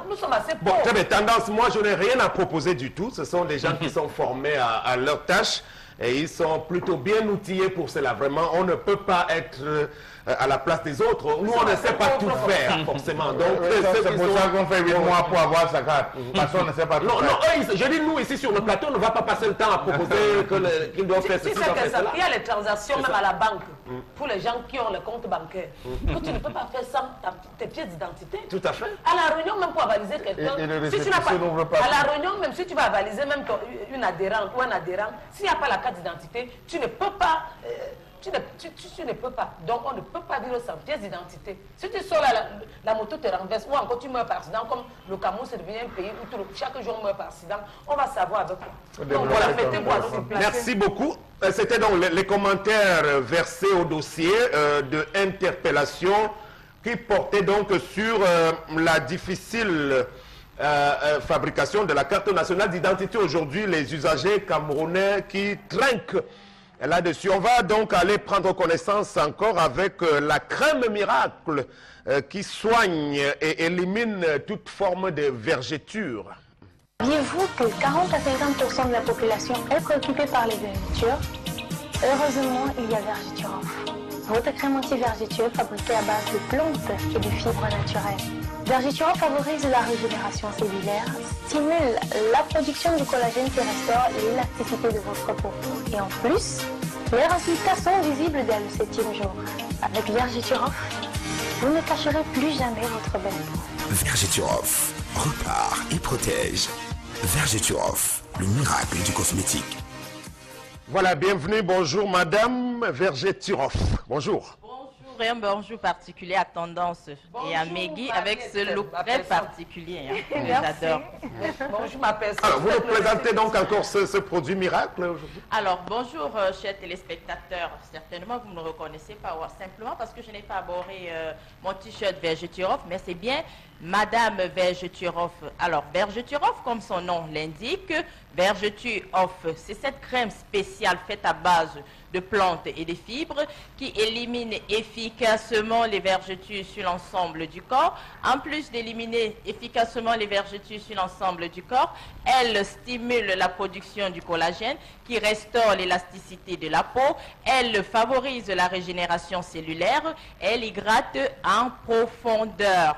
nous sommes assez pauvres. Bon, très bien, tendance, moi je n'ai rien à proposer du tout. Ce sont des gens qui sont formés à leur tâche et ils sont plutôt bien outillés pour cela. Vraiment, on ne peut pas être à la place des autres. Nous, on ne sait pas tout faire, forcément. Donc, c'est pour ça qu'on fait 8 mois pour avoir sa carte. Parce qu'on ne sait pas tout faire. Non, je dis, nous, ici, sur le plateau, on ne va pas passer le temps à proposer qu'ils doivent faire ceci, cela. Il y a les transactions même à la banque, pour les gens qui ont le compte bancaire. Que tu ne peux pas faire sans tes pièces d'identité. Tout à fait. À la réunion, même pour avaliser quelqu'un, si tu n'as pas... À la réunion, même si tu vas avaliser même une adhérente ou un adhérent, s'il n'y a pas la carte d'identité, tu ne peux pas... Tu ne peux pas. Donc, on ne peut pas vivre sans pièce d'identité. Si tu sors là, la moto te renverse, ou encore tu meurs par accident, comme le Cameroun, c'est devenu un pays où chaque jour on meurt par accident, on va savoir avec quoi. Donc, voilà, mettez-vous à notre place. Merci beaucoup. C'était donc les commentaires versés au dossier de interpellation qui portait donc sur la difficile fabrication de la carte nationale d'identité. Aujourd'hui, les usagers camerounais qui trinquent là-dessus. On va donc aller prendre connaissance encore avec la crème miracle qui soigne et élimine toute forme de vergéture. Saviez-vous que 40 à 50% de la population est préoccupée par les vergetures? Heureusement, il y a Vergeture Off. Votre crème anti-vergeture fabriquée à base de plantes et de fibres naturelles. Vergeture Off favorise la régénération cellulaire, stimule la production du collagène qui restaure l'élasticité de votre peau. Et en plus, les résultats sont visibles dès le 7e jour. Avec Vergeture Off, vous ne cacherez plus jamais votre belle peau. Vergeture Off repart et protège. Vergeture Off, le miracle du cosmétique. Voilà, bienvenue, bonjour Madame Vergeture Off. Bonjour. Et un bonjour particulier à Tendance et à Meggy avec ce look très particulier que j'adore. Bonjour ma personne. Alors, vous nous présentez donc encore ce produit miracle aujourd'hui? Alors, bonjour chers téléspectateurs. Certainement, vous ne me reconnaissez pas, ou simplement parce que je n'ai pas abordé mon t-shirt Vergeture Off, mais c'est bien Madame Vergeturoff. Alors, Vergeturoff, comme son nom l'indique, Vergeturoff, c'est cette crème spéciale faite à base de plantes et de fibres qui élimine efficacement les vergetures sur l'ensemble du corps. En plus d'éliminer efficacement les vergetures sur l'ensemble du corps, elle stimule la production du collagène qui restaure l'élasticité de la peau. Elle favorise la régénération cellulaire. Elle hydrate en profondeur.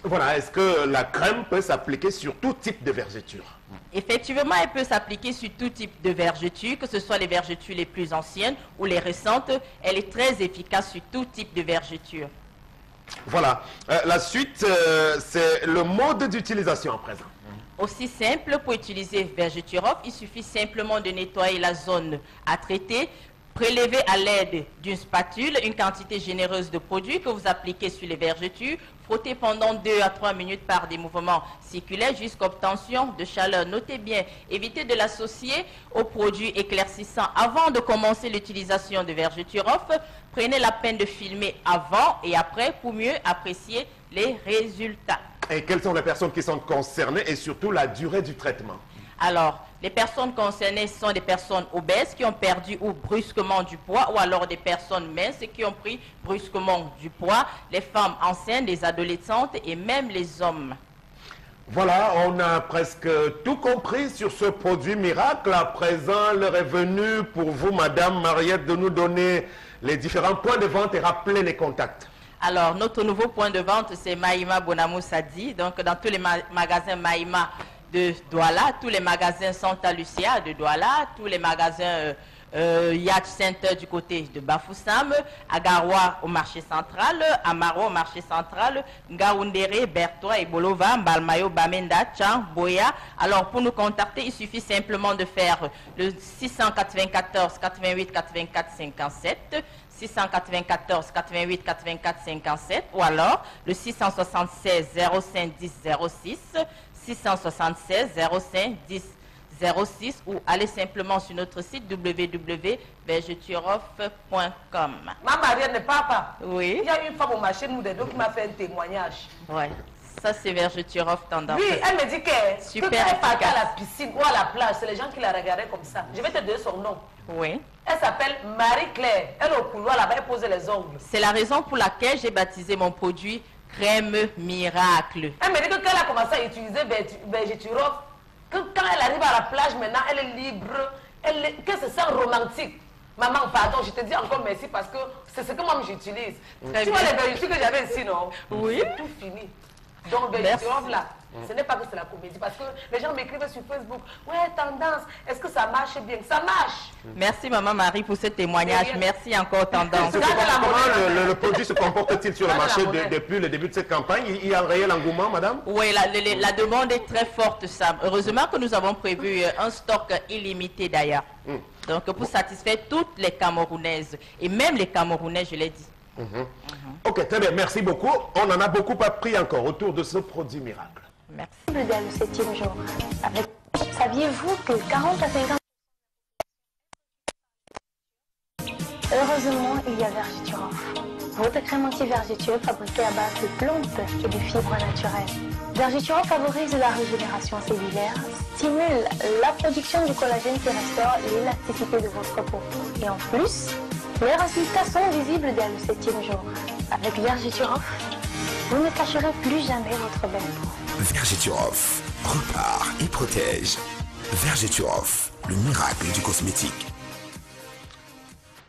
Voilà, est-ce que la crème peut s'appliquer sur tout type de vergeture? Effectivement, elle peut s'appliquer sur tout type de vergetures, que ce soit les vergetures les plus anciennes ou les récentes. Elle est très efficace sur tout type de vergeture. Voilà, la suite, c'est le mode d'utilisation à présent. Aussi simple, pour utiliser Vergeturoff, il suffit simplement de nettoyer la zone à traiter. Prélevez à l'aide d'une spatule une quantité généreuse de produit que vous appliquez sur les vergetures. Frottez pendant 2 à 3 minutes par des mouvements circulaires jusqu'à obtention de chaleur. Notez bien, évitez de l'associer aux produits éclaircissants. Avant de commencer l'utilisation de Vergeturoff, prenez la peine de filmer avant et après pour mieux apprécier les résultats. Et quelles sont les personnes qui sont concernées et surtout la durée du traitement? Alors, les personnes concernées sont des personnes obèses qui ont perdu ou brusquement du poids ou alors des personnes minces qui ont pris brusquement du poids, les femmes enceintes, les adolescentes et même les hommes. Voilà, on a presque tout compris sur ce produit miracle. À présent, l'heure est venue pour vous, Madame Mariette, de nous donner les différents points de vente et rappeler les contacts. Alors, notre nouveau point de vente, c'est Maïma Bonamou Sadi. Donc, dans tous les magasins Maïma de Douala, tous les magasins Santa Lucia de Douala, tous les magasins Yacht Center du côté de Bafoussam, Agaroua au marché central, Amaro au marché central, Ngaoundéré, Bertois et Bolova, Balmayo, Bamenda, Tchan, Boya. Alors pour nous contacter, il suffit simplement de faire le 694 88 84 57, 694 88 84 57 ou alors le 676 05 10 06, 676 05 10 06 ou allez simplement sur notre site www.vergeturoff.com. Ma Marianne, papa. Oui. Il y a une femme au marché nous des deux qui m'a fait un témoignage. Ouais. Ça c'est Vergeturoff tendance. Oui, elle me dit que super quand elle partait efficace. à la piscine ou à la plage, c'est les gens qui la regardaient comme ça. Je vais te donner son nom. Oui. Elle s'appelle Marie-Claire. Elle est au couloir là-bas, elle pose les ongles. C'est la raison pour laquelle j'ai baptisé mon produit Crème Miracle. Elle me dit que quand elle a commencé à utiliser Vergeturoff, quand elle arrive à la plage maintenant, elle est libre, que se sent romantique. Maman, pardon, je te dis encore merci parce que c'est ce que moi j'utilise. Tu vois les vergetures que j'avais ici, non? Oui. C'est tout fini. Donc, Vergeturoff là, ce n'est pas que c'est la comédie parce que les gens m'écrivent sur Facebook, ouais, tendance, est-ce que ça marche bien? Ça marche. Merci Maman Marie pour ce témoignage. Merci encore tendance. Comment le produit se comporte-t-il sur le marché depuis le début de cette campagne? Il y a un réel engouement, madame? Oui, la demande est très forte, Sam. Heureusement que nous avons prévu un stock illimité d'ailleurs. Donc pour satisfaire toutes les Camerounaises et même les Camerounais, je l'ai dit. Ok, très bien, merci beaucoup. On en a beaucoup appris encore autour de ce produit miracle. Merci. Dès le 7e jour. Saviez-vous que 40 à 50... Heureusement, il y a Vergeturoff. Votre crème anti-vergetue fabriquée à base de plantes et de fibres naturelles. Vergeturoff favorise la régénération cellulaire, stimule la production du collagène qui restaure l'élasticité de votre peau. Et en plus, les résultats sont visibles dès le 7e jour. Avec Vergeturoff, vous ne cacherez plus jamais votre belle peau. Vergeturoff, repart et protège. Vergeturoff, le miracle du cosmétique.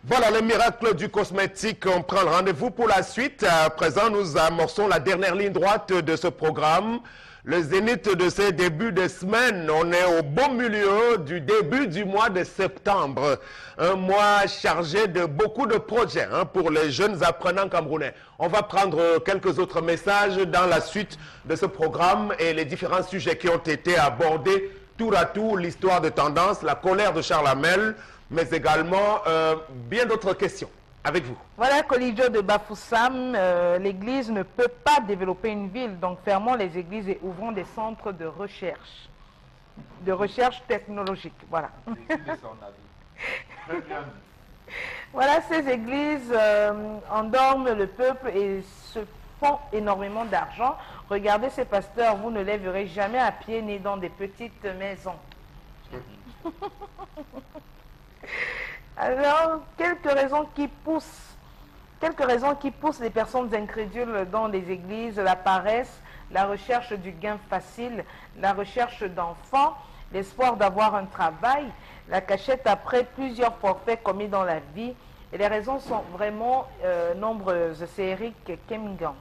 Voilà le miracle du cosmétique. On prend le rendez-vous pour la suite. À présent, nous amorçons la dernière ligne droite de ce programme. Le zénith de ces débuts de semaine. On est au beau milieu du début du mois de septembre. Un mois chargé de beaucoup de projets pour les jeunes apprenants camerounais. On va prendre quelques autres messages dans la suite de ce programme et les différents sujets qui ont été abordés tour à tour. L'histoire de tendance, la colère de Charles Hamel, mais également bien d'autres questions. Avec vous. Voilà, Colligio de Bafoussam, l'Église ne peut pas développer une ville, donc fermons les églises et ouvrons des centres de recherche technologique. Voilà. Voilà, ces églises endorment le peuple et se font énormément d'argent. Regardez ces pasteurs, vous ne les verrez jamais à pied ni dans des petites maisons. Alors, quelques raisons qui poussent les personnes incrédules dans les églises: la paresse, la recherche du gain facile, la recherche d'enfants, l'espoir d'avoir un travail, la cachette après plusieurs forfaits commis dans la vie. Et les raisons sont vraiment nombreuses. C'est Eric Kemingan.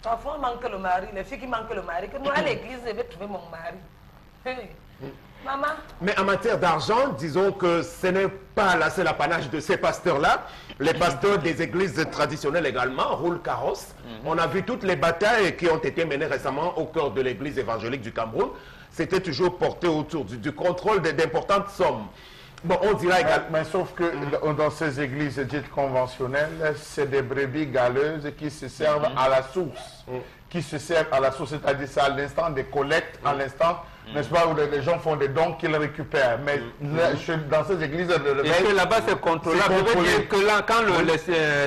Parfois, on manque le mari, les filles qui manquent le mari, que moi à l'église, je vais trouver mon mari. Hey. Maman. Mais en matière d'argent, disons que ce n'est pas là, c'est l'apanage de ces pasteurs-là. Les pasteurs des églises traditionnelles également roulent carrosse. On a vu toutes les batailles qui ont été menées récemment au cœur de l'église évangélique du Cameroun. C'était toujours porté autour du contrôle d'importantes sommes. Bon, on dira également... Mais sauf que dans ces églises dites conventionnelles, c'est des brebis galeuses qui se servent à la source. Qui se servent à la source, c'est-à-dire c'est à l'instant des collectes, à l'instant, n'est-ce pas, où les gens font des dons qu'ils récupèrent. Mais dans ces églises de réveil... Et que là-bas c'est contrôlable. Ça veut dire que là, quand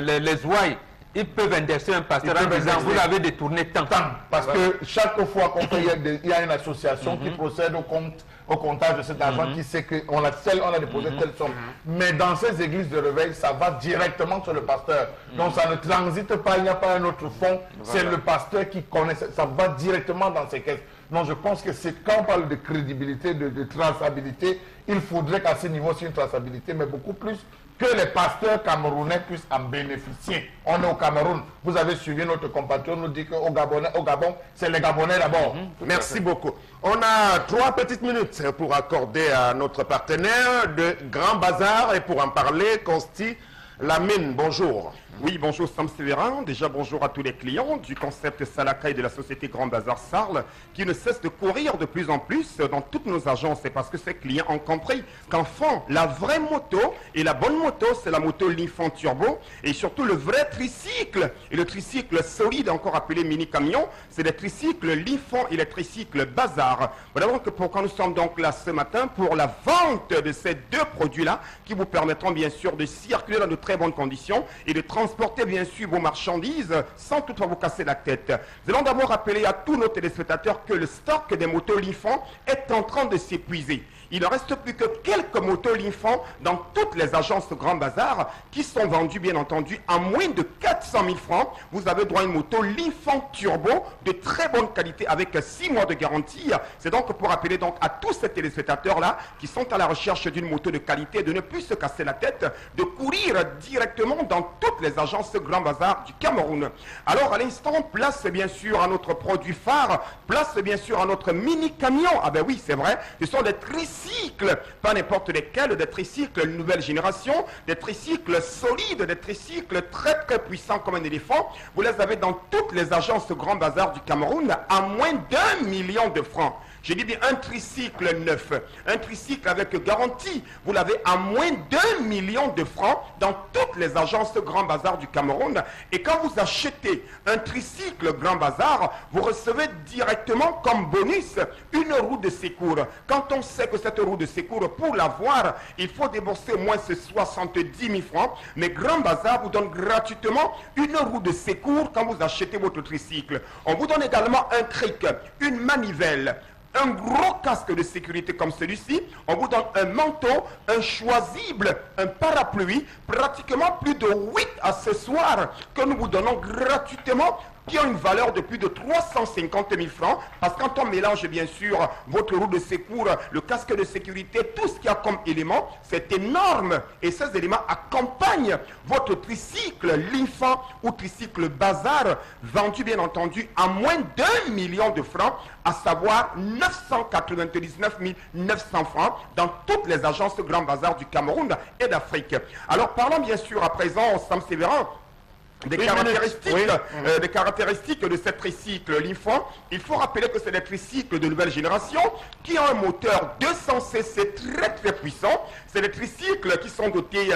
les ouailles, ils peuvent inverser un pasteur en disant vous l'avez détourné tant. Parce que chaque fois qu'on fait, il y a une association qui procède au comptage de cet argent, qui sait qu'on a déposé telle somme. Mais dans ces églises de réveil, ça va directement sur le pasteur. Donc ça ne transite pas, il n'y a pas un autre fonds. C'est le pasteur qui connaît, ça va directement dans ses caisses. Donc je pense que c'est quand on parle de crédibilité, de traçabilité, il faudrait qu'à ce niveau, c'est une traçabilité, mais beaucoup plus que les pasteurs camerounais puissent en bénéficier. On est au Cameroun. Vous avez suivi notre compatriote, nous dit qu'au Gabon, c'est les Gabonais d'abord. Merci beaucoup. On a 3 petites minutes pour accorder à notre partenaire de Grand Bazar et pour en parler, Consti Lamine. Bonjour. Oui, bonjour Sam Sévérin. Déjà bonjour à tous les clients du concept Salakaï de la société Grand Bazar Sarl qui ne cesse de courir de plus en plus dans toutes nos agences. C'est parce que ces clients ont compris qu'enfin, la vraie moto et la bonne moto, c'est la moto Linfant Turbo et surtout le vrai tricycle. Et le tricycle solide, encore appelé mini-camion, c'est le tricycle Linfant et le tricycle Bazar. Voilà donc pourquoi nous sommes donc là ce matin pour la vente de ces 2 produits-là qui vous permettront bien sûr de circuler dans de très bonnes conditions et de transporter bien sûr vos marchandises sans toutefois vous casser la tête. Nous allons d'abord rappeler à tous nos téléspectateurs que le stock des motos Linfant est en train de s'épuiser. Il ne reste plus que quelques motos Linfant dans toutes les agences Grand Bazar qui sont vendues bien entendu à moins de 400 000 francs. Vous avez droit à une moto Linfant Turbo de très bonne qualité avec 6 mois de garantie. C'est donc pour rappeler donc à tous ces téléspectateurs-là qui sont à la recherche d'une moto de qualité de ne plus se casser la tête, de courir directement dans toutes les agences Grand Bazar du Cameroun. Alors à l'instant, place bien sûr à notre produit phare, place bien sûr à notre mini-camion. Ah ben oui, c'est vrai, ce sont des tricycles, pas n'importe lesquels, des tricycles nouvelle génération, des tricycles solides, des tricycles très très puissants comme un éléphant. Vous les avez dans toutes les agences Grand Bazar du Cameroun à moins d'1 million de francs. J'ai dit bien un tricycle neuf, un tricycle avec garantie. Vous l'avez à moins d'1 million de francs dans toutes les agences Grand Bazar du Cameroun. Et quand vous achetez un tricycle Grand Bazar, vous recevez directement comme bonus une roue de secours. Quand on sait que cette roue de secours, pour l'avoir, il faut débourser au moins 70 000 francs. Mais Grand Bazar vous donne gratuitement une roue de secours quand vous achetez votre tricycle. On vous donne également un cric, une manivelle, un gros casque de sécurité comme celui-ci, on vous donne un manteau, un choisible, un parapluie, pratiquement plus de 8 accessoires que nous vous donnons gratuitement, qui ont une valeur de plus de 350 000 francs, parce que quand on mélange bien sûr votre roue de secours, le casque de sécurité, tout ce qu'il y a comme élément, c'est énorme. Et ces éléments accompagnent votre tricycle Linfant ou tricycle Bazar, vendu bien entendu à moins d'1 million de francs, à savoir 999 900 francs dans toutes les agences Grand Bazar du Cameroun et d'Afrique. Alors parlons bien sûr à présent, Sam Sévérin, des caractéristiques de ces tricycles Linfant. Il faut rappeler que c'est des tricycles de nouvelle génération qui ont un moteur 200 cc très très puissant. C'est des tricycles qui sont dotés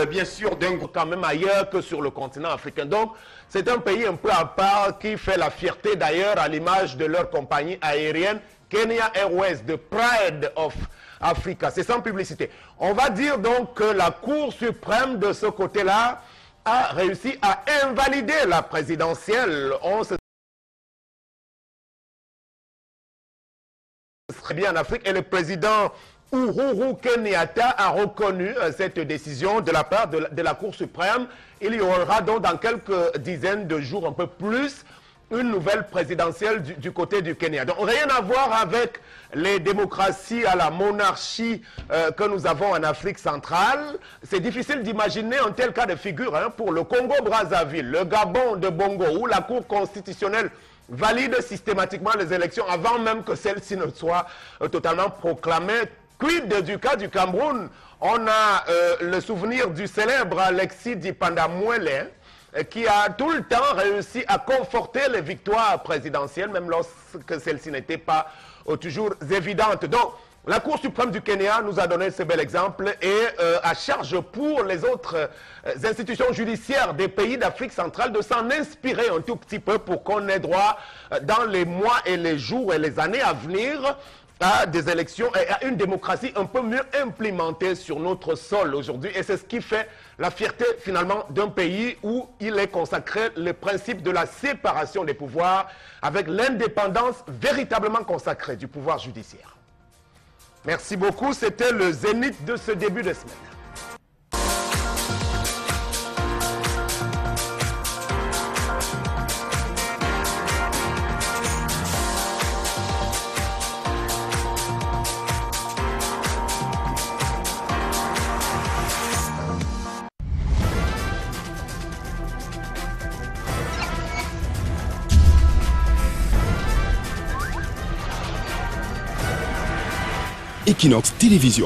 bien sûr d'un gros quand même ailleurs que sur le continent africain. Donc c'est un pays un peu à part qui fait la fierté d'ailleurs à l'image de leur compagnie aérienne Kenya Airways, the Pride of Africa. C'est sans publicité. On va dire donc que la Cour suprême de ce côté-là a réussi à invalider la présidentielle. serait bien en Afrique. Et le président Uhuru Kenyatta a reconnu cette décision de la part de la Cour suprême. Il y aura donc dans quelques dizaines de jours, un peu plus, une nouvelle présidentielle du côté du Kenya. Donc rien à voir avec les démocraties à la monarchie que nous avons en Afrique centrale. C'est difficile d'imaginer un tel cas de figure pour le Congo-Brazzaville, le Gabon de Bongo, où la Cour constitutionnelle valide systématiquement les élections avant même que celles-ci ne soient totalement proclamées. Quid du cas du Cameroun? On a le souvenir du célèbre Alexis Dipandamouele, qui a tout le temps réussi à conforter les victoires présidentielles, même lorsque celles-ci n'étaient pas toujours évidentes. Donc, la Cour suprême du Kenya nous a donné ce bel exemple et à charge pour les autres institutions judiciaires des pays d'Afrique centrale de s'en inspirer un tout petit peu pour qu'on ait droit dans les mois et les jours et les années à venir à des élections et à une démocratie un peu mieux implémentée sur notre sol aujourd'hui. Et c'est ce qui fait la fierté finalement d'un pays où il est consacré le principe de la séparation des pouvoirs avec l'indépendance véritablement consacrée du pouvoir judiciaire. Merci beaucoup, c'était le zénith de ce début de semaine. Equinox Télévision.